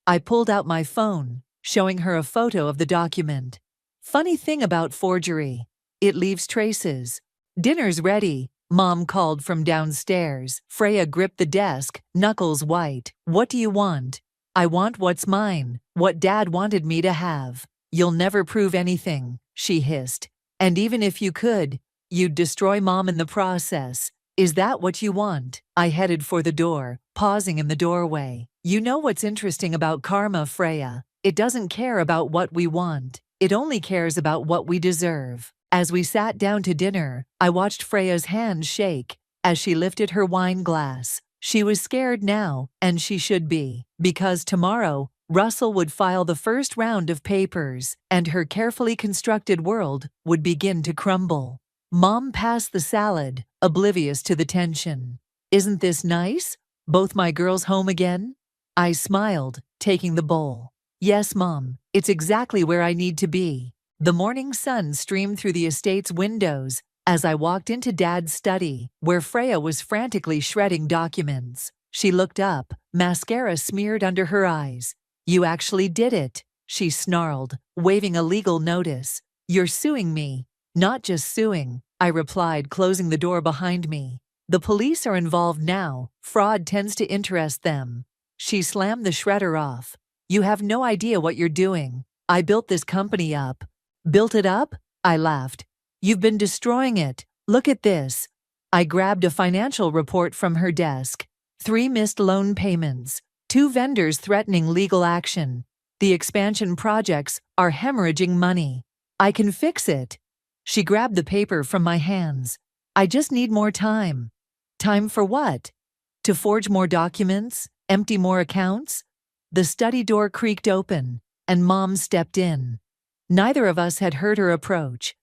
Speaker 4: I pulled out my phone, showing her a photo of the document. Funny thing about forgery. It leaves traces. Dinner's ready, Mom called from downstairs. Freya gripped the desk, knuckles white. What do you want? I want what's mine, what Dad wanted me to have. You'll never prove anything, she hissed. And even if you could, you'd destroy Mom in the process. Is that what you want? I headed for the door, pausing in the doorway. You know what's interesting about karma, Freya? It doesn't care about what we want. It only cares about what we deserve. As we sat down to dinner, I watched Freya's hand shake as she lifted her wine glass. She was scared now, and she should be, because tomorrow, Russell would file the first round of papers, and her carefully constructed world would begin to crumble. Mom passed the salad, oblivious to the tension. Isn't this nice? Both my girls home again? I smiled, taking the bowl. Yes, Mom, it's exactly where I need to be. The morning sun streamed through the estate's windows as I walked into Dad's study, where Freya was frantically shredding documents. She looked up, mascara smeared under her eyes. You actually did it, she snarled, waving a legal notice. You're suing me. Not just suing, I replied, closing the door behind me. The police are involved now. Fraud tends to interest them. She slammed the shredder off. You have no idea what you're doing. I built this company up. Built it up? I laughed. You've been destroying it. Look at this. I grabbed a financial report from her desk. 3 missed loan payments. 2 vendors threatening legal action. The expansion projects are hemorrhaging money. I can fix it. She grabbed the paper from my hands. I just need more time. Time for what? To forge more documents? Empty more accounts? The study door creaked open, and Mom stepped in. Neither of us had heard her approach.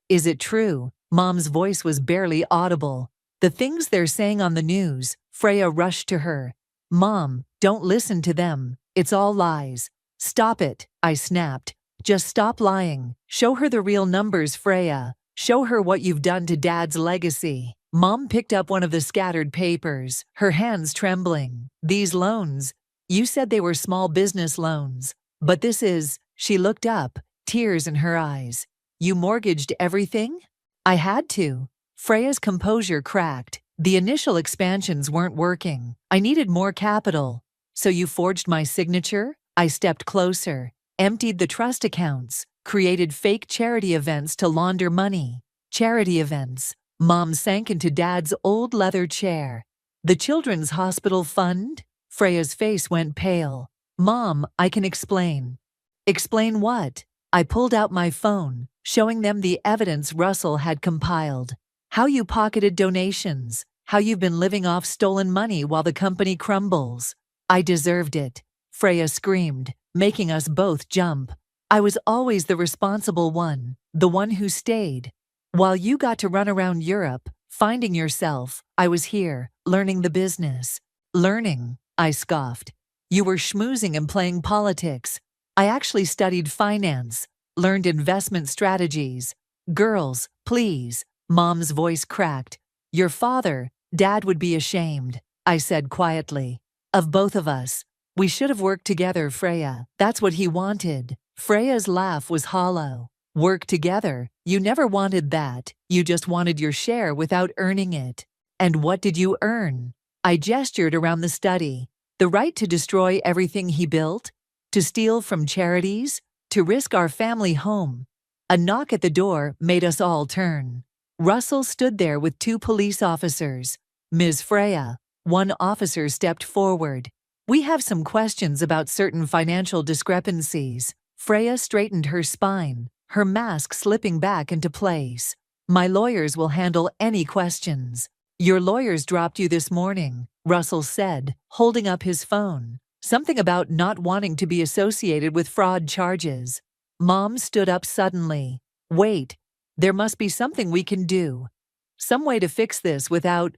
Speaker 4: Is it true? Mom's voice was barely audible. The things they're saying on the news. Freya rushed to her. Mom, Don't listen to them. It's all lies. Stop it, I snapped. Just stop lying. Show her the real numbers, Freya. Show her what you've done to Dad's legacy. Mom picked up one of the scattered papers, her hands trembling. These loans, you said they were small business loans. But this is, she looked up, tears in her eyes. You mortgaged everything? I had to. Freya's composure cracked. The initial expansions weren't working. I needed more capital. So you forged my signature? I stepped closer, emptied the trust accounts, created fake charity events to launder money. Charity events. Mom sank into Dad's old leather chair. The Children's Hospital Fund? Freya's face went pale. Mom, I can explain. Explain what? I pulled out my phone, showing them the evidence Russell had compiled. How you pocketed donations, how you've been living off stolen money while the company crumbles. I deserved it, Freya screamed, making us both jump. I was always the responsible one, the one who stayed. While you got to run around Europe, finding yourself, I was here, learning the business. Learning, I scoffed. You were schmoozing and playing politics. I actually studied finance, learned investment strategies. Girls, please. Mom's voice cracked. Your father, Dad would be ashamed, I said quietly. Of both of us. We should have worked together, Freya. That's what he wanted. Freya's laugh was hollow. Work together? You never wanted that. You just wanted your share without earning it. And what did you earn? I gestured around the study. The right to destroy everything he built? To steal from charities? To risk our family home? A knock at the door made us all turn. Russell stood there with 2 police officers. Ms. Freya. One officer stepped forward. We have some questions about certain financial discrepancies. Freya straightened her spine, her mask slipping back into place. My lawyers will handle any questions. Your lawyers dropped you this morning, Russell said, holding up his phone. Something about not wanting to be associated with fraud charges. Mom stood up suddenly. Wait, there must be something we can do. Some way to fix this without...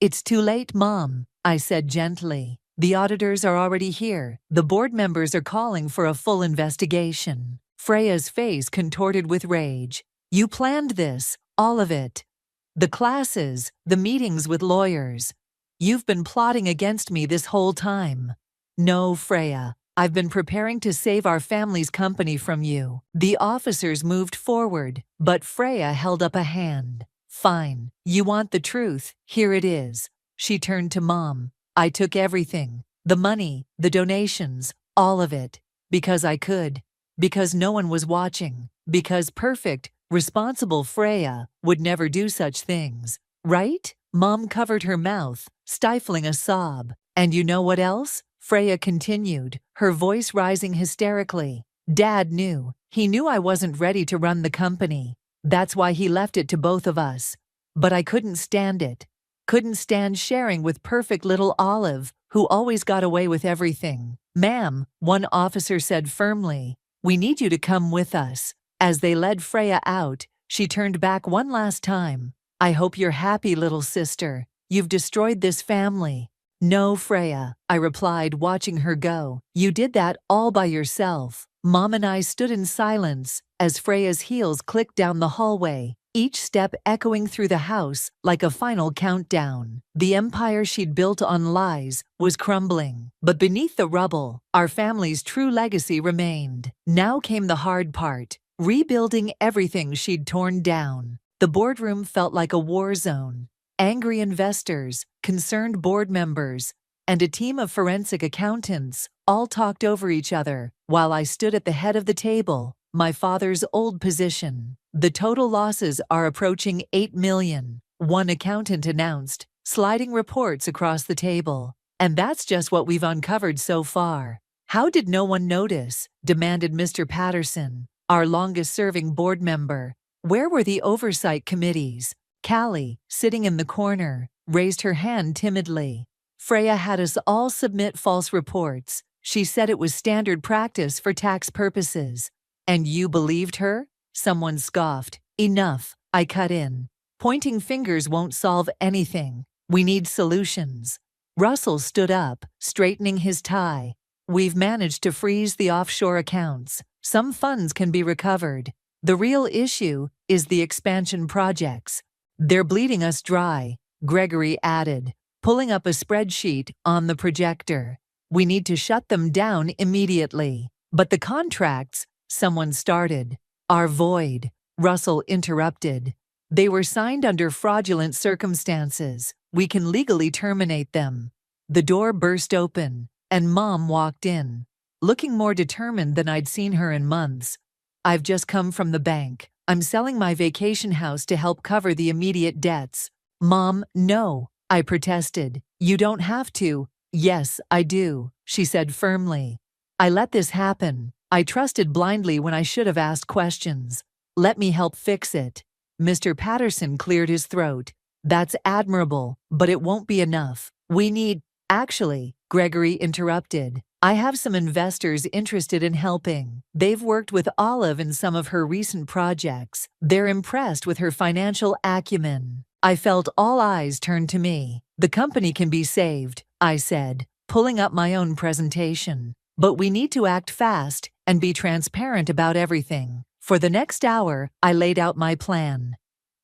Speaker 4: It's too late, Mom, I said gently. The auditors are already here. The board members are calling for a full investigation. Freya's face contorted with rage. You planned this, all of it. The classes, the meetings with lawyers. You've been plotting against me this whole time. No, Freya, I've been preparing to save our family's company from you. The officers moved forward, but Freya held up a hand. Fine, you want the truth, here it is. She turned to Mom. I took everything, the money, the donations, all of it, because I could, because no one was watching, because perfect, responsible Freya would never do such things, right? Mom covered her mouth, stifling a sob. And you know what else? Freya continued, her voice rising hysterically. Dad knew. He knew I wasn't ready to run the company. That's why he left it to both of us. But I couldn't stand it. Couldn't stand sharing with perfect little Olive, who always got away with everything. Ma'am, one officer said firmly, we need you to come with us. As they led Freya out, she turned back one last time. I hope you're happy, little sister. You've destroyed this family. No, Freya, I replied, watching her go. You did that all by yourself. Mom and I stood in silence as Freya's heels clicked down the hallway, each step echoing through the house like a final countdown. The empire she'd built on lies was crumbling, but beneath the rubble, our family's true legacy remained. Now came the hard part, rebuilding everything she'd torn down. The boardroom felt like a war zone. Angry investors, concerned board members, and a team of forensic accountants all talked over each other while I stood at the head of the table, my father's old position. The total losses are approaching $8 million, one accountant announced, sliding reports across the table. And that's just what we've uncovered so far. How did no one notice? Demanded Mr. Patterson, our longest-serving board member. Where were the oversight committees? Callie, sitting in the corner, raised her hand timidly. Freya had us all submit false reports. She said it was standard practice for tax purposes. And you believed her? Someone scoffed. Enough, I cut in. Pointing fingers won't solve anything. We need solutions. Russell stood up, straightening his tie. We've managed to freeze the offshore accounts. Some funds can be recovered. The real issue is the expansion projects. They're bleeding us dry, Gregory added, pulling up a spreadsheet on the projector. We need to shut them down immediately. But the contracts, someone started, are void, Russell interrupted. They were signed under fraudulent circumstances. We can legally terminate them. The door burst open, and Mom walked in, looking more determined than I'd seen her in months. I've just come from the bank. I'm selling my vacation house to help cover the immediate debts. Mom, no, I protested. You don't have to. Yes, I do, she said firmly. I let this happen. I trusted blindly when I should have asked questions. Let me help fix it. Mr. Patterson cleared his throat. That's admirable, but it won't be enough. We need… Actually, Gregory interrupted. I have some investors interested in helping. They've worked with Olive in some of her recent projects. They're impressed with her financial acumen. I felt all eyes turn to me. The company can be saved, I said, pulling up my own presentation. But we need to act fast and be transparent about everything. For the next hour, I laid out my plan.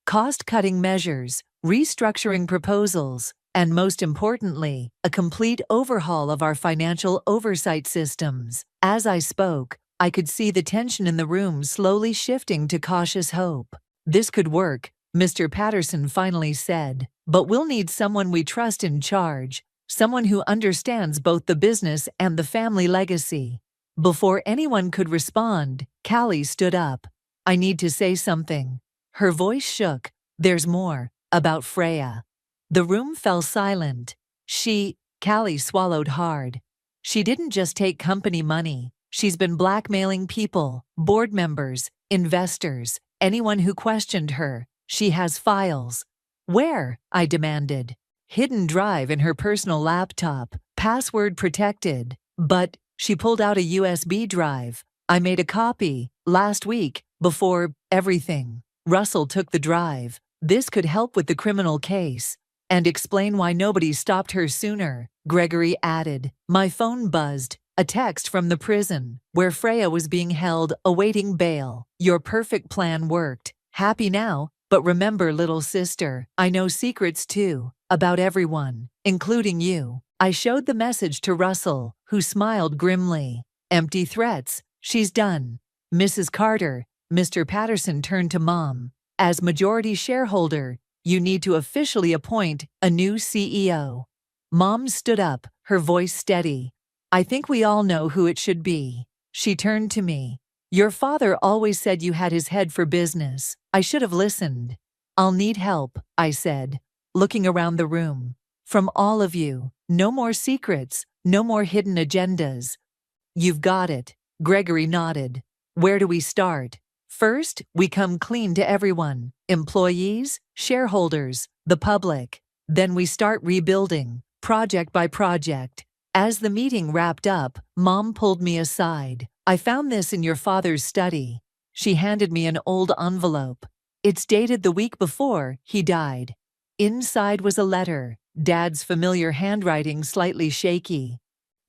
Speaker 4: Cost-cutting measures, restructuring proposals, and most importantly, a complete overhaul of our financial oversight systems. As I spoke, I could see the tension in the room slowly shifting to cautious hope. This could work, Mr. Patterson finally said, but we'll need someone we trust in charge, someone who understands both the business and the family legacy. Before anyone could respond, Callie stood up. I need to say something. Her voice shook. There's more, about Freya. The room fell silent. Callie swallowed hard. She didn't just take company money. She's been blackmailing people, board members, investors, anyone who questioned her. She has files. Where? I demanded. Hidden drive in her personal laptop, password protected. But she pulled out a USB drive. I made a copy, last week, before everything. Russell took the drive. This could help with the criminal case. And explain why nobody stopped her sooner, Gregory added. My phone buzzed. A text from the prison, where Freya was being held, awaiting bail. Your perfect plan worked. Happy now, but remember, little sister, I know secrets too, about everyone, including you. I showed the message to Russell, who smiled grimly. Empty threats. She's done. Mrs. Carter, Mr. Patterson turned to Mom. As majority shareholder, you need to officially appoint a new CEO. Mom stood up, her voice steady. I think we all know who it should be. She turned to me. Your father always said you had his head for business. I should have listened. I'll need help, I said, looking around the room. From all of you. No more secrets, no more hidden agendas. You've got it, Gregory nodded. Where do we start? First, we come clean to everyone. Employees, shareholders, the public. Then we start rebuilding, project by project. As the meeting wrapped up, Mom pulled me aside. I found this in your father's study. She handed me an old envelope. It's dated the week before he died. Inside was a letter, Dad's familiar handwriting slightly shaky.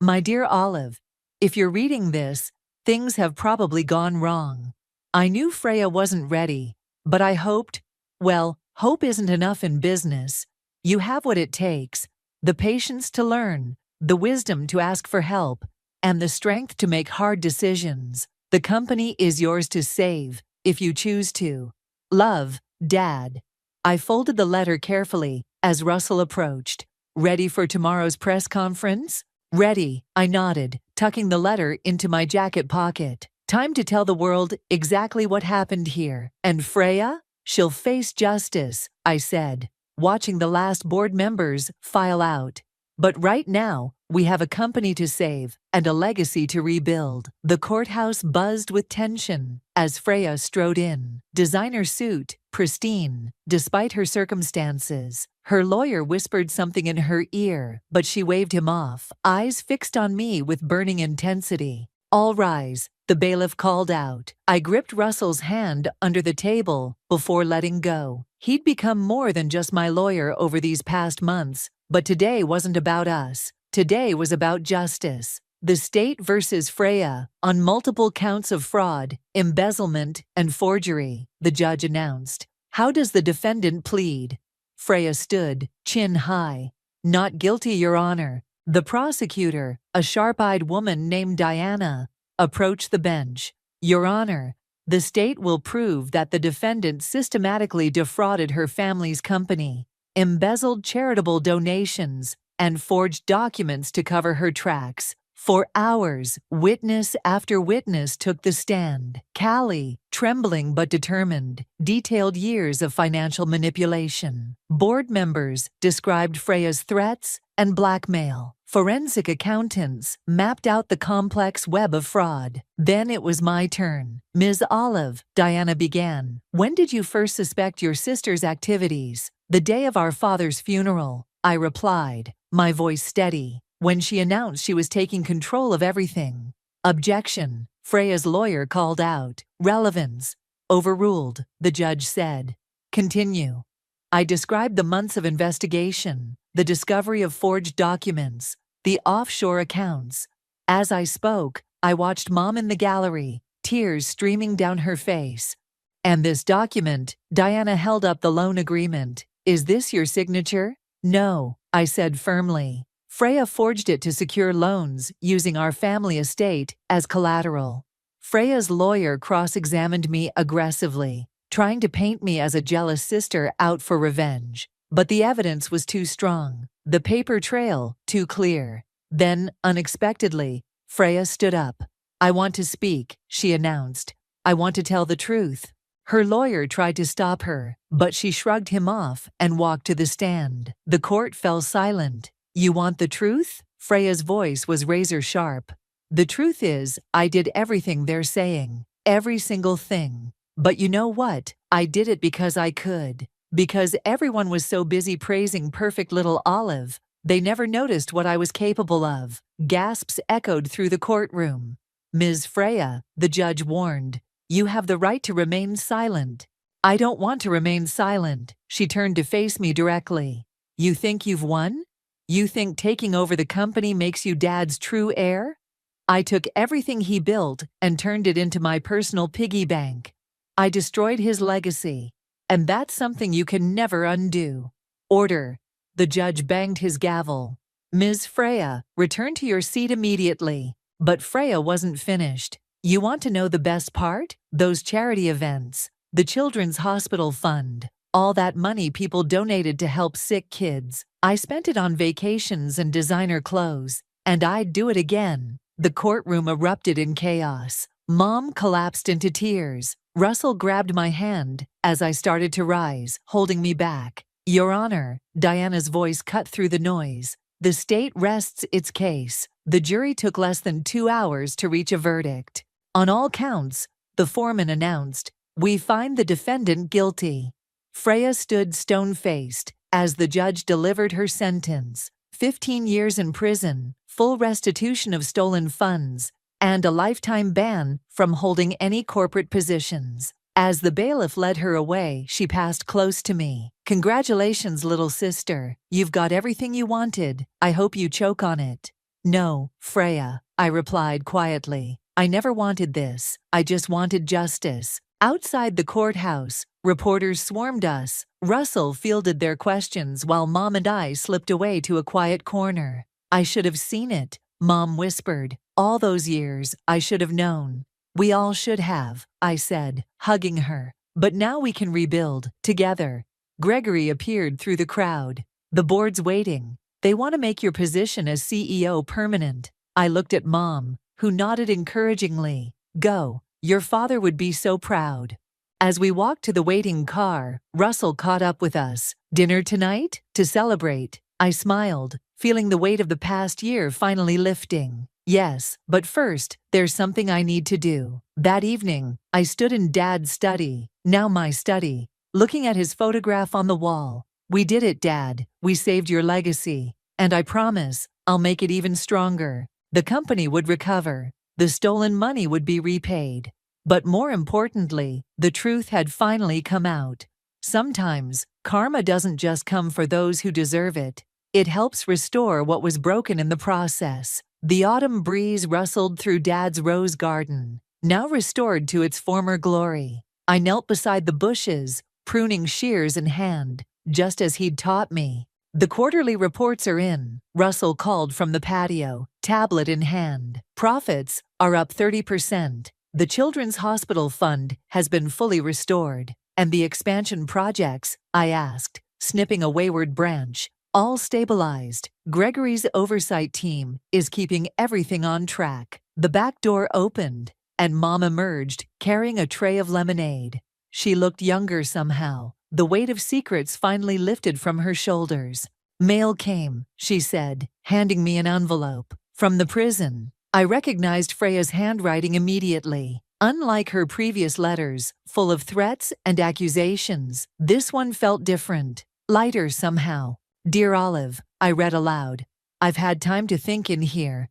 Speaker 4: My dear Olive, if you're reading this, things have probably gone wrong. I knew Freya wasn't ready, but I hoped, well, hope isn't enough in business. You have what it takes, the patience to learn, the wisdom to ask for help, and the strength to make hard decisions. The company is yours to save, if you choose to. Love, Dad. I folded the letter carefully as Russell approached. Ready for tomorrow's press conference? Ready, I nodded, tucking the letter into my jacket pocket. Time to tell the world exactly what happened here. And Freya? She'll face justice, I said, watching the last board members file out. But right now, we have a company to save and a legacy to rebuild. The courthouse buzzed with tension as Freya strode in. Designer suit, pristine, despite her circumstances. Her lawyer whispered something in her ear, but she waved him off, eyes fixed on me with burning intensity. All rise, the bailiff called out. I gripped Russell's hand under the table before letting go. He'd become more than just my lawyer over these past months, But today wasn't about us. Today was about justice. The state versus Freya, on multiple counts of fraud, embezzlement, and forgery, the judge announced. How does the defendant plead? Freya stood, chin high. Not guilty, Your Honor. The prosecutor, a sharp-eyed woman named Diana, approached the bench. Your Honor, the state will prove that the defendant systematically defrauded her family's company, embezzled charitable donations, and forged documents to cover her tracks. For hours, witness after witness took the stand. Callie, trembling but determined, detailed years of financial manipulation. Board members described Freya's threats and blackmail. Forensic accountants mapped out the complex web of fraud. Then it was my turn. Ms. Olive, Diana began. When did you first suspect your sister's activities? The day of our father's funeral, I replied, my voice steady. When she announced she was taking control of everything. Objection, Freya's lawyer called out. Relevance. Overruled, the judge said. Continue. I described the months of investigation, the discovery of forged documents, the offshore accounts. As I spoke, I watched Mom in the gallery, tears streaming down her face. And this document, Diana held up the loan agreement. Is this your signature? No, I said firmly. Freya forged it to secure loans, using our family estate as collateral. Freya's lawyer cross-examined me aggressively, trying to paint me as a jealous sister out for revenge. But the evidence was too strong, the paper trail too clear. Then, unexpectedly, Freya stood up. I want to speak, she announced. I want to tell the truth. Her lawyer tried to stop her, but she shrugged him off and walked to the stand. The court fell silent. You want the truth? Freya's voice was razor sharp. The truth is, I did everything they're saying. Every single thing. But you know what? I did it because I could. Because everyone was so busy praising perfect little Olive, they never noticed what I was capable of. Gasps echoed through the courtroom. Ms. Freya, the judge warned, you have the right to remain silent. I don't want to remain silent. She turned to face me directly. You think you've won? You think taking over the company makes you Dad's true heir? I took everything he built and turned it into my personal piggy bank. I destroyed his legacy, and that's something you can never undo. Order. The judge banged his gavel. Ms. Freya, return to your seat immediately. But Freya wasn't finished. You want to know the best part? Those charity events, the Children's Hospital Fund, all that money people donated to help sick kids. I spent it on vacations and designer clothes, and I'd do it again. The courtroom erupted in chaos. Mom collapsed into tears. Russell grabbed my hand as I started to rise, holding me back. Your Honor, Diana's voice cut through the noise. The state rests its case. The jury took less than 2 hours to reach a verdict. On all counts, the foreman announced, we find the defendant guilty. Freya stood stone-faced as the judge delivered her sentence. 15 years in prison, full restitution of stolen funds, and a lifetime ban from holding any corporate positions. As the bailiff led her away, she passed close to me. Congratulations, little sister. You've got everything you wanted. I hope you choke on it. No, Freya, I replied quietly. I never wanted this. I just wanted justice. Outside the courthouse, reporters swarmed us. Russell fielded their questions while Mom and I slipped away to a quiet corner. I should have seen it, Mom whispered. All those years, I should have known. We all should have, I said, hugging her. But now we can rebuild, together. Gregory appeared through the crowd. The board's waiting. They want to make your position as CEO permanent. I looked at Mom, who nodded encouragingly. Go, your father would be so proud. As we walked to the waiting car, Russell caught up with us. Dinner tonight? To celebrate. I smiled, feeling the weight of the past year finally lifting. Yes, but first, there's something I need to do. That evening, I stood in Dad's study, now my study, looking at his photograph on the wall. We did it, Dad. We saved your legacy. And I promise, I'll make it even stronger. The company would recover. The stolen money would be repaid. But more importantly, the truth had finally come out. Sometimes, karma doesn't just come for those who deserve it. It helps restore what was broken in the process. The autumn breeze rustled through Dad's rose garden, now restored to its former glory. I knelt beside the bushes, pruning shears in hand, just as he'd taught me. The quarterly reports are in, Russell called from the patio, tablet in hand. Profits are up 30%. The Children's Hospital Fund has been fully restored. And the expansion projects, I asked, snipping a wayward branch, all stabilized. Gregory's oversight team is keeping everything on track. The back door opened, and Mom emerged, carrying a tray of lemonade. She looked younger somehow. The weight of secrets finally lifted from her shoulders. Mail came, she said, handing me an envelope. From the prison. I recognized Freya's handwriting immediately. Unlike her previous letters, full of threats and accusations, this one felt different, lighter somehow. Dear Olive, I read aloud. I've had time to think in here.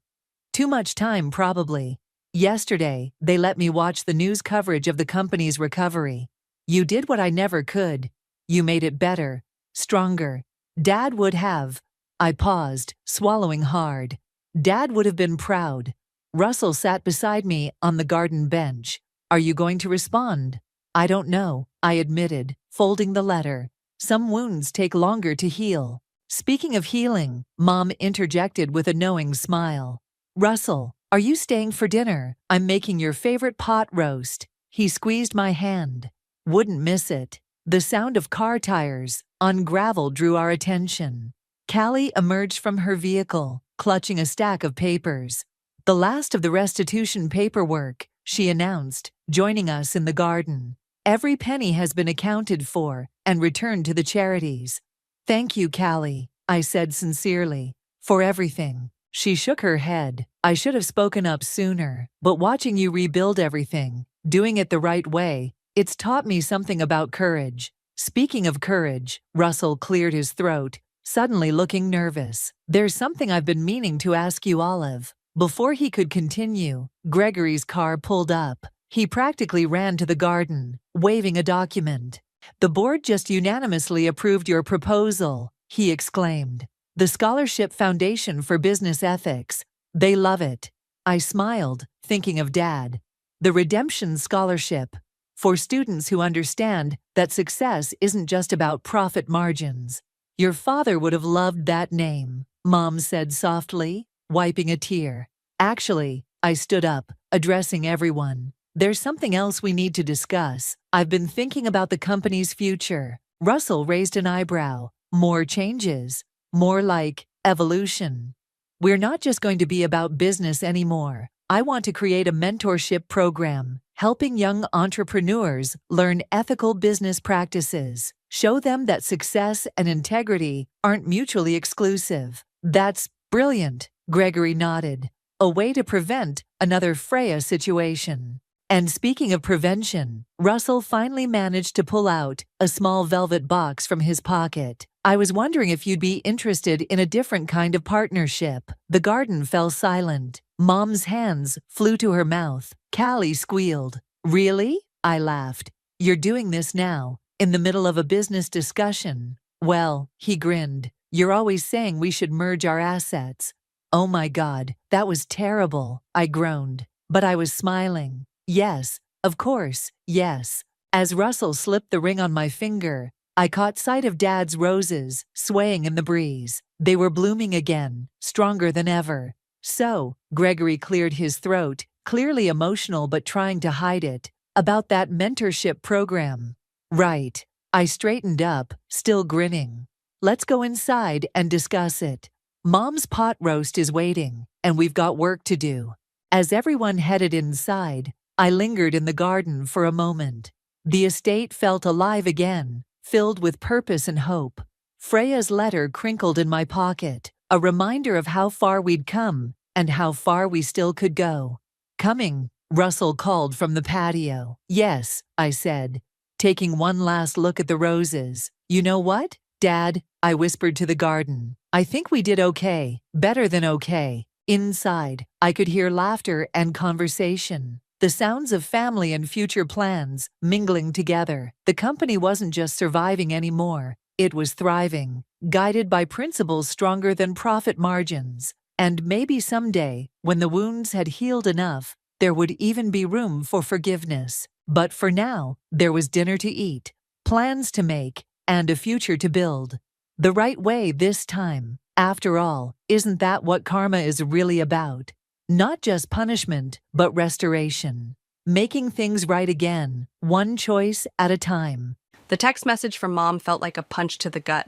Speaker 4: Too much time, probably. Yesterday, they let me watch the news coverage of the company's recovery. You did what I never could. You made it better, stronger. Dad would have. I paused, swallowing hard. Dad would have been proud. Russell sat beside me on the garden bench. Are you going to respond? I don't know, I admitted, folding the letter. Some wounds take longer to heal. Speaking of healing, Mom interjected with a knowing smile. Russell, are you staying for dinner? I'm making your favorite pot roast. He squeezed my hand. Wouldn't miss it. The sound of car tires on gravel drew our attention. Callie emerged from her vehicle, clutching a stack of papers. The last of the restitution paperwork, she announced, joining us in the garden. Every penny has been accounted for and returned to the charities. Thank you, Callie, I said sincerely, for everything. She shook her head. I should have spoken up sooner, but watching you rebuild everything, doing it the right way, it's taught me something about courage. Speaking of courage, Russell cleared his throat, suddenly looking nervous. There's something I've been meaning to ask you, Olive. Before he could continue, Gregory's car pulled up. He practically ran to the garden, waving a document. The board just unanimously approved your proposal, he exclaimed. The Scholarship Foundation for Business Ethics. They love it. I smiled, thinking of Dad. The Redemption Scholarship. For students who understand that success isn't just about profit margins. Your father would have loved that name, Mom said softly, wiping a tear. Actually, I stood up, addressing everyone. There's something else we need to discuss. I've been thinking about the company's future. Russell raised an eyebrow. More changes. More like evolution. We're not just going to be about business anymore. I want to create a mentorship program, helping young entrepreneurs learn ethical business practices. Show them that success and integrity aren't mutually exclusive. That's brilliant, Gregory nodded. A way to prevent another Freya situation. And speaking of prevention, Russell finally managed to pull out a small velvet box from his pocket. I was wondering if you'd be interested in a different kind of partnership. The garden fell silent. Mom's hands flew to her mouth. Callie squealed. Really? I laughed. You're doing this now, in the middle of a business discussion. Well, he grinned. You're always saying we should merge our assets. Oh my God, that was terrible, I groaned. But I was smiling. Yes, of course, yes. As Russell slipped the ring on my finger, I caught sight of Dad's roses, swaying in the breeze. They were blooming again, stronger than ever. So, Gregory cleared his throat, clearly emotional but trying to hide it, about that mentorship program. Right. I straightened up, still grinning. Let's go inside and discuss it. Mom's pot roast is waiting, and we've got work to do. As everyone headed inside, I lingered in the garden for a moment. The estate felt alive again, filled with purpose and hope. Freya's letter crinkled in my pocket, a reminder of how far we'd come and how far we still could go. Coming, Russell called from the patio. Yes, I said, taking one last look at the roses. You know what, Dad? I whispered to the garden. I think we did okay, better than okay. Inside, I could hear laughter and conversation. The sounds of family and future plans mingling together. The company wasn't just surviving anymore. It was thriving, guided by principles stronger than profit margins. And maybe someday, when the wounds had healed enough, there would even be room for forgiveness. But for now, there was dinner to eat, plans to make, and a future to build. The right way this time. After all, isn't that what karma is really about? Not just punishment, but restoration. Making things right again, one choice at a time.
Speaker 5: The text message from Mom felt like a punch to the gut.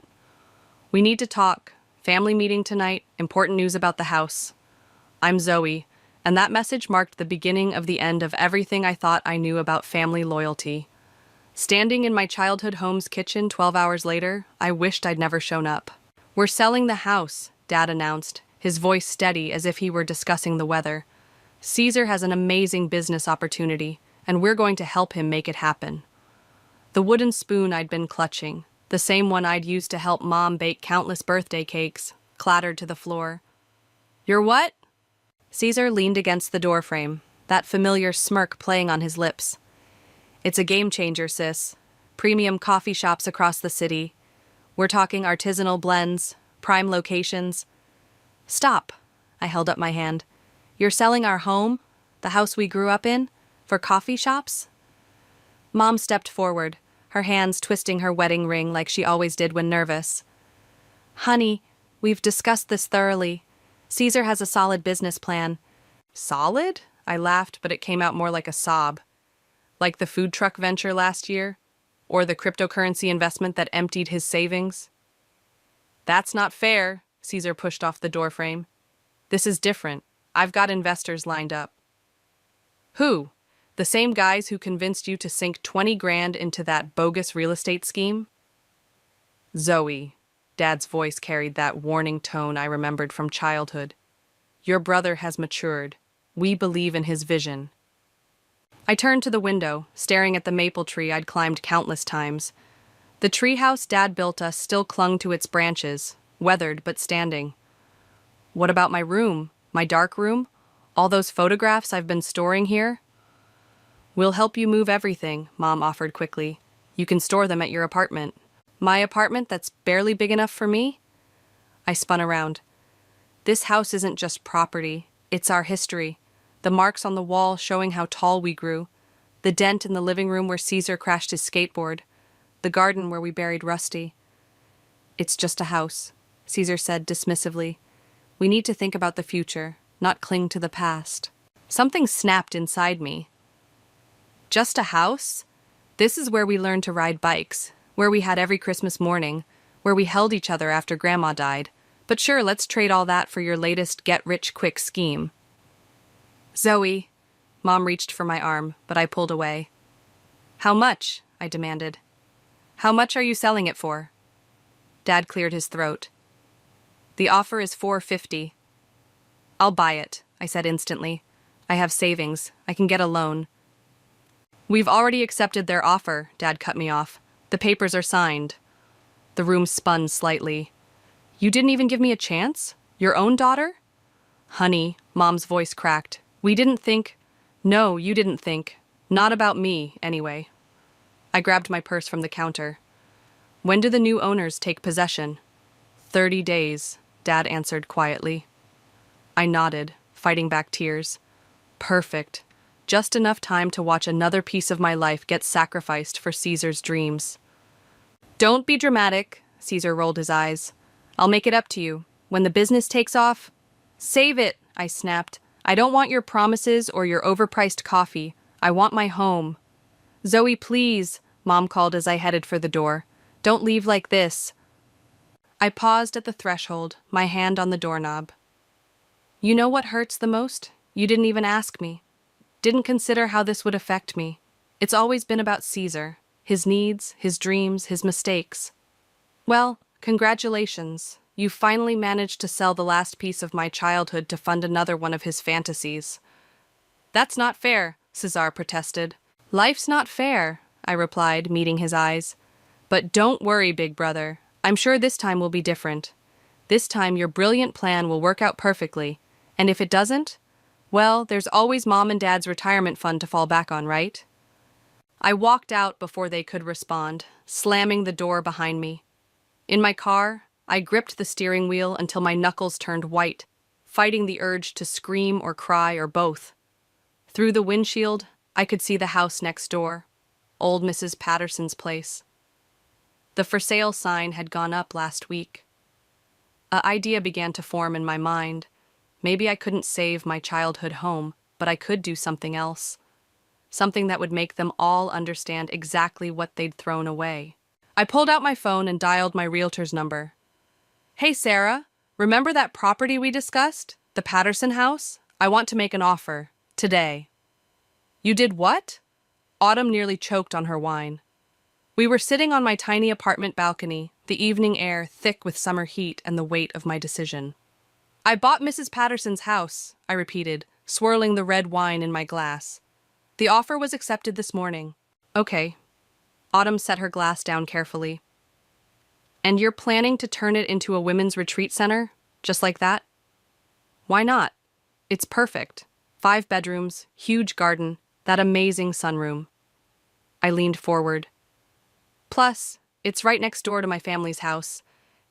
Speaker 5: We need to talk. Family meeting tonight. Important news about the house. I'm Zoe, and that message marked the beginning of the end of everything I thought I knew about family loyalty. Standing in my childhood home's kitchen 12 hours later, I wished I'd never shown up. We're selling the house, Dad announced, his voice steady as if he were discussing the weather. Caesar has an amazing business opportunity, and we're going to help him make it happen. The wooden spoon I'd been clutching, the same one I'd used to help Mom bake countless birthday cakes, clattered to the floor. "You're what?" Caesar leaned against the doorframe, that familiar smirk playing on his lips. "It's a game changer, sis. Premium coffee shops across the city. We're talking artisanal blends, prime locations." "Stop," I held up my hand. "You're selling our home, the house we grew up in, for coffee shops?" Mom stepped forward, her hands twisting her wedding ring like she always did when nervous. "Honey, we've discussed this thoroughly. Caesar has a solid business plan." "Solid?" I laughed, but it came out more like a sob. "Like the food truck venture last year? Or the cryptocurrency investment that emptied his savings?" "That's not fair," Caesar pushed off the doorframe. "This is different. I've got investors lined up." "Who? The same guys who convinced you to sink 20 grand into that bogus real estate scheme?" "Zoe," Dad's voice carried that warning tone I remembered from childhood. "Your brother has matured. We believe in his vision." I turned to the window, staring at the maple tree I'd climbed countless times. The treehouse Dad built us still clung to its branches, weathered but standing. "What about my room, my dark room? All those photographs I've been storing here?" "We'll help you move everything," Mom offered quickly. "You can store them at your apartment." "My apartment that's barely big enough for me?" I spun around. "This house isn't just property, it's our history. The marks on the wall showing how tall we grew, the dent in the living room where Caesar crashed his skateboard, the garden where we buried Rusty." "It's just a house," Caesar said dismissively. "We need to think about the future, not cling to the past." Something snapped inside me. Just a house? This is where we learned to ride bikes, where we had every Christmas morning, where we held each other after Grandma died. But sure, let's trade all that for your latest get-rich-quick scheme. "Zoe," Mom reached for my arm, but I pulled away. "How much?" I demanded. "How much are you selling it for?" Dad cleared his throat. "The offer is $450. "I'll buy it," I said instantly. "I have savings. I can get a loan." "We've already accepted their offer," Dad cut me off. "The papers are signed." The room spun slightly. "You didn't even give me a chance? Your own daughter?" "Honey," Mom's voice cracked. "We didn't think—" "No, you didn't think. Not about me, anyway." I grabbed my purse from the counter. "When do the new owners take possession?" 30 days, Dad answered quietly. I nodded, fighting back tears. Perfect. Just enough time to watch another piece of my life get sacrificed for Caesar's dreams. "Don't be dramatic," Caesar rolled his eyes. "I'll make it up to you. When the business takes off—" "Save it," I snapped. "I don't want your promises or your overpriced coffee. I want my home." "Zoe, please," Mom called as I headed for the door. "Don't leave like this." I paused at the threshold, my hand on the doorknob. "You know what hurts the most? You didn't even ask me. Didn't consider how this would affect me. It's always been about Caesar, his needs, his dreams, his mistakes. Well, congratulations. You finally managed to sell the last piece of my childhood to fund another one of his fantasies." "That's not fair," Caesar protested. "Life's not fair," I replied, meeting his eyes. "But don't worry, big brother. I'm sure this time will be different. This time your brilliant plan will work out perfectly. And if it doesn't, well, there's always Mom and Dad's retirement fund to fall back on, right?" I walked out before they could respond, slamming the door behind me. In my car, I gripped the steering wheel until my knuckles turned white, fighting the urge to scream or cry or both. Through the windshield, I could see the house next door, old Mrs. Patterson's place. The for sale sign had gone up last week. An idea began to form in my mind. Maybe I couldn't save my childhood home, but I could do something else. Something that would make them all understand exactly what they'd thrown away. I pulled out my phone and dialed my realtor's number. "Hey, Sarah, remember that property we discussed? The Patterson house? I want to make an offer. Today." "You did what?" Autumn nearly choked on her wine. We were sitting on my tiny apartment balcony, the evening air thick with summer heat and the weight of my decision. "I bought Mrs. Patterson's house," I repeated, swirling the red wine in my glass. "The offer was accepted this morning." "Okay." Autumn set her glass down carefully. "And you're planning to turn it into a women's retreat center? Just like that?" "Why not? It's perfect. 5 bedrooms, huge garden, that amazing sunroom." I leaned forward. "Plus, it's right next door to my family's house.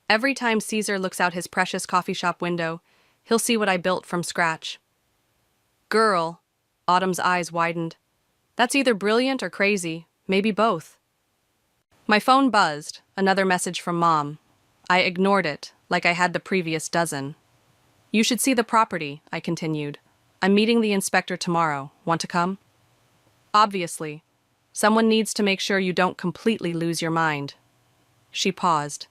Speaker 5: Every time Caesar looks out his precious coffee shop window, he'll see what I built from scratch." "Girl," Autumn's eyes widened. "That's either brilliant or crazy, maybe both." My phone buzzed, another message from Mom. I ignored it, like I had the previous dozen. "You should see the property," I continued. "I'm meeting the inspector tomorrow. Want to come?" "Obviously. Someone needs to make sure you don't completely lose your mind." She paused.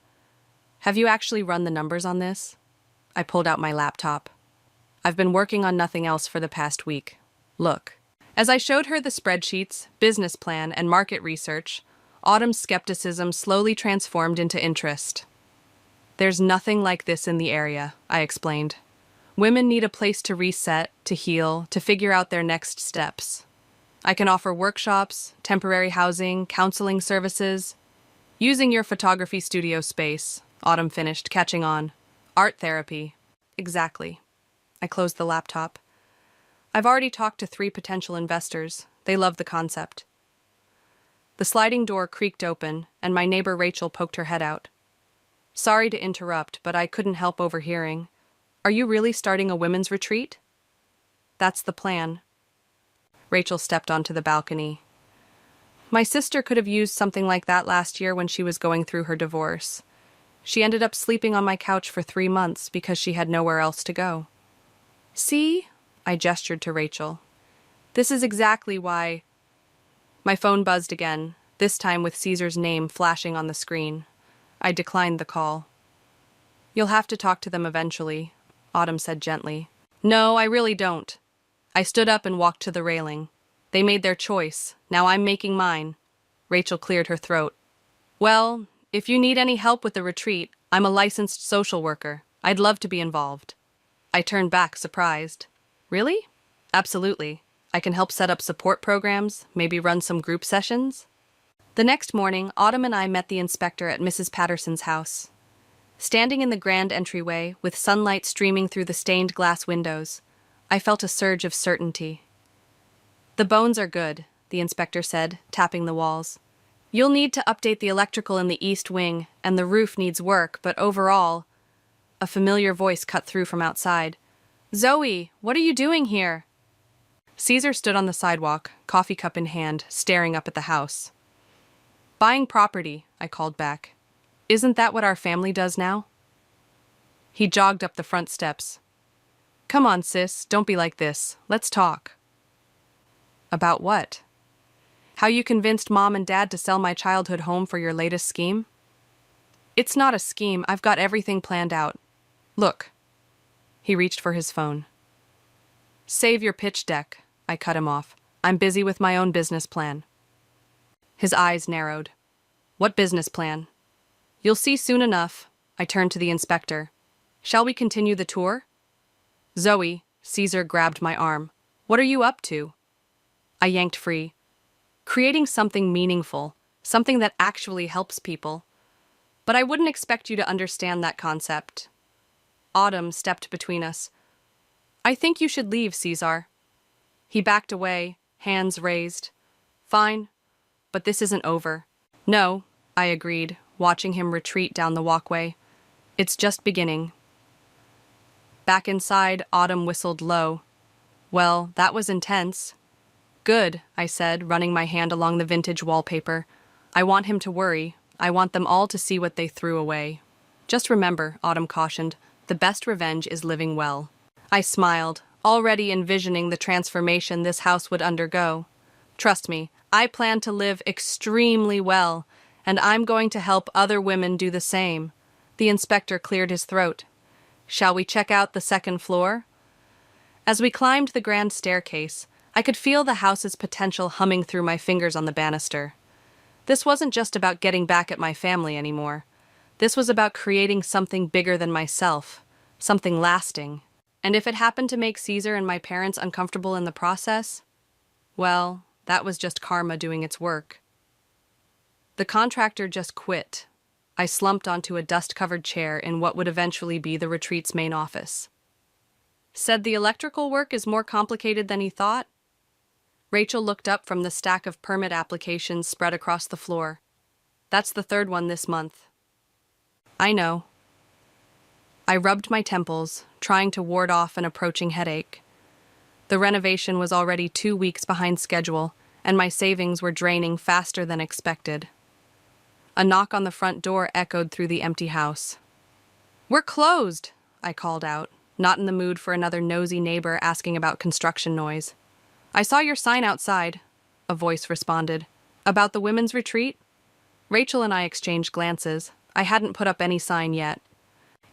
Speaker 5: "Have you actually run the numbers on this?" I pulled out my laptop. "I've been working on nothing else for the past week. Look." As I showed her the spreadsheets, business plan, and market research, Autumn's skepticism slowly transformed into interest. "There's nothing like this in the area," I explained. "Women need a place to reset, to heal, to figure out their next steps. I can offer workshops, temporary housing, counseling services. Using your photography studio space," Autumn finished, catching on. "Art therapy." "Exactly." I closed the laptop. "I've already talked to 3 potential investors. They love the concept." The sliding door creaked open, and my neighbor Rachel poked her head out. "Sorry to interrupt, but I couldn't help overhearing. Are you really starting a women's retreat?" "That's the plan." Rachel stepped onto the balcony. "My sister could have used something like that last year when she was going through her divorce. She ended up sleeping on my couch for 3 months because she had nowhere else to go." "See?" I gestured to Rachel. "This is exactly why—" My phone buzzed again, this time with Caesar's name flashing on the screen. I declined the call. "You'll have to talk to them eventually," Autumn said gently. "No, I really don't." I stood up and walked to the railing. "They made their choice. Now I'm making mine." Rachel cleared her throat. "Well, if you need any help with the retreat, I'm a licensed social worker. I'd love to be involved." I turned back, surprised. "Really?" "Absolutely. I can help set up support programs, maybe run some group sessions." The next morning, Autumn and I met the inspector at Mrs. Patterson's house. Standing in the grand entryway, with sunlight streaming through the stained glass windows, I felt a surge of certainty. "The bones are good," the inspector said, tapping the walls. "You'll need to update the electrical in the east wing, and the roof needs work, but overall—" A familiar voice cut through from outside. "Zoe, what are you doing here?" Caesar stood on the sidewalk, coffee cup in hand, staring up at the house. "Buying property," I called back. "Isn't that what our family does now?" He jogged up the front steps. "Come on, sis, don't be like this. Let's talk." "About what?" "How you convinced Mom and Dad to sell my childhood home for your latest scheme?" "It's not a scheme, I've got everything planned out. Look." He reached for his phone. "Save your pitch deck," I cut him off. "I'm busy with my own business plan." His eyes narrowed. "What business plan?" "You'll see soon enough." I turned to the inspector. "Shall we continue the tour?" "Zoe," Caesar grabbed my arm. "What are you up to?" I yanked free. "Creating something meaningful, something that actually helps people. But I wouldn't expect you to understand that concept." Autumn stepped between us. "I think you should leave, Caesar." He backed away, hands raised. "Fine, but this isn't over." "No," I agreed. watching him retreat down the walkway. It's just beginning. Back inside, Autumn whistled low. Well, that was intense. Good, I said, running my hand along the vintage wallpaper. I want him to worry. I want them all to see what they threw away. Just remember, Autumn cautioned, the best revenge is living well. I smiled, already envisioning the transformation this house would undergo. Trust me, I plan to live extremely well, and I'm going to help other women do the same. The inspector cleared his throat. Shall we check out the second floor? As we climbed the grand staircase, I could feel the house's potential humming through my fingers on the banister. This wasn't just about getting back at my family anymore. This was about creating something bigger than myself, something lasting. And if it happened to make Caesar and my parents uncomfortable in the process, well, that was just karma doing its work. The contractor just quit. I slumped onto a dust-covered chair in what would eventually be the retreat's main office. Said the electrical work is more complicated than he thought? Rachel looked up from the stack of permit applications spread across the floor. That's the third one this month. I know. I rubbed my temples, trying to ward off an approaching headache. The renovation was already 2 weeks behind schedule, and my savings were draining faster than expected. A knock on the front door echoed through the empty house. "We're closed," I called out, not in the mood for another nosy neighbor asking about construction noise. "I saw your sign outside," a voice responded. "About the women's retreat?" Rachel and I exchanged glances. I hadn't put up any sign yet.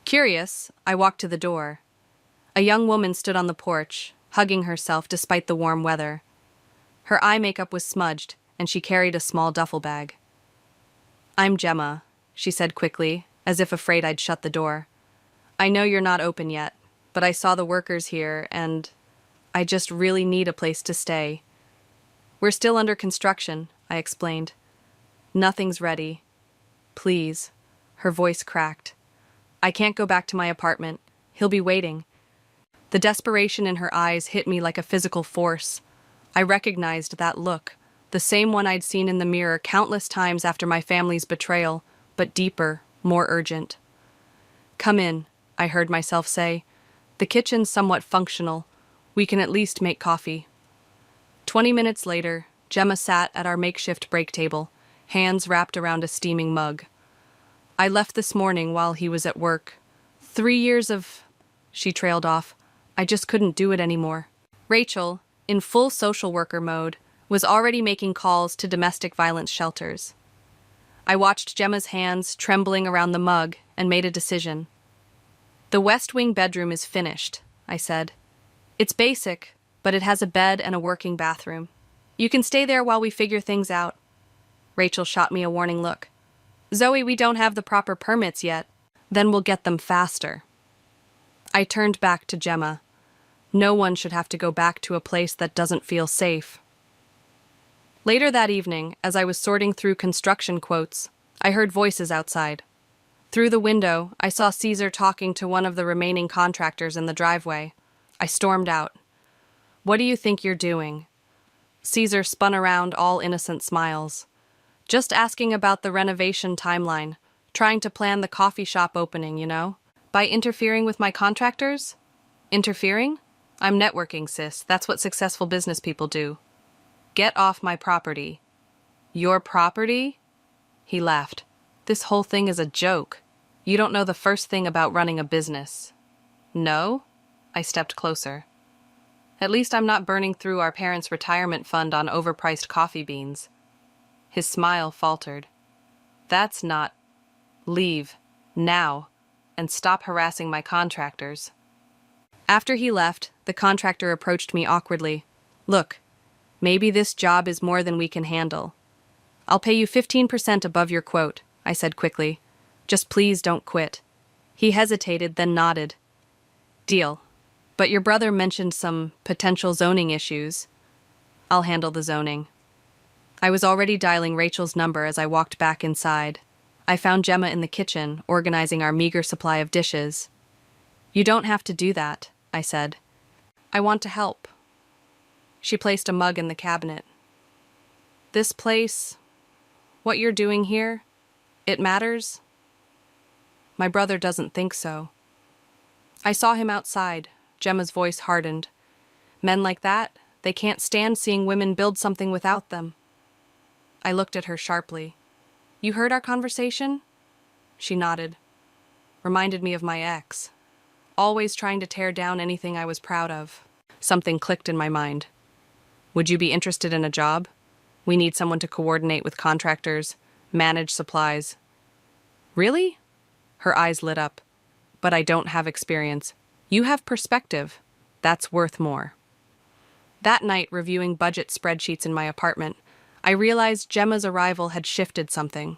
Speaker 5: Curious, I walked to the door. A young woman stood on the porch, hugging herself despite the warm weather. Her eye makeup was smudged, and she carried a small duffel bag. "I'm Gemma," she said quickly, as if afraid I'd shut the door. "I know you're not open yet, but I saw the workers here, and I just really need a place to stay." "We're still under construction," I explained. "Nothing's ready. Please." Her voice cracked. "I can't go back to my apartment. He'll be waiting." The desperation in her eyes hit me like a physical force. I recognized that look, the same one I'd seen in the mirror countless times after my family's betrayal, but deeper, more urgent. "Come in," I heard myself say. "The kitchen's somewhat functional. We can at least make coffee." 20 minutes later, Gemma sat at our makeshift break table, hands wrapped around a steaming mug. "I left this morning while he was at work. 3 years of—" She trailed off. "I just couldn't do it anymore." Rachel, in full social worker mode, was already making calls to domestic violence shelters. I watched Gemma's hands trembling around the mug and made a decision. "The West Wing bedroom is finished," I said. "It's basic, but it has a bed and a working bathroom. You can stay there while we figure things out." Rachel shot me a warning look. "Zoe, we don't have the proper permits yet. Then we'll get them faster." I turned back to Gemma. No one should have to go back to a place that doesn't feel safe. Later that evening, as I was sorting through construction quotes, I heard voices outside. Through the window, I saw Caesar talking to one of the remaining contractors in the driveway. I stormed out. "What do you think you're doing?" Caesar spun around, all innocent smiles. "Just asking about the renovation timeline, trying to plan the coffee shop opening, you know? By interfering with my contractors?" "Interfering? I'm networking, sis. That's what successful business people do." "Get off my property." "Your property?" He laughed. "This whole thing is a joke. You don't know the first thing about running a business." "No?" I stepped closer. "At least I'm not burning through our parents' retirement fund on overpriced coffee beans." His smile faltered. "That's not—" "Leave. Now. And stop harassing my contractors." After he left, the contractor approached me awkwardly. "Look, maybe this job is more than we can handle. I'll pay you 15% above your quote," I said quickly. "Just please don't quit." He hesitated, then nodded. "Deal. But your brother mentioned some potential zoning issues." "I'll handle the zoning." I was already dialing Rachel's number as I walked back inside. I found Gemma in the kitchen, organizing our meager supply of dishes. "You don't have to do that," I said. "I want to help." She placed a mug in the cabinet. "This place, what you're doing here, It matters? My brother doesn't think so. I saw him outside. Gemma's voice hardened. Men like that, they can't stand seeing women build something without them. I looked at her sharply. You heard our conversation? She nodded. Reminded me of my ex. Always trying to tear down anything I was proud of. Something clicked in my mind. Would you be interested in a job? We need someone to coordinate with contractors, manage supplies. Really? Her eyes lit up. But I don't have experience. You have perspective. That's worth more. That night, reviewing budget spreadsheets in my apartment, I realized Gemma's arrival had shifted something.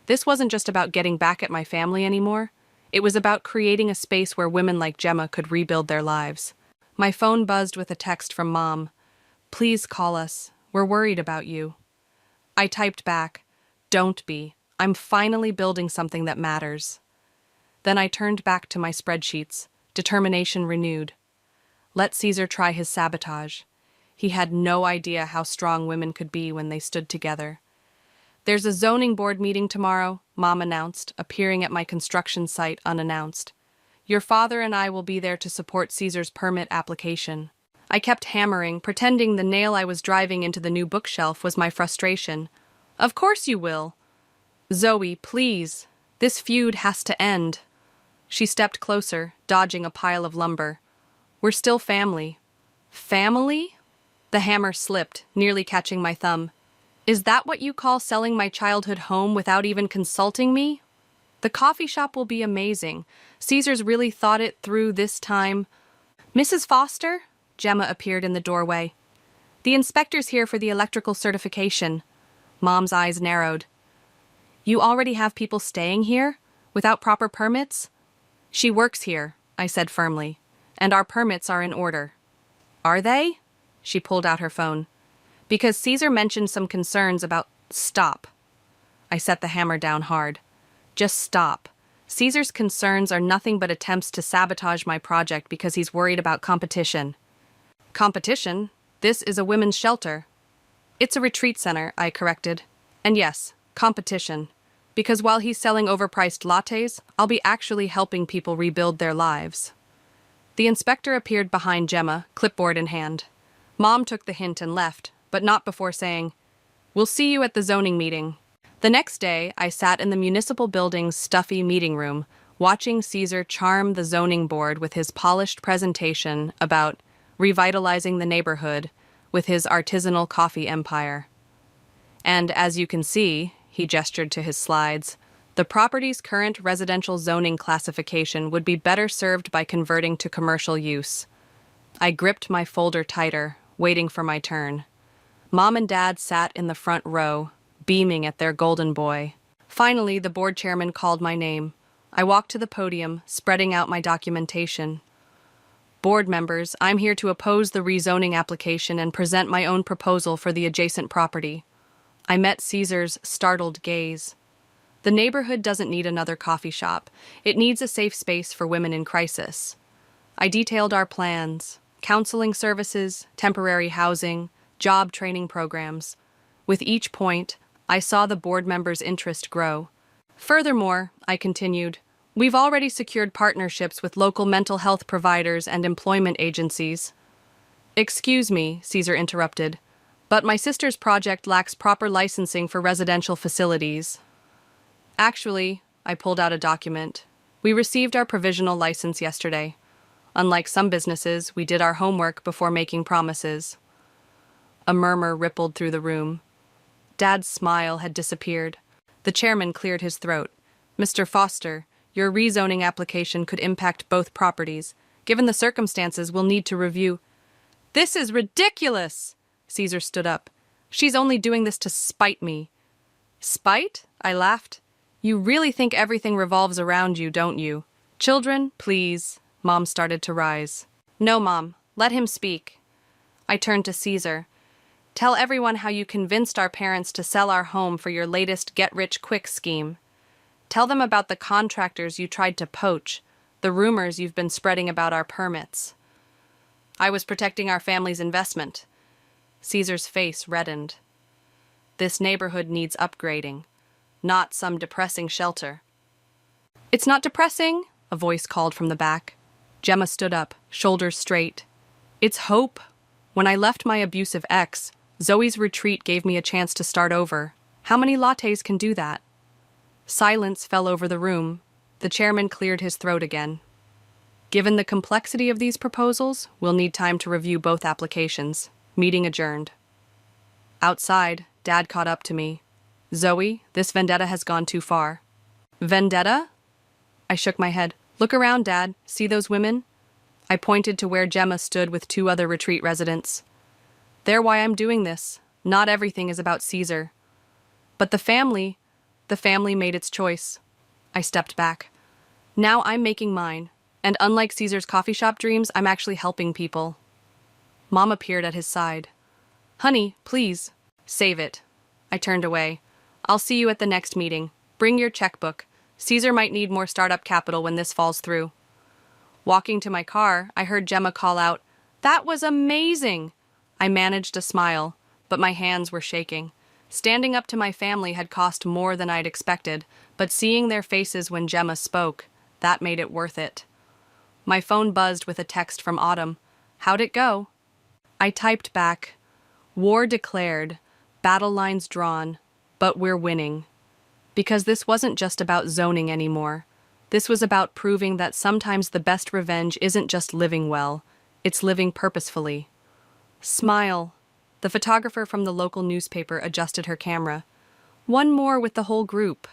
Speaker 5: This wasn't just about getting back at my family anymore. It was about creating a space where women like Gemma could rebuild their lives. My phone buzzed with a text from Mom. Please call us. We're worried about you. I typed back, don't be. I'm finally building something that matters. Then I turned back to my spreadsheets, determination renewed. Let Caesar try his sabotage. He had no idea how strong women could be when they stood together. There's a zoning board meeting tomorrow, Mom announced, appearing at my construction site unannounced. Your father and I will be there to support Caesar's permit application. I kept hammering, pretending the nail I was driving into the new bookshelf was my frustration. Of course you will. Zoe, please. This feud has to end. She stepped closer, dodging a pile of lumber. We're still family. Family? The hammer slipped, nearly catching my thumb. Is that what you call selling my childhood home without even consulting me? The coffee shop will be amazing. Caesar's really thought it through this time. Mrs. Foster? Gemma appeared in the doorway. The inspector's here for the electrical certification. Mom's eyes narrowed. You already have people staying here? Without proper permits? She works here, I said firmly, and our permits are in order. Are they? She pulled out her phone. Because Caesar mentioned some concerns about... Stop. I set the hammer down hard. Just stop. Caesar's concerns are nothing but attempts to sabotage my project because he's worried about competition. Competition? This is a women's shelter. It's a retreat center, I corrected. And yes, competition. Because while he's selling overpriced lattes, I'll be actually helping people rebuild their lives. The inspector appeared behind Gemma, clipboard in hand. Mom took the hint and left, but not before saying, We'll see you at the zoning meeting. The next day, I sat in the municipal building's stuffy meeting room, watching Caesar charm the zoning board with his polished presentation about revitalizing the neighborhood with his artisanal coffee empire. And as you can see, he gestured to his slides, the property's current residential zoning classification would be better served by converting to commercial use. I gripped my folder tighter, waiting for my turn. Mom and Dad sat in the front row, beaming at their golden boy. Finally, the board chairman called my name. I walked to the podium, spreading out my documentation. Board members, I'm here to oppose the rezoning application and present my own proposal for the adjacent property. I met Caesar's startled gaze. The neighborhood doesn't need another coffee shop. It needs a safe space for women in crisis. I detailed our plans, counseling services, temporary housing, job training programs. With each point, I saw the board members' interest grow. Furthermore, I continued, we've already secured partnerships with local mental health providers and employment agencies. Excuse me, Caesar interrupted, but my sister's project lacks proper licensing for residential facilities. Actually, I pulled out a document. We received our provisional license yesterday. Unlike some businesses, we did our homework before making promises. A murmur rippled through the room. Dad's smile had disappeared. The chairman cleared his throat. Mr. Foster, your rezoning application could impact both properties. Given the circumstances, we'll need to review. This is ridiculous! Caesar stood up. She's only doing this to spite me. Spite? I laughed. You really think everything revolves around you, don't you? Children, please. Mom started to rise. No, Mom. Let him speak. I turned to Caesar. Tell everyone how you convinced our parents to sell our home for your latest get-rich-quick scheme. Tell them about the contractors you tried to poach, the rumors you've been spreading about our permits. I was protecting our family's investment. Caesar's face reddened. This neighborhood needs upgrading. not some depressing shelter. "It's not depressing," a voice called from the back. Gemma stood up, shoulders straight. "It's hope. When I left my abusive ex, Zoe's retreat gave me a chance to start over. How many lattes can do that?" Silence fell over the room. The chairman cleared his throat again. "Given the complexity of these proposals, we'll need time to review both applications. Meeting adjourned." Outside, Dad caught up to me. "Zoe, this vendetta has gone too far." "Vendetta?" I shook my head. "Look around, Dad. See those women?" I pointed to where Gemma stood with 2 other retreat residents. "They're why I'm doing this. Not everything is about Caesar." "But the family made its choice." I stepped back. "Now I'm making mine. And unlike Caesar's coffee shop dreams, I'm actually helping people." Mom appeared at his side. "Honey, please, save it." I turned away. "I'll see you at the next meeting. Bring your checkbook. Caesar might need more startup capital when this falls through." Walking to my car, I heard Gemma call out, "That was amazing!" I managed a smile, but my hands were shaking. Standing up to my family had cost more than I'd expected, but seeing their faces when Gemma spoke, that made it worth it. My phone buzzed with a text from Autumn. "How'd it go?" I typed back, "War declared, battle lines drawn, but we're winning." Because this wasn't just about zoning anymore. This was about proving that sometimes the best revenge isn't just living well, it's living purposefully. "Smile." The photographer from the local newspaper adjusted her camera. "One more with the whole group."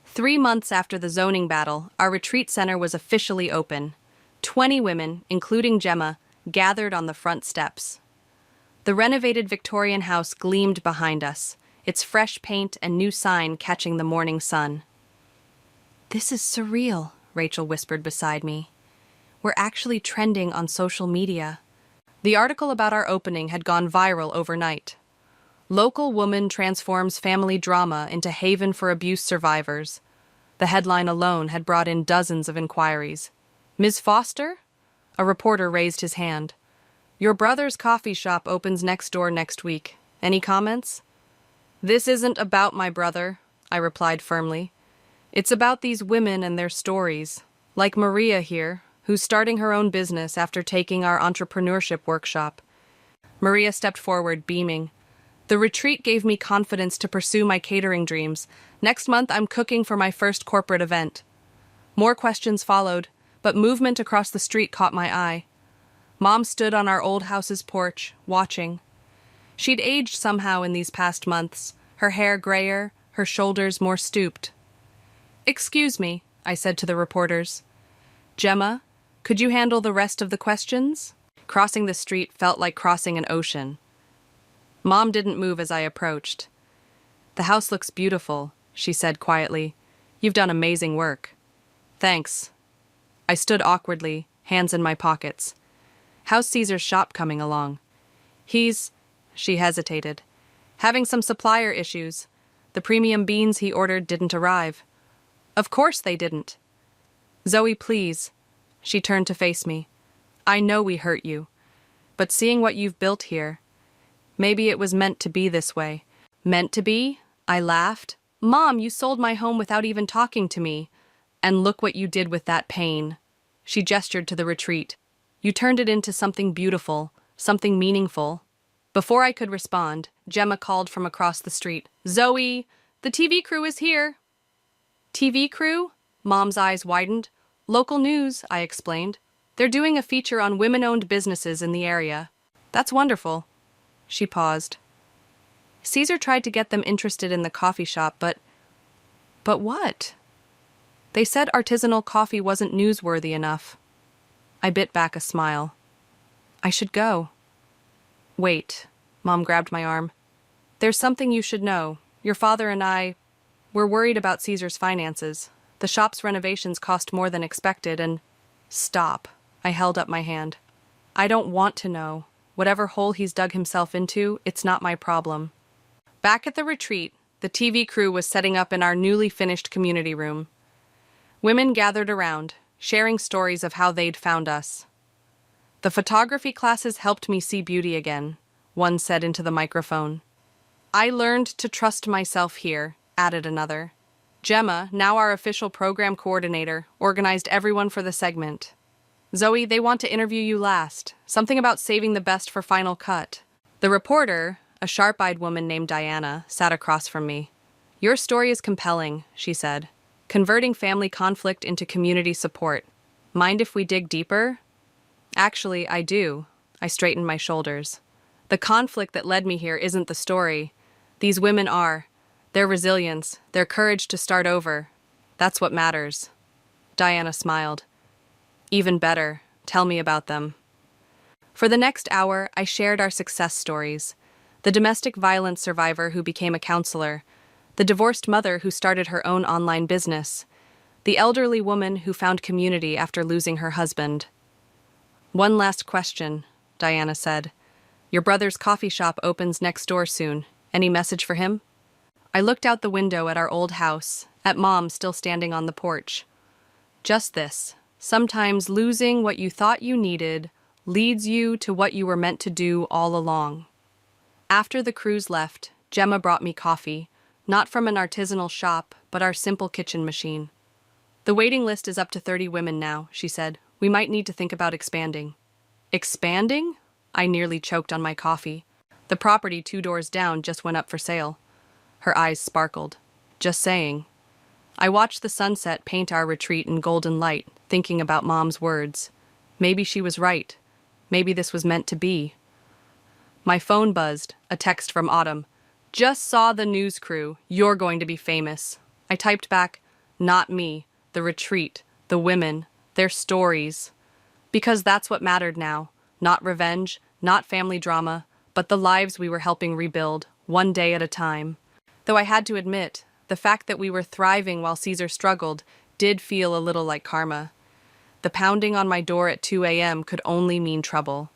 Speaker 5: 3 months after the zoning battle, our retreat center was officially open. 20 women, including Gemma, gathered on the front steps. The renovated Victorian house gleamed behind us, its fresh paint and new sign catching the morning sun. "This is surreal," Rachel whispered beside me. "We're actually trending on social media." The article about our opening had gone viral overnight. "Local woman transforms family drama into haven for abuse survivors." The headline alone had brought in dozens of inquiries. "Ms. Foster?" A reporter raised his hand. "Your brother's coffee shop opens next door next week. Any comments?" "This isn't about my brother," I replied firmly. "It's about these women and their stories. Like Maria here, who's starting her own business after taking our entrepreneurship workshop." Maria stepped forward, beaming. "The retreat gave me confidence to pursue my catering dreams. Next month, I'm cooking for my first corporate event." More questions followed, but movement across the street caught my eye. Mom stood on our old house's porch, watching. She'd aged somehow in these past months, her hair grayer, her shoulders more stooped. "Excuse me," I said to the reporters. "Gemma, could you handle the rest of the questions?" Crossing the street felt like crossing an ocean. Mom didn't move as I approached. "The house looks beautiful," she said quietly. "You've done amazing work." "Thanks." I stood awkwardly, hands in my pockets. "How's Caesar's shop coming along?" She hesitated. "Having some supplier issues. The premium beans he ordered didn't arrive." "Of course they didn't." "Zoe, please." She turned to face me. "I know we hurt you. But seeing what you've built here, maybe it was meant to be this way." "Meant to be?" I laughed. "Mom, you sold my home without even talking to me. And look what you did with that pain." She gestured to the retreat. "You turned it into something beautiful, something meaningful." Before I could respond, Gemma called from across the street. "Zoe, the TV crew is here." "TV crew?" Mom's eyes widened. "Local news," I explained. "They're doing a feature on women-owned businesses in the area." "That's wonderful." She paused. "Caesar tried to get them interested in the coffee shop, but what?" "They said artisanal coffee wasn't newsworthy enough." I bit back a smile. "I should go." "Wait," Mom grabbed my arm. "There's something you should know. Your father and we're worried about Caesar's finances. The shop's renovations cost more than expected and—" "Stop." I held up my hand. "I don't want to know. Whatever hole he's dug himself into, it's not my problem." Back at the retreat, the TV crew was setting up in our newly finished community room. Women gathered around, sharing stories of how they'd found us. "The photography classes helped me see beauty again," one said into the microphone. "I learned to trust myself here," added another. Gemma, now our official program coordinator, organized everyone for the segment. Zoe, they want to interview you last. Something about saving the best for final cut. The reporter, a sharp-eyed woman named Diana, sat across from me. Your story is compelling, she said. Converting family conflict into community support. Mind if we dig deeper? Actually, I do. I straightened my shoulders. The conflict that led me here isn't the story. These women are. Their resilience, their courage to start over. That's what matters. Diana smiled. Even better. Tell me about them. For the next hour, I shared our success stories. The domestic violence survivor who became a counselor. The divorced mother who started her own online business. The elderly woman who found community after losing her husband. One last question, Diana said. Your brother's coffee shop opens next door soon. Any message for him? I looked out the window at our old house, at Mom still standing on the porch. Just this. Sometimes losing what you thought you needed leads you to what you were meant to do all along. After the crews left, Gemma brought me coffee, not from an artisanal shop, but our simple kitchen machine. The waiting list is up to 30 women now, she said. We might need to think about expanding. Expanding? I nearly choked on my coffee. The property 2 doors down just went up for sale. Her eyes sparkled. Just saying. I watched the sunset paint our retreat in golden light, thinking about Mom's words. Maybe she was right. Maybe this was meant to be. My phone buzzed, a text from Autumn. Just saw the news crew. You're going to be famous. I typed back, not me, the retreat, the women, their stories. Because that's what mattered now. Not revenge, not family drama, but the lives we were helping rebuild, one day at a time. Though I had to admit, the fact that we were thriving while Caesar struggled did feel a little like karma. The pounding on my door at 2 a.m. could only mean trouble.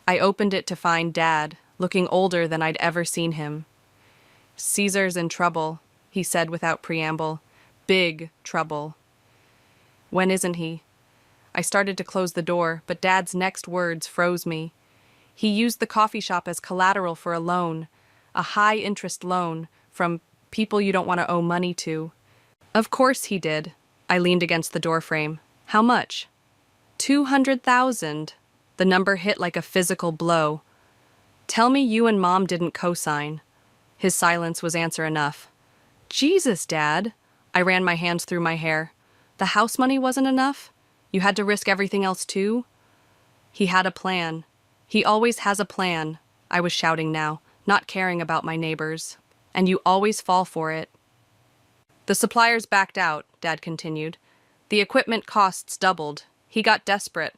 Speaker 5: I opened it to find Dad, looking older than I'd ever seen him. Caesar's in trouble, he said without preamble. Big trouble. When isn't he? I started to close the door, but Dad's next words froze me. He used the coffee shop as collateral for a loan, a high-interest loan from people you don't want to owe money to. Of course he did. I leaned against the doorframe. How much? 200,000. The number hit like a physical blow. Tell me you and Mom didn't co-sign. His silence was answer enough. Jesus, Dad. I ran my hands through my hair. The house money wasn't enough? You had to risk everything else too? He had a plan. He always has a plan. I was shouting now, not caring about my neighbors. And you always fall for it. The suppliers backed out, Dad continued. The equipment costs doubled. He got desperate.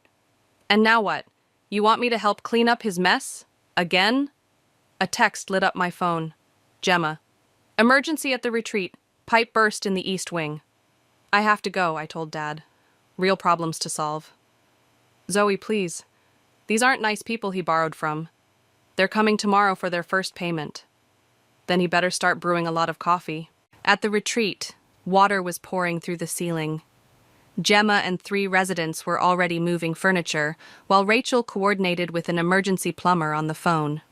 Speaker 5: And now what? You want me to help clean up his mess? Again? A text lit up my phone. Gemma. Emergency at the retreat. Pipe burst in the east wing. I have to go, I told Dad. Real problems to solve. Zoe, please. These aren't nice people he borrowed from. They're coming tomorrow for their first payment. Then he better start brewing a lot of coffee. At the retreat, water was pouring through the ceiling. Gemma and 3 residents were already moving furniture, while Rachel coordinated with an emergency plumber on the phone.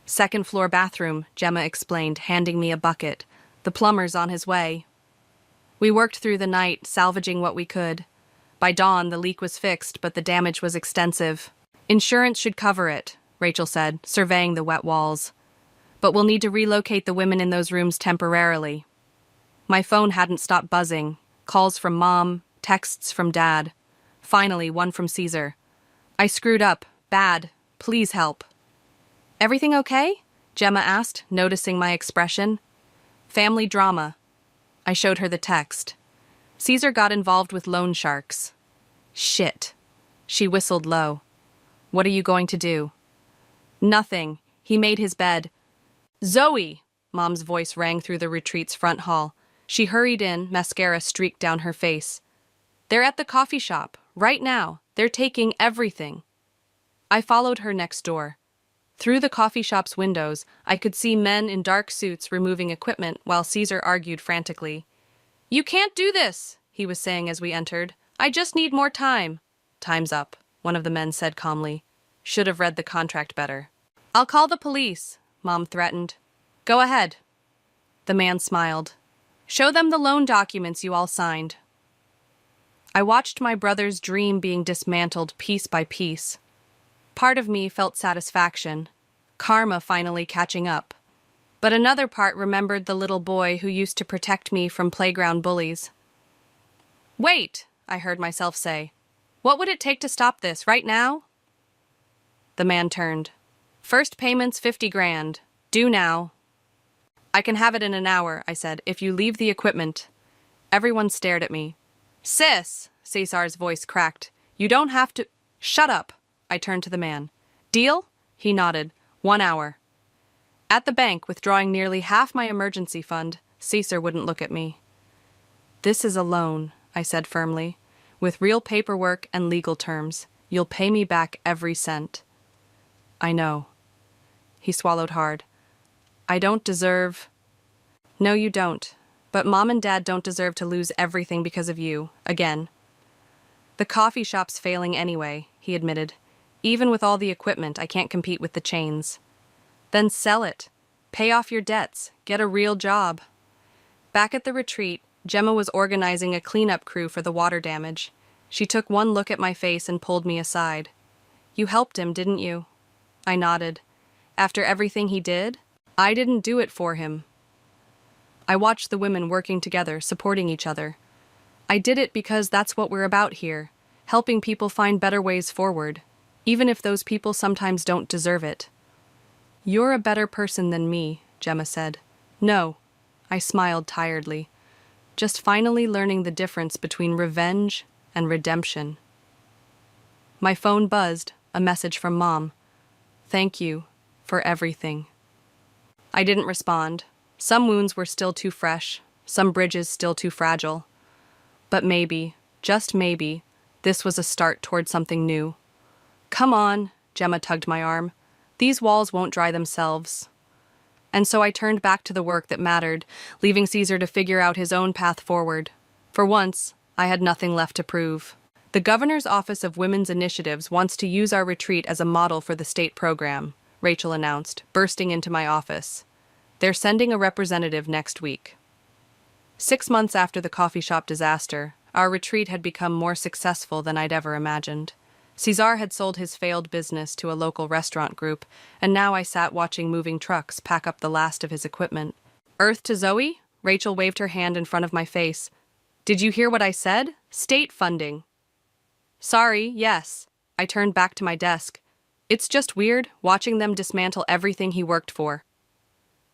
Speaker 5: Second floor bathroom, Gemma explained, handing me a bucket. The plumber's on his way. We worked through the night, salvaging what we could. By dawn, the leak was fixed, but the damage was extensive. Insurance should cover it, Rachel said, surveying the wet walls. But we'll need to relocate the women in those rooms temporarily. My phone hadn't stopped buzzing. Calls from Mom, texts from Dad. Finally, one from Caesar. I screwed up. Bad. Please help. Everything okay? Gemma asked, noticing my expression. Family drama. I showed her the text. Caesar got involved with loan sharks. Shit. She whistled low. What are you going to do? Nothing. He made his bed. Zoe! Mom's voice rang through the retreat's front hall. She hurried in, mascara streaked down her face. They're at the coffee shop, right now. They're taking everything. I followed her next door. Through the coffee shop's windows, I could see men in dark suits removing equipment while Caesar argued frantically. You can't do this, he was saying as we entered. I just need more time. Time's up, one of the men said calmly. Should have read the contract better. I'll call the police, Mom threatened. Go ahead. The man smiled. Show them the loan documents you all signed. I watched my brother's dream being dismantled piece by piece. Part of me felt satisfaction, karma finally catching up. But another part remembered the little boy who used to protect me from playground bullies. "Wait," I heard myself say. "What would it take to stop this, right now?" The man turned. "First payment's 50 grand. Due now." "I can have it in an hour," I said, "if you leave the equipment." Everyone stared at me. "Sis," Cesar's voice cracked, "you don't have to—" "Shut up," I turned to the man. "Deal?" He nodded. 1 hour. At the bank, withdrawing nearly half my emergency fund, Cesar wouldn't look at me. "This is a loan," I said firmly, "with real paperwork and legal terms. You'll pay me back every cent." "I know." He swallowed hard. "I don't deserve—" "No, you don't. But Mom and Dad don't deserve to lose everything because of you, again." "The coffee shop's failing anyway," he admitted. "Even with all the equipment, I can't compete with the chains." "Then sell it. Pay off your debts. Get a real job." Back at the retreat, Gemma was organizing a cleanup crew for the water damage. She took one look at my face and pulled me aside. "You helped him, didn't you?" I nodded. "After everything he did? I didn't do it for him." I watched the women working together, supporting each other. "I did it because that's what we're about here, helping people find better ways forward, even if those people sometimes don't deserve it." "You're a better person than me," Gemma said. "No," I smiled tiredly. "Just finally learning the difference between revenge and redemption." My phone buzzed, a message from Mom. "Thank you for everything." I didn't respond. Some wounds were still too fresh, some bridges still too fragile. But maybe, just maybe, this was a start toward something new. "Come on," Gemma tugged my arm. "These walls won't dry themselves." And so I turned back to the work that mattered, leaving Cesar to figure out his own path forward. For once, I had nothing left to prove. "The Governor's Office of Women's Initiatives wants to use our retreat as a model for the state program," Rachel announced, bursting into my office. "They're sending a representative next week." 6 months after the coffee shop disaster, our retreat had become more successful than I'd ever imagined. Cesar had sold his failed business to a local restaurant group, and now I sat watching moving trucks pack up the last of his equipment. "Earth to Zoe?" Rachel waved her hand in front of my face. "Did you hear what I said? State funding." "Sorry, yes." I turned back to my desk. "It's just weird, watching them dismantle everything he worked for."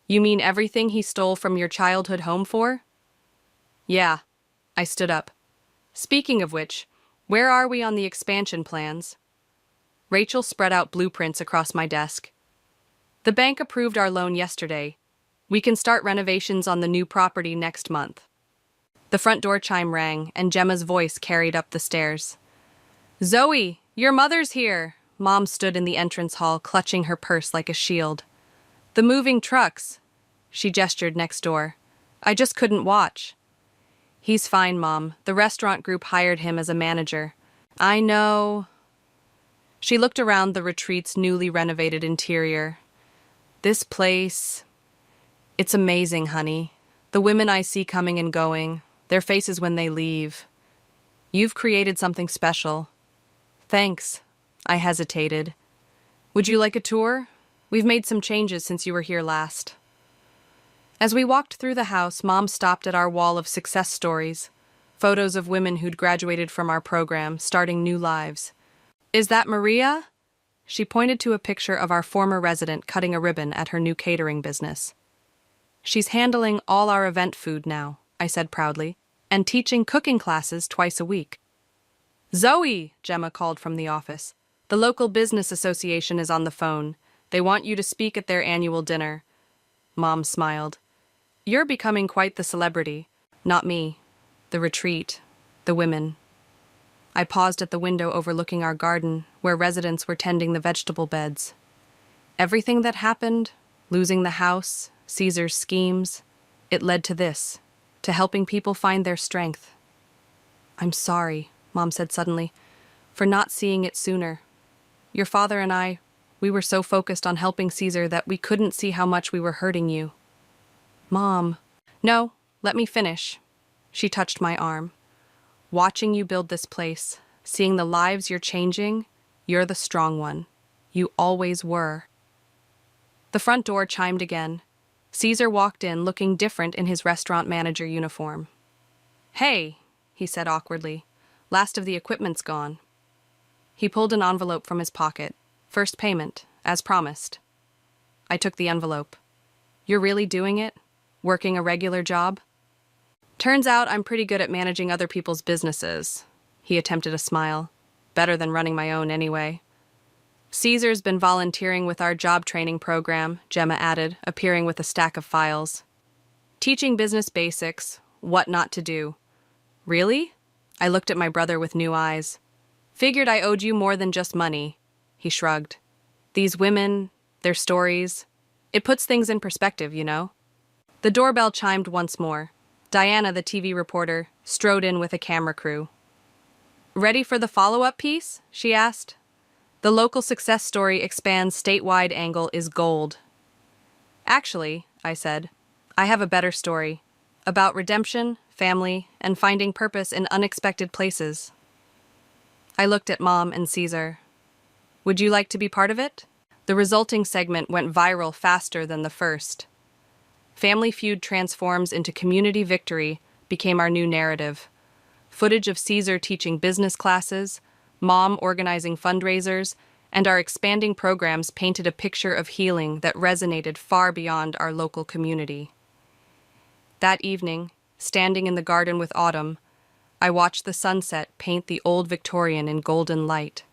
Speaker 5: "You mean everything he stole from your childhood home for?" "Yeah." I stood up. "Speaking of which, where are we on the expansion plans?" Rachel spread out blueprints across my desk. "The bank approved our loan yesterday. We can start renovations on the new property next month." The front door chime rang, and Gemma's voice carried up the stairs. "Zoe, your mother's here!" Mom stood in the entrance hall, clutching her purse like a shield. "The moving trucks." She gestured next door. "I just couldn't watch." "He's fine, Mom. The restaurant group hired him as a manager." "I know." She looked around the retreat's newly renovated interior. "This place... It's amazing, honey. The women I see coming and going, their faces when they leave. You've created something special." "Thanks." I hesitated. "Would you like a tour? We've made some changes since you were here last." As we walked through the house, Mom stopped at our wall of success stories, photos of women who'd graduated from our program, starting new lives. "Is that Maria?" She pointed to a picture of our former resident cutting a ribbon at her new catering business. "She's handling all our event food now," I said proudly, "and teaching cooking classes twice a week." "Zoe," Gemma called from the office. "The local business association is on the phone. They want you to speak at their annual dinner." Mom smiled. "You're becoming quite the celebrity." "Not me. The retreat. The women." I paused at the window overlooking our garden, where residents were tending the vegetable beds. Everything that happened, losing the house, Caesar's schemes, it led to this, to helping people find their strength. "I'm sorry," Mom said suddenly, "for not seeing it sooner. Your father and I, we were so focused on helping Caesar that we couldn't see how much we were hurting you." "Mom." "No, let me finish. She touched my arm. Watching you build this place, seeing the lives you're changing, you're the strong one. You always were. The front door chimed again. Caesar walked in, looking different in his restaurant manager uniform. "Hey," he said awkwardly. "Last of the equipment's gone." He pulled an envelope from his pocket. "First payment, as promised." I took the envelope. "You're really doing it? Working a regular job?" "Turns out I'm pretty good at managing other people's businesses." He attempted a smile. "Better than running my own anyway." "Caesar's been volunteering with our job training program," Gemma added, appearing with a stack of files. "Teaching business basics, what not to do." "Really?" I looked at my brother with new eyes. "Figured I owed you more than just money." He shrugged. "These women, their stories, it puts things in perspective, you know?" The doorbell chimed once more. Diana, the TV reporter, strode in with a camera crew. "Ready for the follow-up piece?" she asked. "The local success story expands statewide angle is gold." "Actually," I said, "I have a better story. About redemption, family, and finding purpose in unexpected places." I looked at Mom and Caesar. "Would you like to be part of it?" The resulting segment went viral faster than the first. Family Feud transforms into community victory became our new narrative. Footage of Caesar teaching business classes, Mom organizing fundraisers, and our expanding programs painted a picture of healing that resonated far beyond our local community. That evening, standing in the garden with Autumn, I watched the sunset paint the old Victorian in golden light.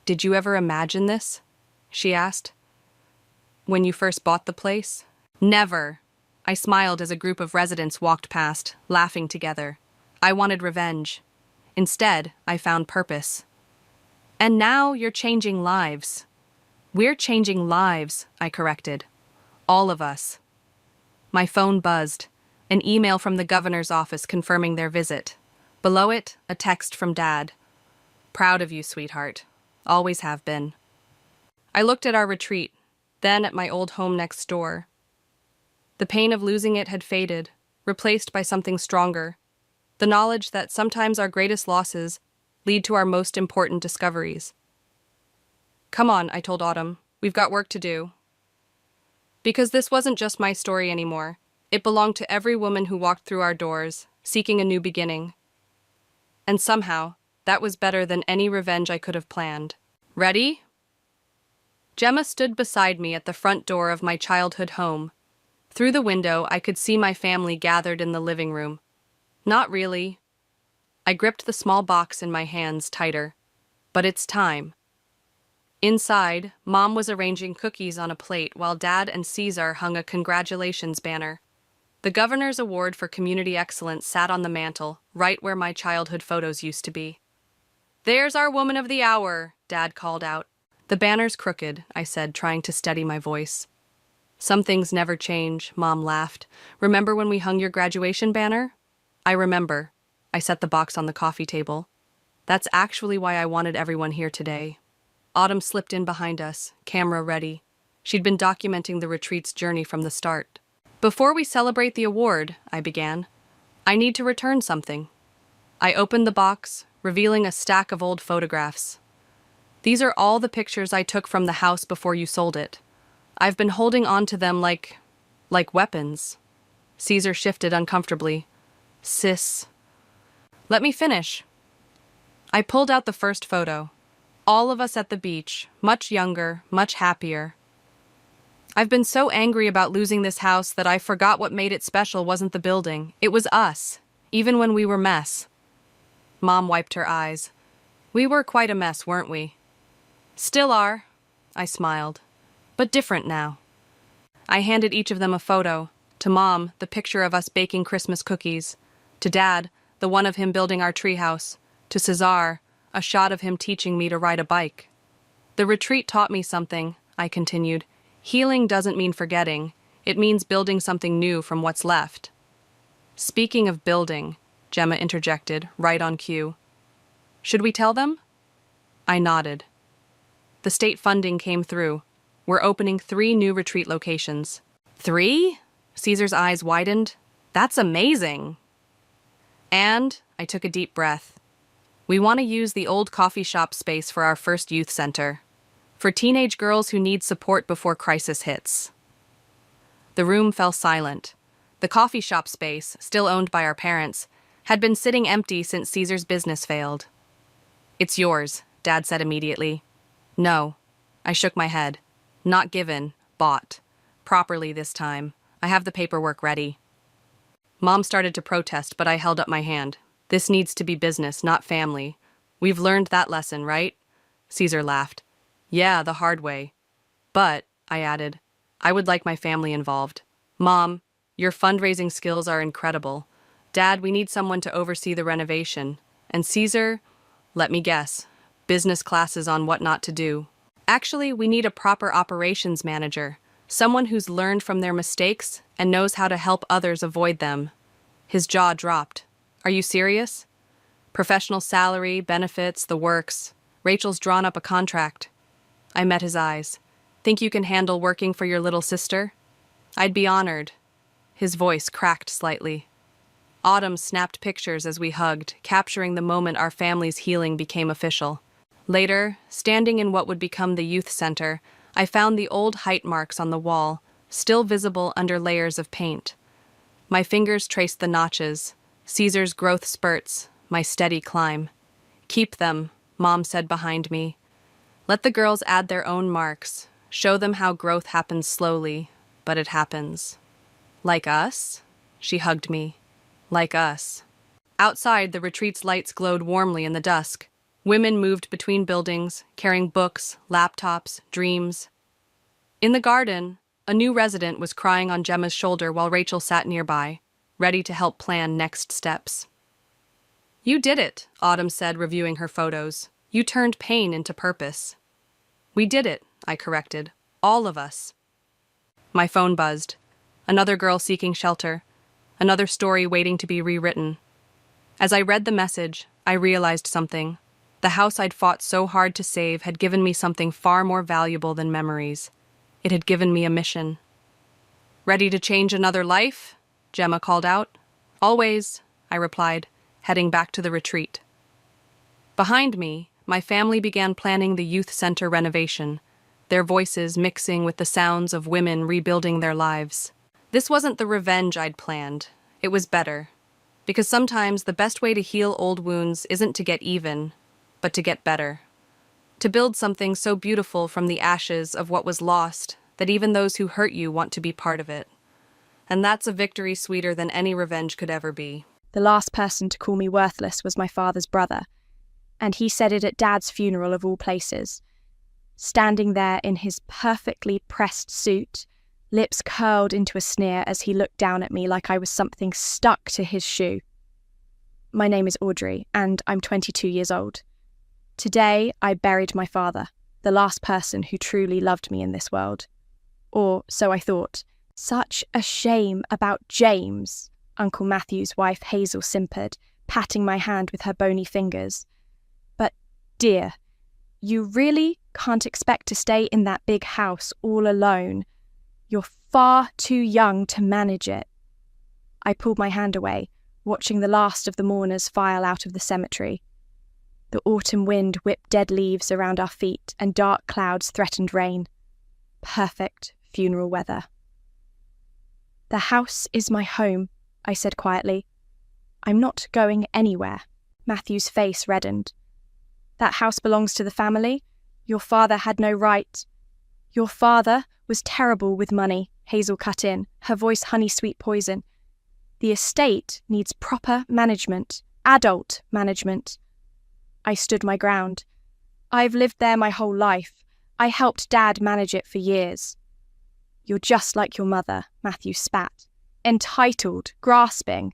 Speaker 5: "Did you ever imagine this?" she asked. "When you first bought the place?" "Never." I smiled as a group of residents walked past, laughing together. I wanted revenge. Instead, I found purpose. "And now you're changing lives." "We're changing lives," I corrected. "All of us." My phone buzzed. An email from the governor's office confirming their visit. Below it, a text from Dad. "Proud of you, sweetheart. Always have been." I looked at our retreat, then at my old home next door. The pain of losing it had faded, replaced by something stronger. The knowledge that sometimes our greatest losses lead to our most important discoveries. "Come on," I told Autumn. "We've got work to do." Because this wasn't just my story anymore. It belonged to every woman who walked through our doors, seeking a new beginning. And somehow, that was better than any revenge I could have planned. "Ready?" Gemma stood beside me at the front door of my childhood home. Through the window, I could see my family gathered in the living room. Not really. I gripped the small box in my hands tighter. But it's time. Inside, Mom was arranging cookies on a plate while Dad and Caesar hung a congratulations banner. The governor's award for community excellence sat on the mantel, right where my childhood photos used to be. "There's our woman of the hour," Dad called out. "The banner's crooked," I said, trying to steady my voice. "Some things never change," Mom laughed. "Remember when we hung your graduation banner?" "I remember." I set the box on the coffee table. "That's actually why I wanted everyone here today." Autumn slipped in behind us, camera ready. She'd been documenting the retreat's journey from the start. "Before we celebrate the award," I began, "I need to return something." I opened the box, revealing a stack of old photographs. "These are all the pictures I took from the house before you sold it. I've been holding on to them like weapons." Caesar shifted uncomfortably. "Sis." "Let me finish." I pulled out the first photo. All of us at the beach, much younger, much happier. "I've been so angry about losing this house that I forgot what made it special wasn't the building. It was us, even when we were mess." Mom wiped her eyes. "We were quite a mess, weren't we?" "Still are," I smiled. "But different now." I handed each of them a photo. To Mom, the picture of us baking Christmas cookies. To Dad, the one of him building our treehouse. To Cesar, a shot of him teaching me to ride a bike. "The retreat taught me something," I continued. "Healing doesn't mean forgetting. It means building something new from what's left." "Speaking of building," Gemma interjected, right on cue. "Should we tell them?" I nodded. The state funding came through. We're opening 3 new retreat locations. 3? Caesar's eyes widened. That's amazing. And I took a deep breath. We want to use the old coffee shop space for our first youth center, for teenage girls who need support before crisis hits. The room fell silent. The coffee shop space, still owned by our parents, had been sitting empty since Caesar's business failed. "It's yours," Dad said immediately. "No." I shook my head. "Not given, bought. Properly this time. I have the paperwork ready." Mom started to protest, but I held up my hand. "This needs to be business, not family. We've learned that lesson, right?" Caesar laughed. "Yeah, the hard way. But," I added, "I would like my family involved. Mom, your fundraising skills are incredible. Dad, we need someone to oversee the renovation. And Caesar, let me guess, business classes on what not to do. Actually, we need a proper operations manager, someone who's learned from their mistakes and knows how to help others avoid them." His jaw dropped. "Are you serious? Professional salary, benefits, the works. Rachel's drawn up a contract." I met his eyes. "Think you can handle working for your little sister?" "I'd be honored." His voice cracked slightly. Autumn snapped pictures as we hugged, capturing the moment our family's healing became official. Later, standing in what would become the youth center, I found the old height marks on the wall, still visible under layers of paint. My fingers traced the notches, Caesar's growth spurts, my steady climb. "Keep them," Mom said behind me. "Let the girls add their own marks. Show them how growth happens slowly, but it happens." "Like us?" She hugged me. "Like us." Outside, the retreat's lights glowed warmly in the dusk. Women moved between buildings, carrying books, laptops, dreams. In the garden, a new resident was crying on Gemma's shoulder while Rachel sat nearby, ready to help plan next steps. "You did it," Autumn said, reviewing her photos. "You turned pain into purpose." "We did it," I corrected. "All of us." My phone buzzed. Another girl seeking shelter. Another story waiting to be rewritten. As I read the message, I realized something. The house I'd fought so hard to save had given me something far more valuable than memories. It had given me a mission. "Ready to change another life?" Gemma called out. "Always," I replied, heading back to the retreat. Behind me, my family began planning the youth center renovation, their voices mixing with the sounds of women rebuilding their lives. This wasn't the revenge I'd planned. It was better. Because sometimes the best way to heal old wounds isn't to get even, but to get better. To build something so beautiful from the ashes of what was lost that even those who hurt you want to be part of it. And that's a victory sweeter than any revenge could ever be.
Speaker 6: The last person to call me worthless was my father's brother, and he said it at Dad's funeral of all places. Standing there in his perfectly pressed suit, lips curled into a sneer as he looked down at me like I was something stuck to his shoe. My name is Audrey, and I'm 22 years old. Today, I buried my father, the last person who truly loved me in this world. Or so I thought. "Such a shame about James," Uncle Matthew's wife Hazel simpered, patting my hand with her bony fingers. "But, dear, you really can't expect to stay in that big house all alone. You're far too young to manage it." I pulled my hand away, watching the last of the mourners file out of the cemetery. The autumn wind whipped dead leaves around our feet and dark clouds threatened rain. Perfect funeral weather. "The house is my home," I said quietly. "I'm not going anywhere." Matthew's face reddened. "That house belongs to the family. Your father had no right." "Your father was terrible with money," Hazel cut in, her voice honey-sweet poison. "The estate needs proper management, adult management." I stood my ground. "I've lived there my whole life. I helped Dad manage it for years." "You're just like your mother," Matthew spat. "Entitled, grasping.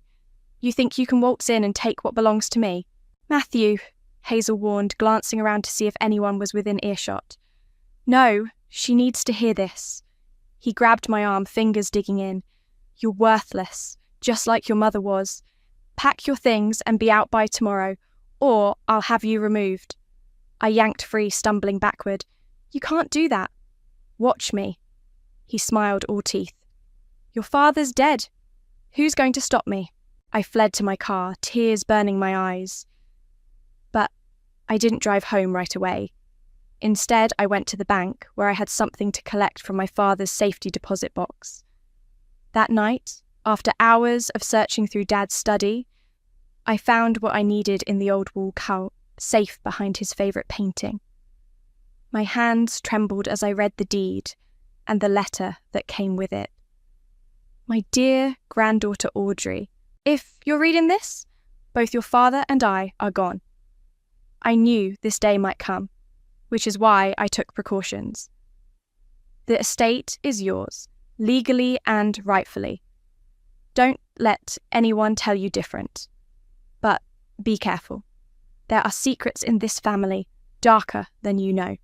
Speaker 6: You think you can waltz in and take what belongs to me?" "Matthew," Hazel warned, glancing around to see if anyone was within earshot. "No, she needs to hear this." He grabbed my arm, fingers digging in. "You're worthless, just like your mother was. Pack your things and be out by tomorrow, or I'll have you removed." I yanked free, stumbling backward. "You can't do that." "Watch me." He smiled, all teeth. "Your father's dead." Who's going to stop me? I fled to my car, tears burning my eyes. But I didn't drive home right away. Instead, I went to the bank, where I had something to collect from my father's safety deposit box. That night, after hours of searching through Dad's study, I found what I needed in the old wall cult, safe behind his favourite painting. My hands trembled as I read the deed and the letter that came with it. My dear granddaughter Audrey, if you're reading this, both your father and I are gone. I knew this day might come, which is why I took precautions. The estate is yours, legally and rightfully. Don't let anyone tell you different. But be careful. There are secrets in this family, darker than you know.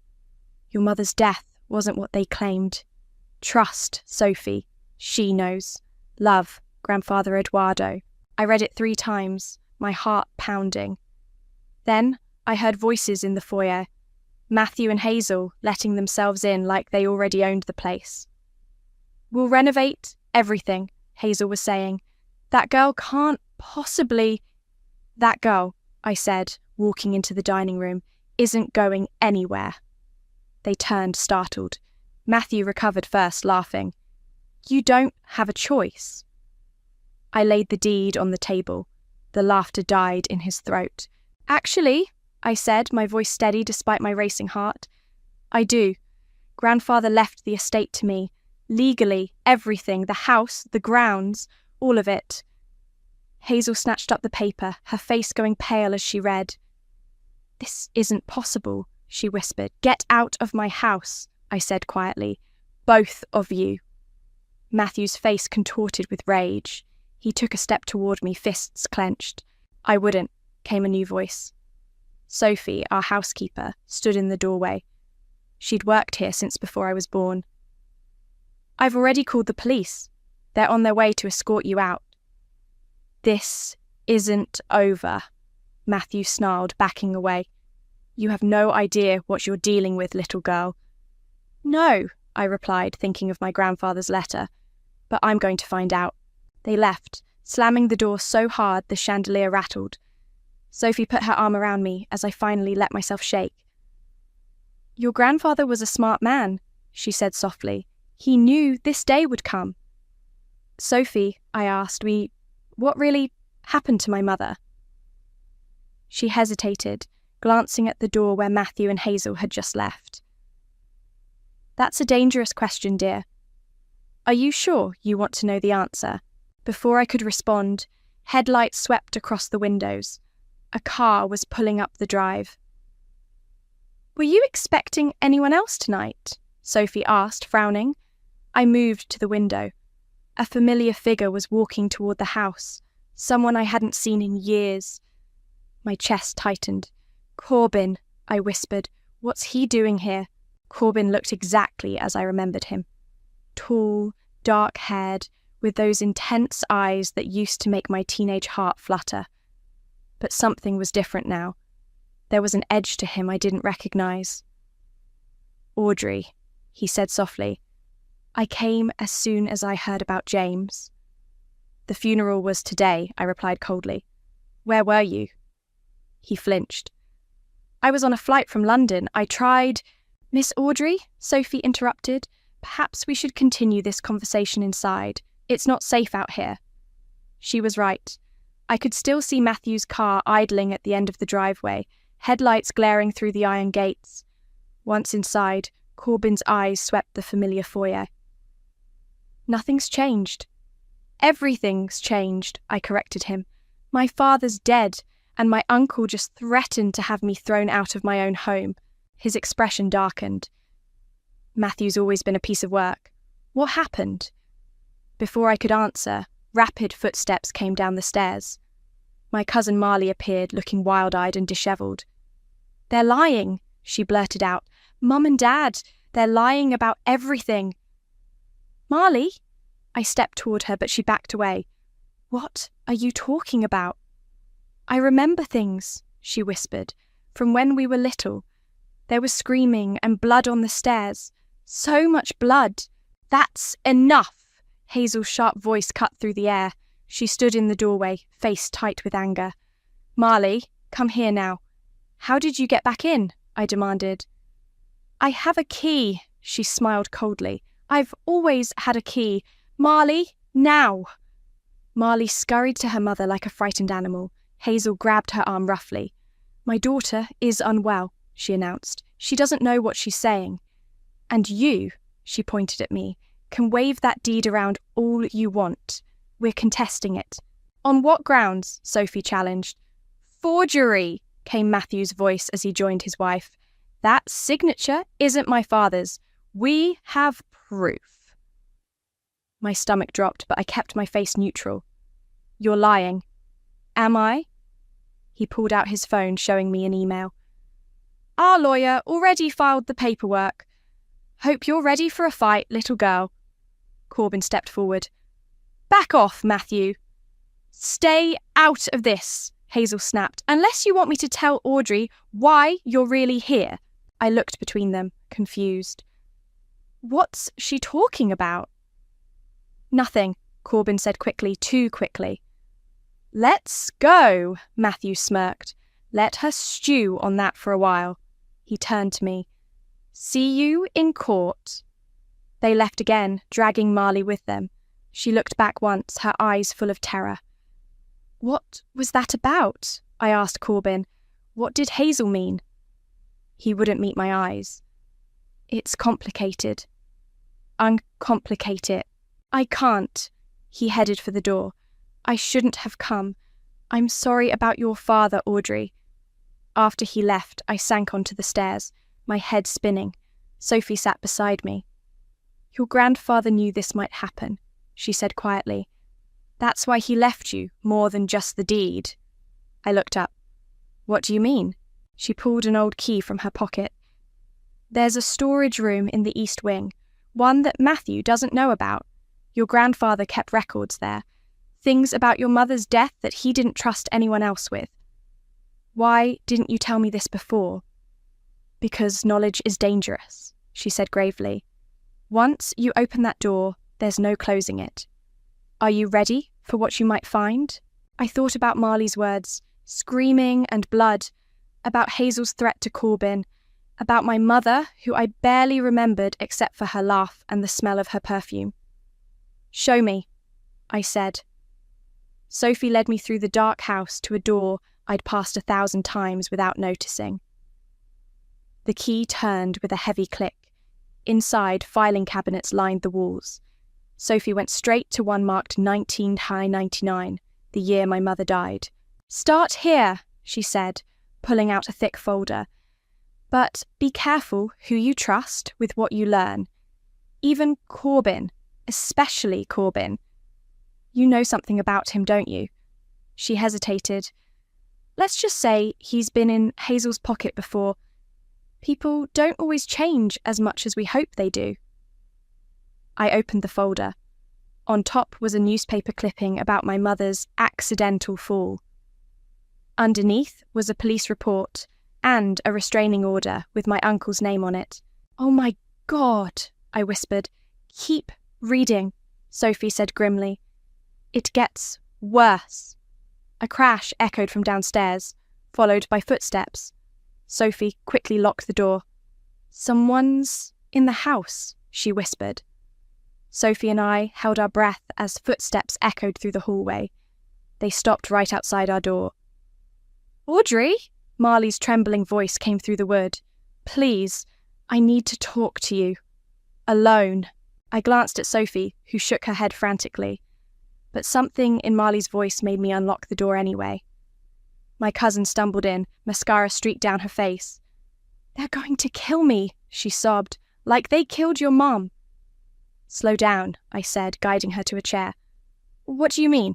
Speaker 6: Your mother's death wasn't what they claimed. Trust Sophie. She knows. Love, Grandfather Eduardo. I read it 3 times, my heart pounding. Then I heard voices in the foyer. Matthew and Hazel letting themselves in like they already owned the place. We'll renovate everything, Hazel was saying. That girl can't possibly... That girl, I said, walking into the dining room, isn't going anywhere. They turned, startled. Matthew recovered first, laughing. You don't have a choice. I laid the deed on the table. The laughter died in his throat. Actually, I said, my voice steady despite my racing heart, I do. Grandfather left the estate to me. Legally, everything, the house, the grounds, all of it. Hazel snatched up the paper, her face going pale as she read. This isn't possible, she whispered. Get out of my house, I said quietly. Both of you. Matthew's face contorted with rage. He took a step toward me, fists clenched. I wouldn't, came a new voice. Sophie, our housekeeper, stood in the doorway. She'd worked here since before I was born. I've already called the police. They're on their way to escort you out. This isn't over, Matthew snarled, backing away. You have no idea what you're dealing with, little girl. No, I replied, thinking of my grandfather's letter, but I'm going to find out. They left, slamming the door so hard the chandelier rattled. Sophie put her arm around me as I finally let myself shake. Your grandfather was a smart man, she said softly. He knew this day would come. Sophie, I asked, what really happened to my mother? She hesitated, glancing at the door where Matthew and Hazel had just left. That's a dangerous question, dear. Are you sure you want to know the answer? Before I could respond, headlights swept across the windows. A car was pulling up the drive. Were you expecting anyone else tonight? Sophie asked, frowning. I moved to the window. A familiar figure was walking toward the house, someone I hadn't seen in years. My chest tightened. Corbin, I whispered. What's he doing here? Corbin looked exactly as I remembered him. Tall, dark-haired, with those intense eyes that used to make my teenage heart flutter. But something was different now. There was an edge to him I didn't recognize. Audrey, he said softly. I came as soon as I heard about James. The funeral was today, I replied coldly. Where were you? He flinched. I was on a flight from London. I tried... Miss Audrey, Sophie interrupted. Perhaps we should continue this conversation inside. It's not safe out here. She was right. I could still see Matthew's car idling at the end of the driveway, headlights glaring through the iron gates. Once inside, Corbin's eyes swept the familiar foyer. Nothing's changed. Everything's changed, I corrected him. My father's dead, and my uncle just threatened to have me thrown out of my own home. His expression darkened. Matthew's always been a piece of work. What happened? Before I could answer, rapid footsteps came down the stairs. My cousin Marley appeared, looking wild-eyed and dishevelled. They're lying, she blurted out. Mum and Dad, they're lying about everything. Marley? I stepped toward her, but she backed away. What are you talking about? I remember things, she whispered, from when we were little. There was screaming and blood on the stairs. So much blood. That's enough! Hazel's sharp voice cut through the air. She stood in the doorway, face tight with anger. Marley, come here now. How did you get back in? I demanded. I have a key, she smiled coldly. I've always had a key. Marley, now! Marley scurried to her mother like a frightened animal. Hazel grabbed her arm roughly. My daughter is unwell, she announced. She doesn't know what she's saying. And you, she pointed at me, can wave that deed around all you want. We're contesting it. On what grounds? Sophie challenged. Forgery, came Matthew's voice as he joined his wife. That signature isn't my father's. We have proof. My stomach dropped, but I kept my face neutral. You're lying. Am I? He pulled out his phone, showing me an email. Our lawyer already filed the paperwork. Hope you're ready for a fight, little girl. Corbin stepped forward. Back off, Matthew. Stay out of this, Hazel snapped, unless you want me to tell Audrey why you're really here. I looked between them, confused. What's she talking about? Nothing, Corbin said quickly, too quickly. Let's go, Matthew smirked. Let her stew on that for a while. He turned to me. See you in court. They left again, dragging Marley with them. She looked back once, her eyes full of terror. What was that about? I asked Corbin. What did Hazel mean? He wouldn't meet my eyes. It's complicated. Uncomplicate it. I can't. He headed for the door. I shouldn't have come. I'm sorry about your father, Audrey. After he left, I sank onto the stairs, my head spinning. Sophie sat beside me. Your grandfather knew this might happen, she said quietly. That's why he left you, more than just the deed. I looked up. What do you mean? She pulled an old key from her pocket. There's a storage room in the East Wing, one that Matthew doesn't know about. Your grandfather kept records there, things about your mother's death that he didn't trust anyone else with. Why didn't you tell me this before? Because knowledge is dangerous, she said gravely. Once you open that door, there's no closing it. Are you ready for what you might find? I thought about Marley's words, screaming and blood, about Hazel's threat to Corbin, about my mother, who I barely remembered except for her laugh and the smell of her perfume. Show me, I said. Sophie led me through the dark house to a door I'd passed 1,000 times without noticing. The key turned with a heavy click. Inside, filing cabinets lined the walls. Sophie went straight to one marked 1999, the year my mother died. Start here, she said, pulling out a thick folder. But be careful who you trust with what you learn. Even Corbin, especially Corbin. You know something about him, don't you? She hesitated. Let's just say he's been in Hazel's pocket before. People don't always change as much as we hope they do. I opened the folder. On top was a newspaper clipping about my mother's accidental fall. Underneath was a police report and a restraining order with my uncle's name on it. Oh my God, I whispered. Keep reading, Sophie said grimly. It gets worse. A crash echoed from downstairs, followed by footsteps. Sophie quickly locked the door. Someone's in the house, she whispered. Sophie and I held our breath as footsteps echoed through the hallway. They stopped right outside our door. Audrey? Marley's trembling voice came through the wood. Please, I need to talk to you. Alone. I glanced at Sophie, who shook her head frantically. But something in Marley's voice made me unlock the door anyway. My cousin stumbled in, mascara streaked down her face. They're going to kill me, she sobbed, like they killed your mom. Slow down, I said, guiding her to a chair. What do you mean?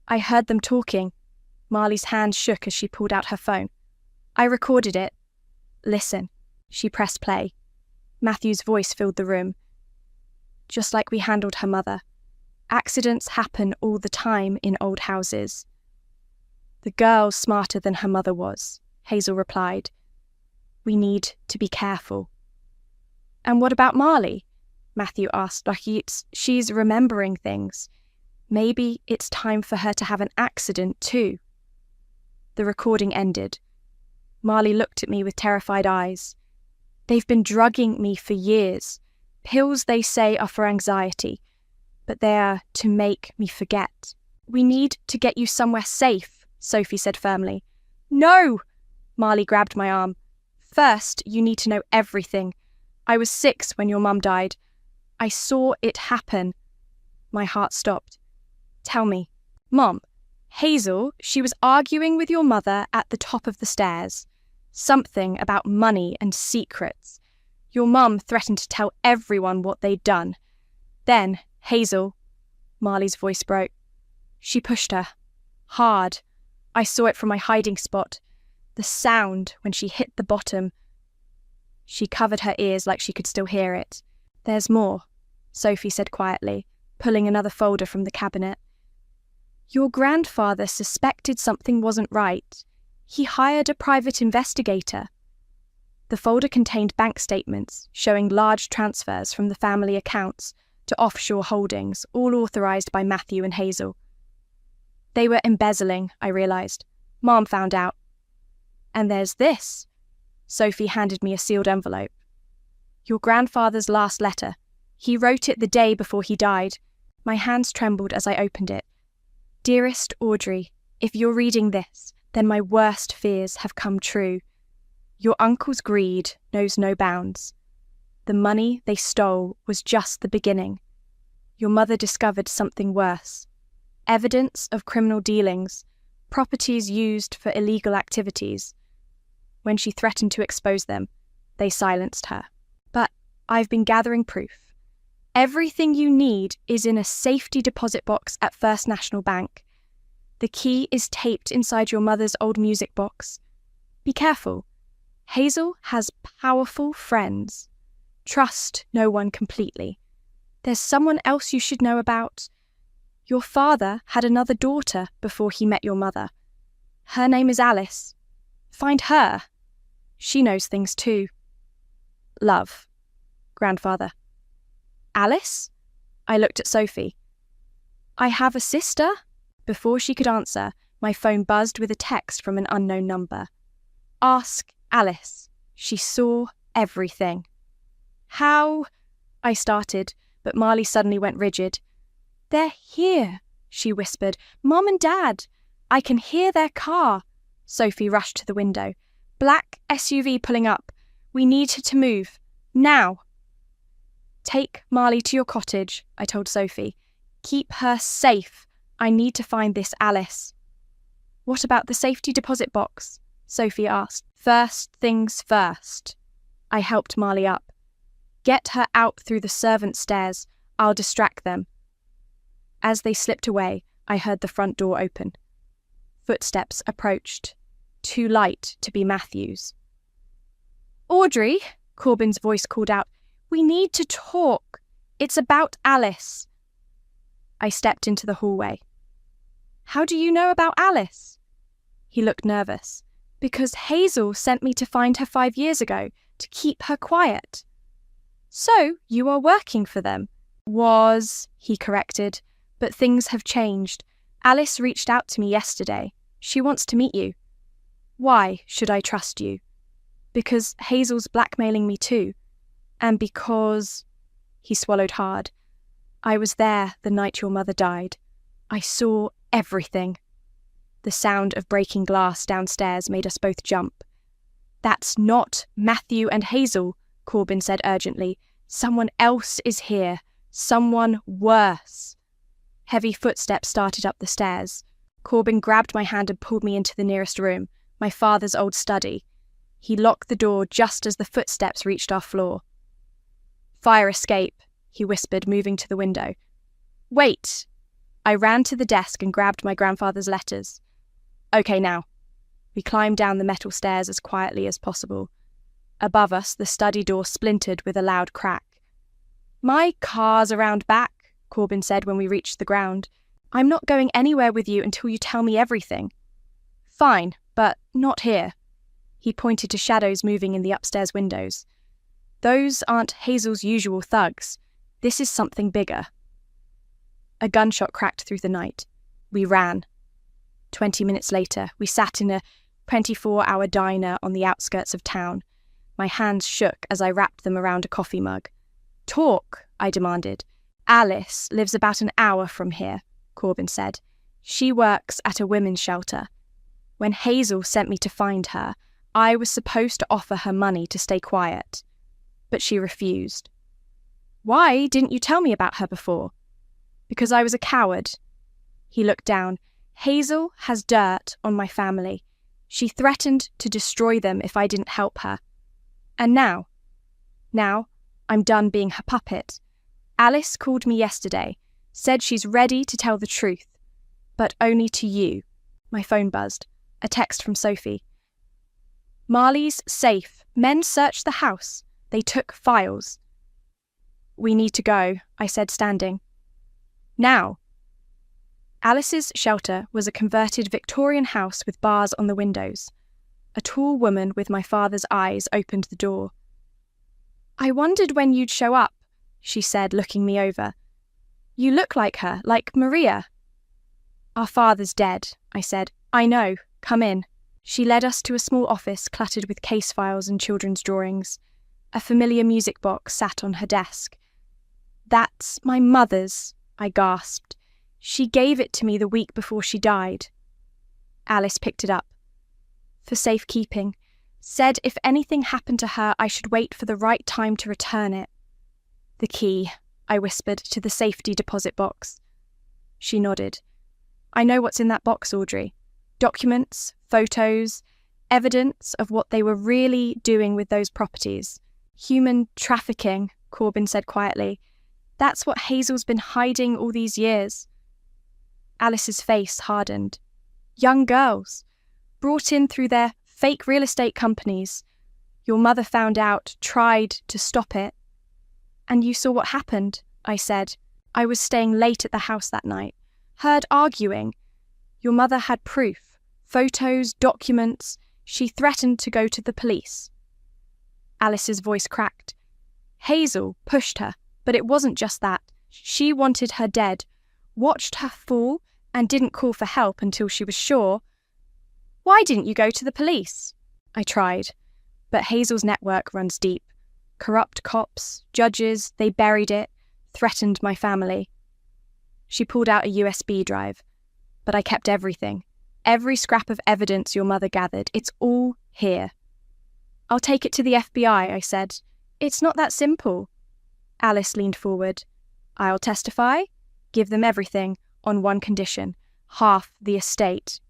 Speaker 6: I heard them talking. Marley's hand shook as she pulled out her phone. I recorded it. Listen. She pressed play. Matthew's voice filled the room. Just like we handled her mother. Accidents happen all the time in old houses. The girl's smarter than her mother was, Hazel replied. We need to be careful. And what about Marley? Matthew asked, like she's remembering things. Maybe it's time for her to have an accident too. The recording ended. Marley looked at me with terrified eyes. They've been drugging me for years. Pills, they say, are for anxiety, but they are to make me forget. We need to get you somewhere safe, Sophie said firmly. No! Marley grabbed my arm. First, you need to know everything. I was 6 when your mum died. I saw it happen. My heart stopped. Tell me. Mom, Hazel, she was arguing with your mother at the top of the stairs. Something about money and secrets. Your mum threatened to tell everyone what they'd done. Then, Hazel, Marley's voice broke. She pushed her. Hard. I saw it from my hiding spot. The sound when she hit the bottom. She covered her ears like she could still hear it. There's more, Sophie said quietly, pulling another folder from the cabinet. Your grandfather suspected something wasn't right. He hired a private investigator. The folder contained bank statements showing large transfers from the family accounts to offshore holdings, all authorised by Matthew and Hazel. They were embezzling, I realised. Mom found out. And there's this. Sophie handed me a sealed envelope. Your grandfather's last letter. He wrote it the day before he died. My hands trembled as I opened it. Dearest Audrey, if you're reading this, then my worst fears have come true. Your uncle's greed knows no bounds. The money they stole was just the beginning. Your mother discovered something worse. Evidence of criminal dealings, properties used for illegal activities. When she threatened to expose them, they silenced her. But I've been gathering proof. Everything you need is in a safety deposit box at First National Bank. The key is taped inside your mother's old music box. Be careful. Hazel has powerful friends. Trust no one completely. There's someone else you should know about. Your father had another daughter before he met your mother. Her name is Alice. Find her. She knows things too. Love. Grandfather. Alice? I looked at Sophie. I have a sister? Before she could answer, my phone buzzed with a text from an unknown number. Ask Alice. She saw everything. How? I started, but Marley suddenly went rigid. They're here, she whispered. Mom and Dad. I can hear their car. Sophie rushed to the window. Black SUV pulling up. We need her to move. Now. Take Marley to your cottage, I told Sophie. Keep her safe. I need to find this Alice. What about the safety deposit box? Sophie asked. First things first. I helped Marley up. Get her out through the servants' stairs. I'll distract them. As they slipped away, I heard the front door open. Footsteps approached. Too light to be Matthew's. Audrey, Corbyn's voice called out, we need to talk. It's about Alice. I stepped into the hallway. How do you know about Alice? He looked nervous. Because Hazel sent me to find her 5 years ago, to keep her quiet. So, you are working for them. He corrected, but things have changed. Alice reached out to me yesterday. She wants to meet you. Why should I trust you? Because Hazel's blackmailing me too. And because... He swallowed hard. I was there the night your mother died. I saw everything. The sound of breaking glass downstairs made us both jump. That's not Matthew and Hazel, Corbyn said urgently. Someone else is here. Someone worse. Heavy footsteps started up the stairs. Corbyn grabbed my hand and pulled me into the nearest room, my father's old study. He locked the door just as the footsteps reached our floor. Fire escape, he whispered, moving to the window. Wait! I ran to the desk and grabbed my grandfather's letters. Okay, now. We climbed down the metal stairs as quietly as possible. Above us, the study door splintered with a loud crack. My car's around back, Corbyn said when we reached the ground. I'm not going anywhere with you until you tell me everything. Fine, but not here. He pointed to shadows moving in the upstairs windows. Those aren't Hazel's usual thugs. This is something bigger. A gunshot cracked through the night. We ran. 20 minutes later, we sat in a 24-hour diner on the outskirts of town. My hands shook as I wrapped them around a coffee mug. "Talk," I demanded. "Alice lives about an hour from here," Corbin said. "She works at a women's shelter. When Hazel sent me to find her, I was supposed to offer her money to stay quiet. But she refused." "Why didn't you tell me about her before?" "Because I was a coward." He looked down. "Hazel has dirt on my family. She threatened to destroy them if I didn't help her. And now I'm done being her puppet. Alice called me yesterday, said she's ready to tell the truth, but only to you." My phone buzzed. A text from Sophie. "Marley's safe. Men searched the house. They took files." "We need to go," I said, standing. "Now." Alice's shelter was a converted Victorian house with bars on the windows. A tall woman with my father's eyes opened the door. "I wondered when you'd show up," she said, looking me over. "You look like her, like Maria." "Our father's dead," I said. "I know. Come in." She led us to a small office cluttered with case files and children's drawings. A familiar music box sat on her desk. "That's my mother's," I gasped. "She gave it to me the week before she died." Alice picked it up. "For safekeeping. Said if anything happened to her, I should wait for the right time to return it." "The key," I whispered to the safety deposit box. She nodded. "I know what's in that box, Audrey. Documents, photos, evidence of what they were really doing with those properties. Human trafficking," Corbin said quietly. "That's what Hazel's been hiding all these years." Alice's face hardened. "Young girls, brought in through their fake real estate companies. Your mother found out, tried to stop it. And you saw what happened," I said. "I was staying late at the house that night. Heard arguing. Your mother had proof. Photos, documents. She threatened to go to the police." Alice's voice cracked. "Hazel pushed her, but it wasn't just that. She wanted her dead. Watched her fall and didn't call for help until she was sure." "Why didn't you go to the police?" I tried, but Hazel's network runs deep. Corrupt cops, judges, they buried it, threatened my family. She pulled out a USB drive, but I kept everything. Every scrap of evidence your mother gathered, it's all here. "I'll take it to the FBI, I said. "It's not that simple." Alice leaned forward. "I'll testify, give them everything, on one condition, half the estate."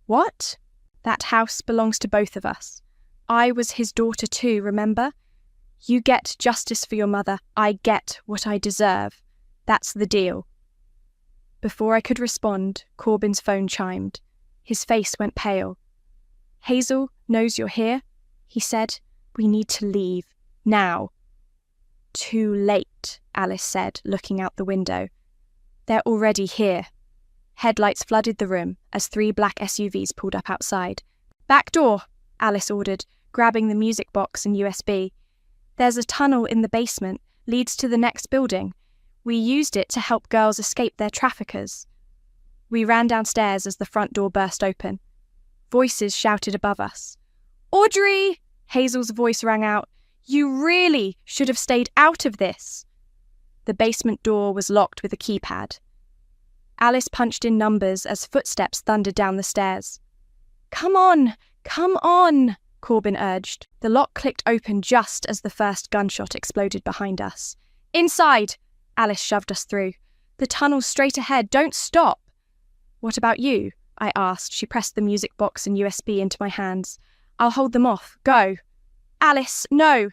Speaker 6: "What?" "That house belongs to both of us. I was his daughter too, remember? You get justice for your mother, I get what I deserve. That's the deal." Before I could respond, Corbin's phone chimed. His face went pale. "Hazel knows you're here," he said. "We need to leave. Now." "Too late," Alice said, looking out the window. "They're already here." Headlights flooded the room as 3 black SUVs pulled up outside. "Back door," Alice ordered, grabbing the music box and USB. "There's a tunnel in the basement, leads to the next building. We used it to help girls escape their traffickers." We ran downstairs as the front door burst open. Voices shouted above us. "Audrey!" Hazel's voice rang out. "You really should have stayed out of this." The basement door was locked with a keypad. Alice punched in numbers as footsteps thundered down the stairs. Come on, Corbin urged. The lock clicked open just as the first gunshot exploded behind us. "Inside!" Alice shoved us through. "The tunnel's straight ahead, don't stop!" "What about you?" I asked. She pressed the music box and USB into my hands. "I'll hold them off. Go." "Alice, no!"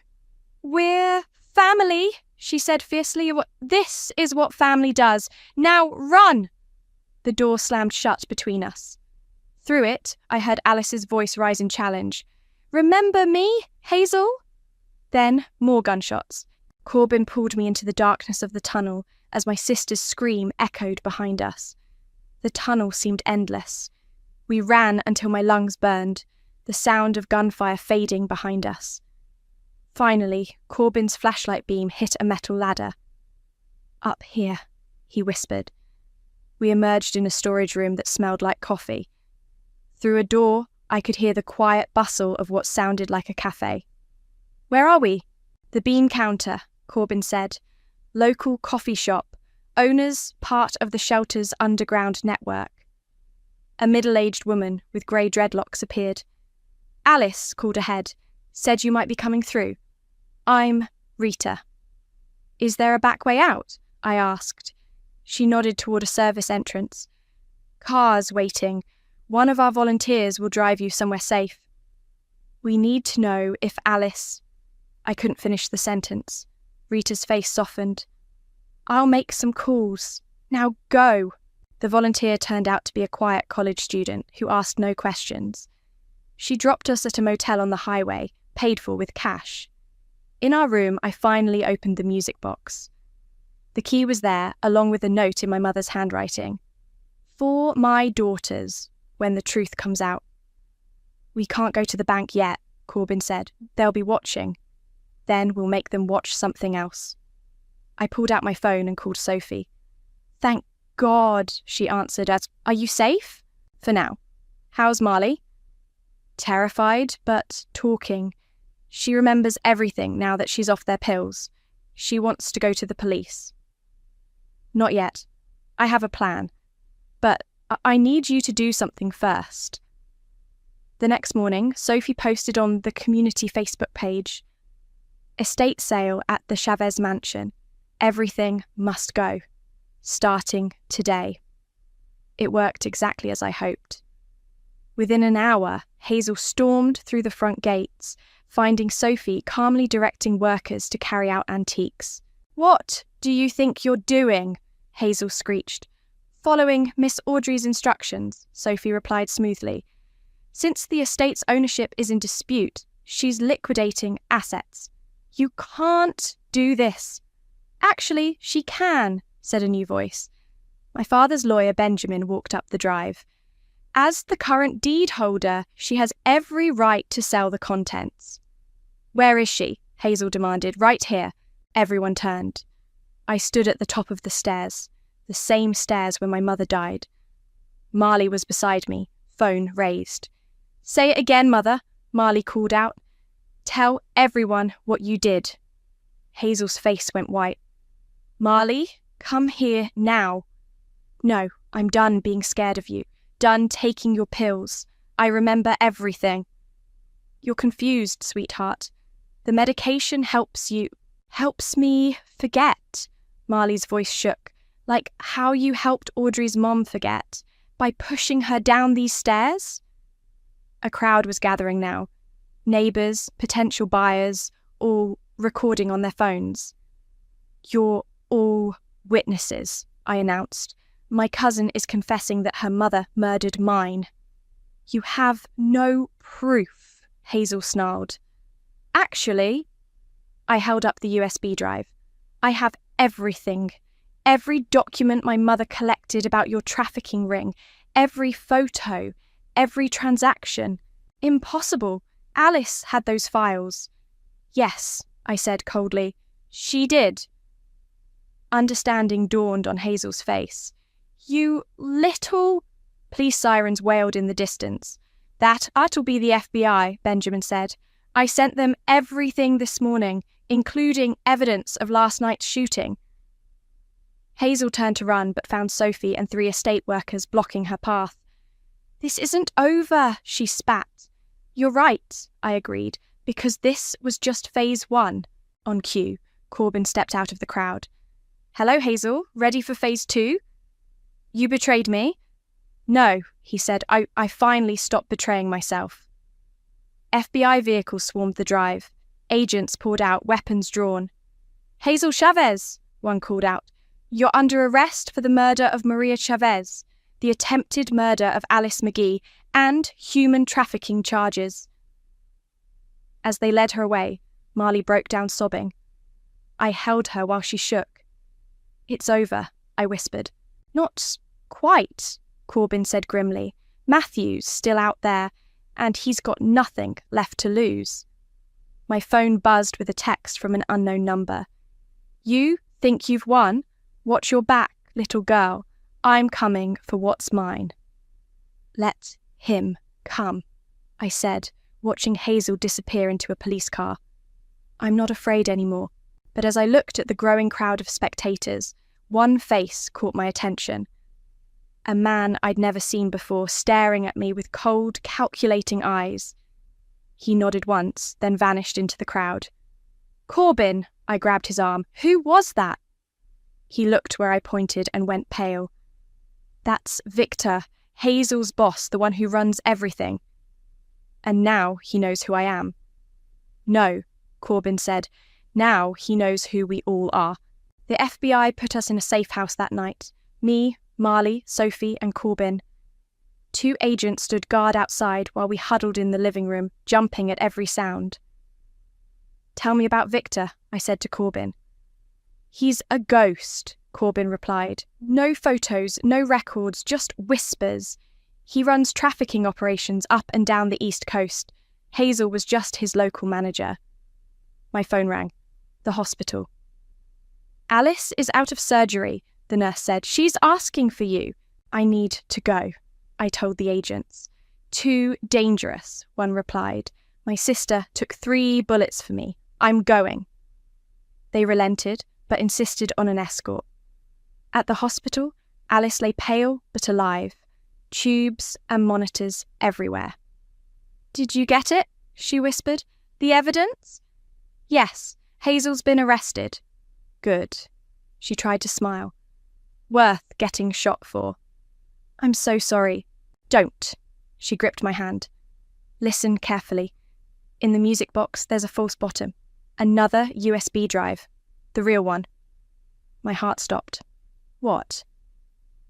Speaker 6: "We're family," she said fiercely. "This is what family does. Now run!" The door slammed shut between us. Through it, I heard Alice's voice rise in challenge. "Remember me, Hazel?" Then more gunshots. Corbin pulled me into the darkness of the tunnel as my sister's scream echoed behind us. The tunnel seemed endless. We ran until my lungs burned, the sound of gunfire fading behind us. Finally, Corbin's flashlight beam hit a metal ladder. "Up here," he whispered, We emerged in a storage room that smelled like coffee. Through a door, I could hear the quiet bustle of what sounded like a cafe. "Where are we?" "The Bean Counter," Corbin said. "Local coffee shop. Owners part of the shelter's underground network." A middle-aged woman with grey dreadlocks appeared. "Alice," called ahead. "Said you might be coming through." "I'm Rita." "Is there a back way out?" I asked. She nodded toward a service entrance. "Cars waiting. One of our volunteers will drive you somewhere safe." "We need to know if Alice—" I couldn't finish the sentence. Rita's face softened. "I'll make some calls. Now go." The volunteer turned out to be a quiet college student who asked no questions. She dropped us at a motel on the highway, paid for with cash. In our room, I finally opened the music box. The key was there, along with a note in my mother's handwriting. "For my daughters, when the truth comes out." "We can't go to the bank yet," Corbin said. "They'll be watching. Then we'll make them watch something else." I pulled out my phone and called Sophie. "Thank God," she answered as, "Are you safe?" "For now." "How's Marley?" "Terrified, but talking. She remembers everything now that she's off their pills. She wants to go to the police." "Not yet. I have a plan. But I need you to do something first." The next morning, Sophie posted on the community Facebook page, "Estate sale at the Chavez mansion. Everything must go. Starting today." It worked exactly as I hoped. Within an hour, Hazel stormed through the front gates, finding Sophie calmly directing workers to carry out antiques. "What do you think you're doing?" Hazel screeched. "Following Miss Audrey's instructions," Sophie replied smoothly. "Since the estate's ownership is in dispute, she's liquidating assets. You can't do this." "Actually, she can," said a new voice. My father's lawyer, Benjamin, walked up the drive. "As the current deed holder, she has every right to sell the contents." "Where is she?" Hazel demanded. "Right here." Everyone turned. I stood at the top of the stairs, the same stairs when my mother died. Marley was beside me, phone raised. "Say it again, Mother," Marley called out. "Tell everyone what you did." Hazel's face went white. "Marley, come here now." "No, I'm done being scared of you. Done taking your pills. I remember everything." "You're confused, sweetheart. The medication helps me forget." Marley's voice shook. "Like how you helped Audrey's mom forget, by pushing her down these stairs?" A crowd was gathering now. Neighbours, potential buyers, all recording on their phones. "You're all witnesses," I announced. "My cousin is confessing that her mother murdered mine." "You have no proof," Hazel snarled. "Actually," I held up the USB drive, "I have everything. Every document my mother collected about your trafficking ring, every photo, every transaction. Impossible. Alice had those files." "Yes," I said coldly. "She did." Understanding dawned on Hazel's face. "You little—" Police sirens wailed in the distance. That'll be the FBI," Benjamin said. "I sent them everything this morning, including evidence of last night's shooting." Hazel turned to run, but found Sophie and 3 estate workers blocking her path. "This isn't over," she spat. "You're right," I agreed, "because this was just phase 1. On cue, Corbin stepped out of the crowd. "Hello, Hazel. Ready for phase 2? "You betrayed me?" "No," he said. I finally stopped betraying myself." FBI vehicles swarmed the drive. Agents poured out, weapons drawn. "Hazel Chavez," one called out. "You're under arrest for the murder of Maria Chavez, the attempted murder of Alice McGee, and human trafficking charges." As they led her away, Marley broke down sobbing. I held her while she shook. "It's over," I whispered. "Not quite," Corbin said grimly. "Matthew's still out there, and he's got nothing left to lose." My phone buzzed with a text from an unknown number. "You think you've won? Watch your back, little girl. I'm coming for what's mine. Let him come, I said, watching Hazel disappear into a police car. I'm not afraid anymore, but as I looked at the growing crowd of spectators, one face caught my attention. A man I'd never seen before staring at me with cold, calculating eyes. He nodded once, then vanished into the crowd. Corbin, I grabbed his arm. Who was that? He looked where I pointed and went pale. That's Victor, Hazel's boss, the one who runs everything. And now he knows who I am. No, Corbin said. Now he knows who we all are. The FBI put us in a safe house that night. Me, Marley, Sophie, and Corbin. 2 agents stood guard outside while we huddled in the living room, jumping at every sound. Tell me about Victor, I said to Corbin. He's a ghost, Corbin replied. No photos, no records, just whispers. He runs trafficking operations up and down the East Coast. Hazel was just his local manager. My phone rang. The hospital. Alice is out of surgery, the nurse said. She's asking for you. I need to go, I told the agents. Too dangerous, one replied. My sister took 3 bullets for me. I'm going. They relented, but insisted on an escort. At the hospital, Alice lay pale but alive. Tubes and monitors everywhere. Did you get it? She whispered. The evidence? Yes, Hazel's been arrested. Good. She tried to smile. Worth getting shot for. I'm so sorry. Don't. She gripped my hand. Listen carefully. In the music box, there's a false bottom. Another USB drive. The real one. My heart stopped. What?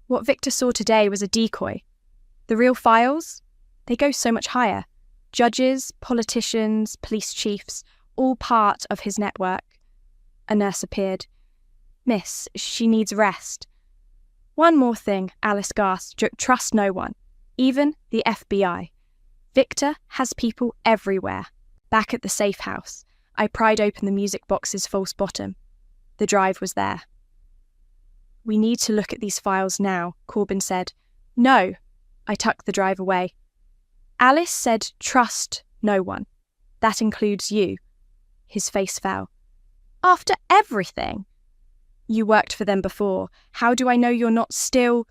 Speaker 6: What Victor saw today was a decoy. The real files? They go so much higher. Judges, politicians, police chiefs, all part of his network. A nurse appeared. Miss, she needs rest. One more thing, Alice gasped. Trust no one, even the FBI. Victor has people everywhere. Back at the safe house, I pried open the music box's false bottom. The drive was there. We need to look at these files now, Corbin said. No, I tucked the drive away. Alice said trust no one. That includes you. His face fell. After everything? You worked for them before. How do I know you're not still...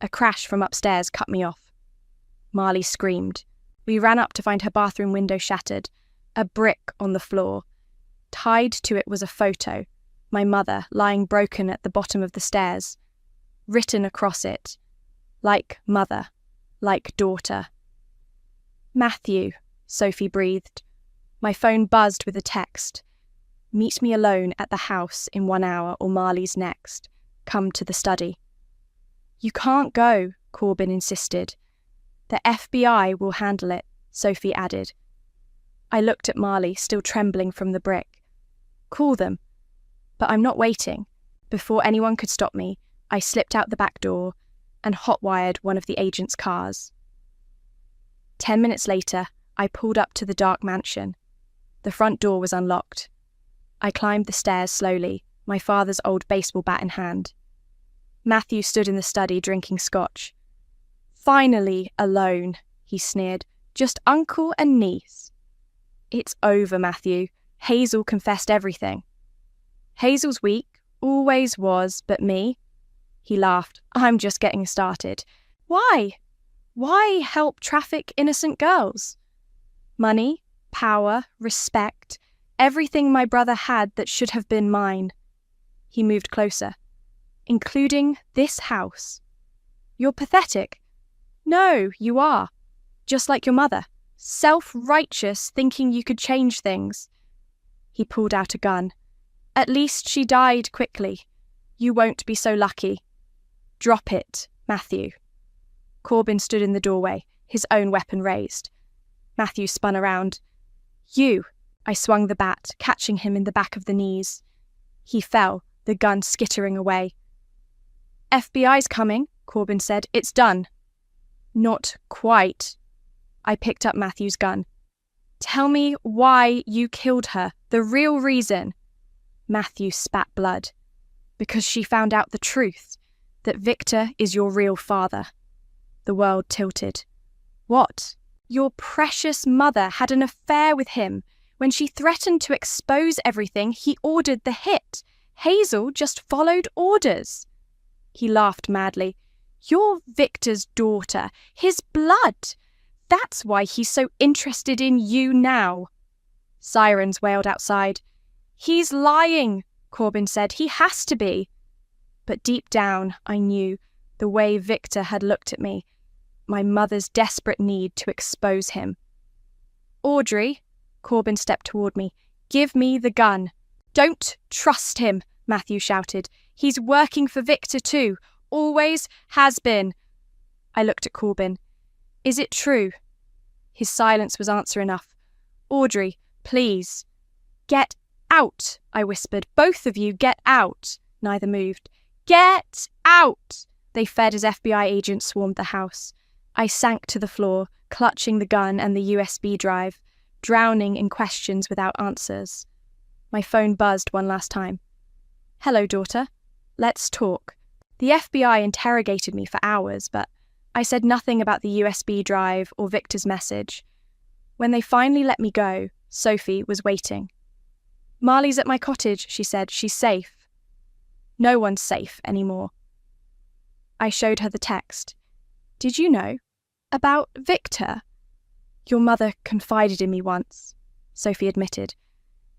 Speaker 6: A crash from upstairs cut me off. Marley screamed. We ran up to find her bathroom window shattered, a brick on the floor. Tied to it was a photo, my mother lying broken at the bottom of the stairs. Written across it, like mother, like daughter. Matthew, Sophie breathed. My phone buzzed with a text. Meet me alone at the house in 1 hour or Marley's next. Come to the study. You can't go, Corbin insisted. The FBI will handle it, Sophie added. I looked at Marley, still trembling from the brick. Call them. But I'm not waiting. Before anyone could stop me, I slipped out the back door and hot-wired one of the agent's cars. 10 minutes later, I pulled up to the dark mansion. The front door was unlocked. I climbed the stairs slowly, my father's old baseball bat in hand. Matthew stood in the study drinking scotch. Finally alone, he sneered. Just uncle and niece. It's over, Matthew. Hazel confessed everything. Hazel's weak, always was, but me? He laughed. I'm just getting started. Why? Why help traffic innocent girls? Money, power, respect, everything my brother had that should have been mine. He moved closer. Including this house. You're pathetic. No, you are. Just like your mother. Self-righteous, thinking you could change things. He pulled out a gun. At least she died quickly. You won't be so lucky. Drop it, Matthew. Corbin stood in the doorway, his own weapon raised. Matthew spun around. You! I swung the bat, catching him in the back of the knees. He fell, the gun skittering away. FBI's coming, Corbin said. It's done. Not quite. I picked up Matthew's gun. Tell me why you killed her, the real reason. Matthew spat blood. Because she found out the truth. that Victor is your real father. The world tilted. What? Your precious mother had an affair with him. When she threatened to expose everything, he ordered the hit. Hazel just followed orders. He laughed madly. You're Victor's daughter, his blood. That's why he's so interested in you now. Sirens wailed outside. He's lying, Corbin said. He has to be. But deep down, I knew, the way Victor had looked at me, my mother's desperate need to expose him. Audrey, Corbin stepped toward me. Give me the gun. Don't trust him, Matthew shouted. He's working for Victor too. Always has been. I looked at Corbin. Is it true? His silence was answer enough. Audrey, please. Get out, I whispered. Both of you, get out. Neither moved. Get out! They fed as FBI agents swarmed the house. I sank to the floor, clutching the gun and the USB drive, drowning in questions without answers. My phone buzzed one last time. Hello, daughter. Let's talk. The FBI interrogated me for hours, but I said nothing about the USB drive or Victor's message. When they finally let me go, Sophie was waiting. Marley's at my cottage, she said. She's safe. No one's safe anymore. I showed her the text. Did you know? About Victor? Your mother confided in me once, Sophie admitted.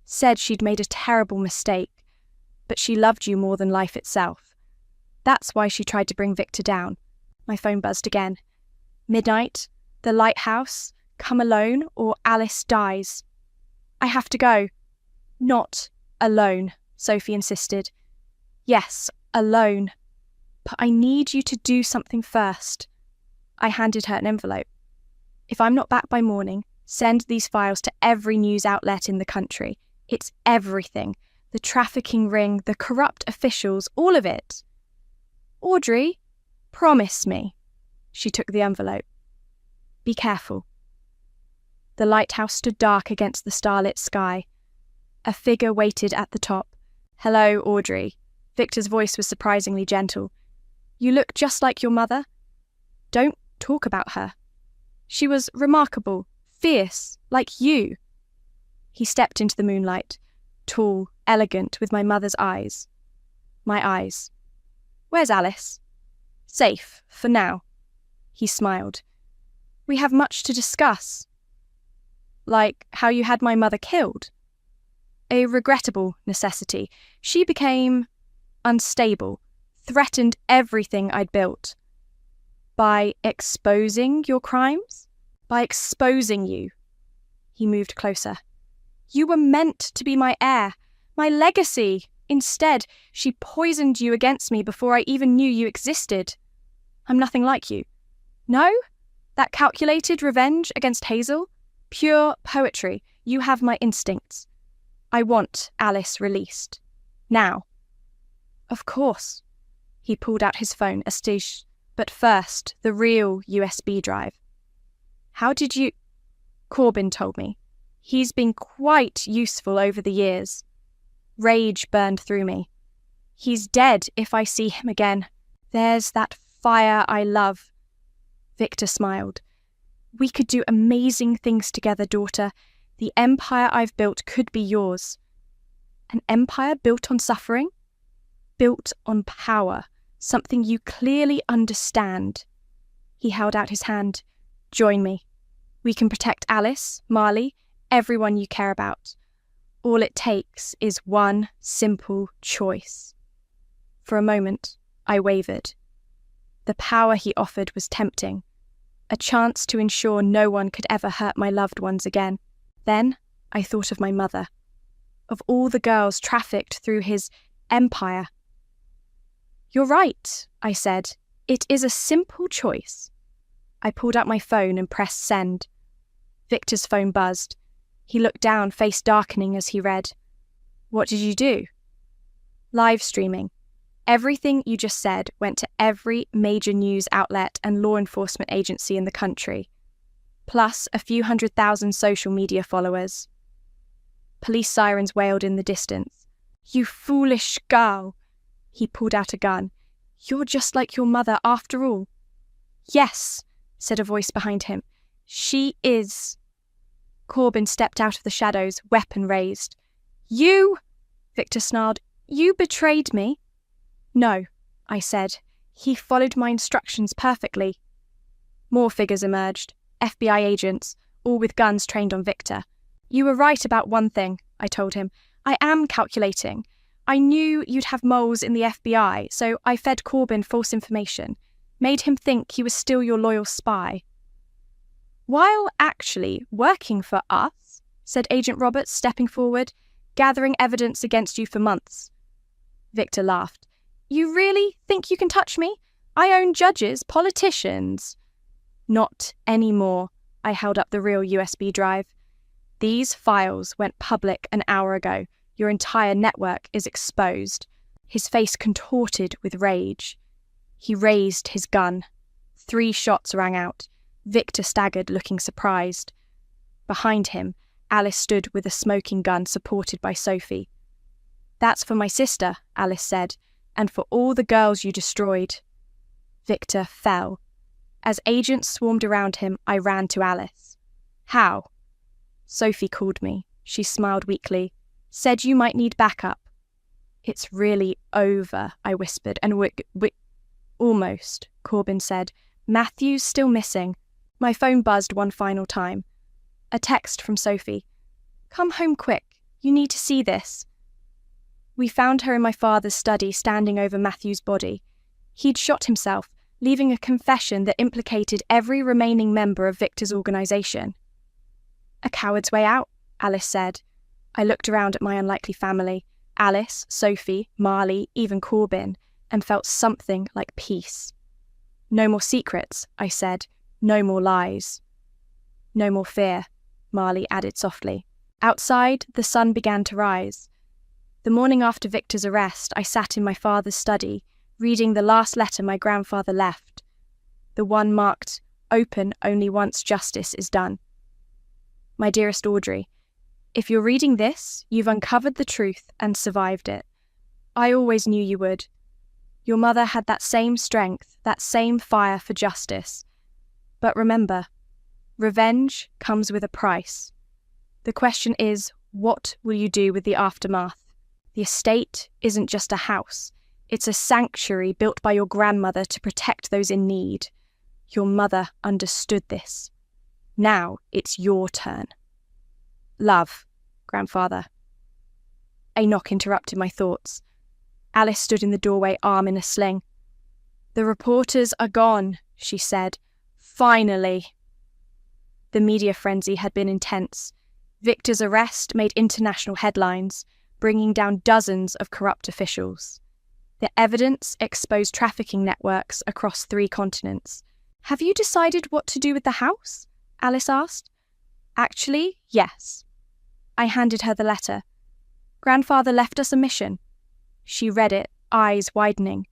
Speaker 6: Said she'd made a terrible mistake, but she loved you more than life itself. That's why she tried to bring Victor down. My phone buzzed again. Midnight, the lighthouse, come alone or Alice dies. I have to go. Not alone, Sophie insisted. Yes, alone. But I need you to do something first. I handed her an envelope. If I'm not back by morning, send these files to every news outlet in the country. It's everything. The trafficking ring, the corrupt officials, all of it. Audrey, promise me. She took the envelope. Be careful. The lighthouse stood dark against the starlit sky. A figure waited at the top. Hello, Audrey. Victor's voice was surprisingly gentle. You look just like your mother. Don't talk about her. She was remarkable, fierce, like you. He stepped into the moonlight, tall, elegant, with my mother's eyes. My eyes. Where's Alice? Safe, for now. He smiled. We have much to discuss. Like how you had my mother killed. A regrettable necessity. She became unstable, threatened everything I'd built. By exposing your crimes? By exposing you. He moved closer. You were meant to be my heir, my legacy. Instead, she poisoned you against me before I even knew you existed. I'm nothing like you. No? That calculated revenge against Hazel? Pure poetry. You have my instincts. I want Alice released. Now. Of course. He pulled out his phone, astiche. But first, the real USB drive. How did you... Corbin told me. He's been quite useful over the years. Rage burned through me. He's dead if I see him again. There's that fire I love. Victor smiled. We could do amazing things together, daughter. The empire I've built could be yours. An empire built on suffering? Built on power. Something you clearly understand. He held out his hand. Join me. We can protect Alice, Marley, everyone you care about. All it takes is one simple choice. For a moment, I wavered. The power he offered was tempting. A chance to ensure no one could ever hurt my loved ones again. Then I thought of my mother. Of all the girls trafficked through his empire. You're right, I said. It is a simple choice. I pulled out my phone and pressed send. Victor's phone buzzed. He looked down, face darkening as he read. What did you do? Live streaming. Everything you just said went to every major news outlet and law enforcement agency in the country, plus a few 100,000 social media followers. Police sirens wailed in the distance. You foolish girl! He pulled out a gun. You're just like your mother after all. Yes, said a voice behind him. She is. Corbin stepped out of the shadows, weapon raised. You, Victor snarled, you betrayed me. No, I said. He followed my instructions perfectly. More figures emerged, FBI agents, all with guns trained on Victor. You were right about one thing, I told him. I am calculating. I knew you'd have moles in the FBI, so I fed Corbin false information, made him think he was still your loyal spy. While actually working for us, said Agent Roberts, stepping forward, gathering evidence against you for months. Victor laughed. You really think you can touch me? I own judges, politicians. Not anymore. I held up the real USB drive. These files went public an hour ago. Your entire network is exposed. His face contorted with rage. He raised his gun. 3 shots rang out. Victor staggered, looking surprised. Behind him, Alice stood with a smoking gun supported by Sophie. That's for my sister, Alice said, and for all the girls you destroyed. Victor fell. As agents swarmed around him, I ran to Alice. How? Sophie called me. She smiled weakly. Said you might need backup. It's really over, I whispered, and almost, Corbin said. Matthew's still missing. My phone buzzed one final time. A text from Sophie. Come home quick. You need to see this. We found her in my father's study, standing over Matthew's body. He'd shot himself, leaving a confession that implicated every remaining member of Victor's organisation. A coward's way out, Alice said. I looked around at my unlikely family, Alice, Sophie, Marley, even Corbin, and felt something like peace. No more secrets, I said. No more lies. No more fear, Marley added softly. Outside, the sun began to rise. The morning after Victor's arrest, I sat in my father's study, reading the last letter my grandfather left, the one marked, "Open only once justice is done." My dearest Audrey, if you're reading this, you've uncovered the truth and survived it. I always knew you would. Your mother had that same strength, that same fire for justice. But remember, revenge comes with a price. The question is, what will you do with the aftermath? The estate isn't just a house. It's a sanctuary built by your grandmother to protect those in need. Your mother understood this. Now it's your turn. Love, grandfather. A knock interrupted my thoughts. Alice stood in the doorway, arm in a sling. The reporters are gone, she said. Finally. The media frenzy had been intense. Victor's arrest made international headlines, bringing down dozens of corrupt officials. The evidence exposed trafficking networks across 3 continents. Have you decided what to do with the house? Alice asked. Actually, yes. I handed her the letter. Grandfather left us a mission. She read it, eyes widening.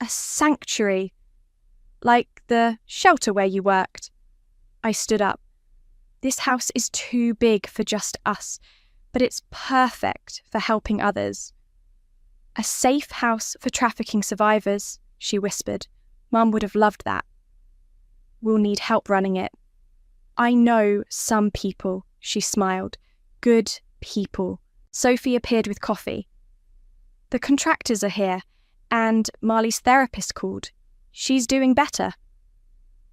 Speaker 6: A sanctuary. Like the shelter where you worked. I stood up. This house is too big for just us, but it's perfect for helping others. A safe house for trafficking survivors, she whispered. Mum would have loved that. We'll need help running it. I know some people, she smiled. Good people. Sophie appeared with coffee. The contractors are here, and Marley's therapist called. She's doing better.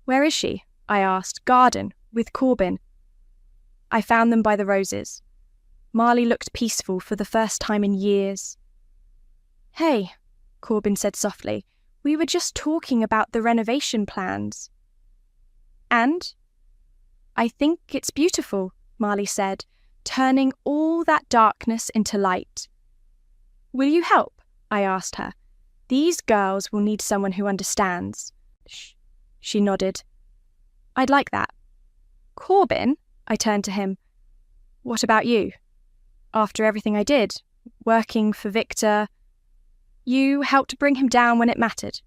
Speaker 6: Where is she? I asked. Garden, with Corbin. I found them by the roses. Marley looked peaceful for the first time in years. Hey, Corbin said softly, we were just talking about the renovation plans. And? I think it's beautiful, Marley said, turning all that darkness into light. Will you help? I asked her. These girls will need someone who understands. She nodded. I'd like that. Corbin? I turned to him. What about you? After everything I did, working for Victor, you helped bring him down when it mattered.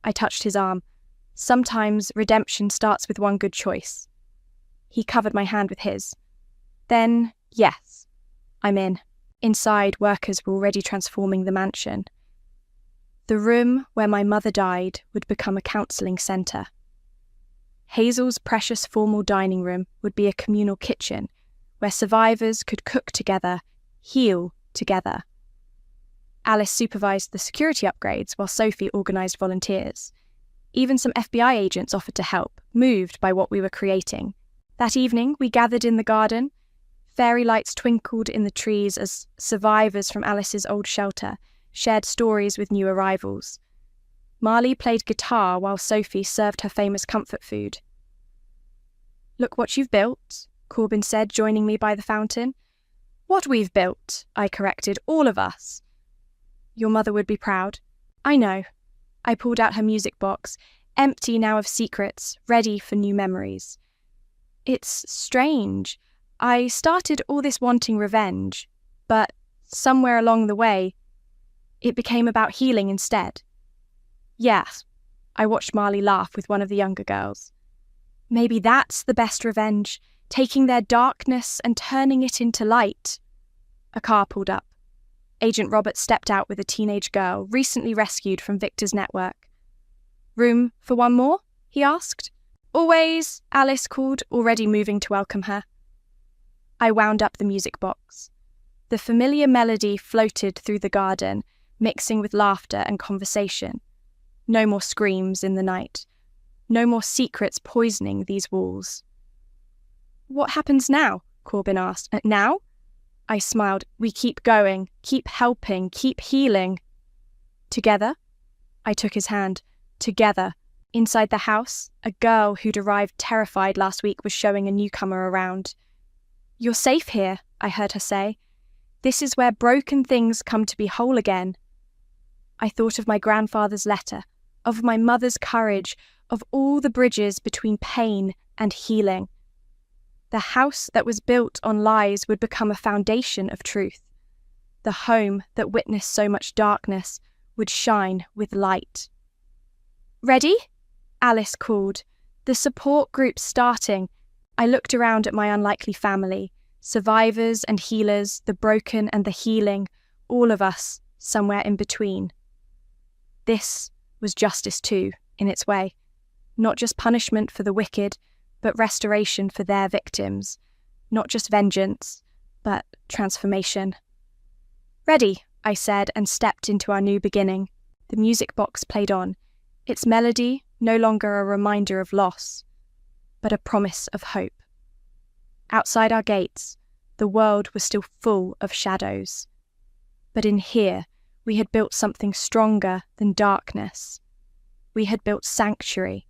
Speaker 6: I touched his arm. Sometimes redemption starts with one good choice. He covered my hand with his. Then, yes, I'm in. Inside, workers were already transforming the mansion. The room where my mother died would become a counselling centre. Hazel's precious formal dining room would be a communal kitchen where survivors could cook together, heal together. Alice supervised the security upgrades while Sophie organised volunteers. Even some FBI agents offered to help, moved by what we were creating. That evening, we gathered in the garden. Fairy lights twinkled in the trees as survivors from Alice's old shelter shared stories with new arrivals. Marley played guitar while Sophie served her famous comfort food. "Look what you've built," Corbin said, joining me by the fountain. "What we've built," I corrected, "all of us." "Your mother would be proud." "I know." I pulled out her music box, empty now of secrets, ready for new memories. "It's strange. I started all this wanting revenge, but somewhere along the way, it became about healing instead." "Yes." I watched Marley laugh with one of the younger girls. "Maybe that's the best revenge, taking their darkness and turning it into light." A car pulled up. Agent Roberts stepped out with a teenage girl, recently rescued from Victor's network. "Room for one more?" he asked. "Always," Alice called, already moving to welcome her. I wound up the music box. The familiar melody floated through the garden, mixing with laughter and conversation. No more screams in the night. No more secrets poisoning these walls. "What happens now?" Corbin asked. "Now?" I smiled. "We keep going, keep helping, keep healing." "Together?" I took his hand. "Together." Inside the house, a girl who'd arrived terrified last week was showing a newcomer around. "You're safe here," I heard her say. "This is where broken things come to be whole again." I thought of my grandfather's letter, of my mother's courage, of all the bridges between pain and healing. The house that was built on lies would become a foundation of truth. The home that witnessed so much darkness would shine with light. "Ready?" Alice called. The support group's starting. I looked around at my unlikely family, survivors and healers, the broken and the healing, all of us somewhere in between. This was justice too, in its way. Not just punishment for the wicked, but restoration for their victims. Not just vengeance, but transformation. "Ready," I said, and stepped into our new beginning. The music box played on, its melody no longer a reminder of loss, but a promise of hope. Outside our gates, the world was still full of shadows. But in here, we had built something stronger than darkness. We had built sanctuary,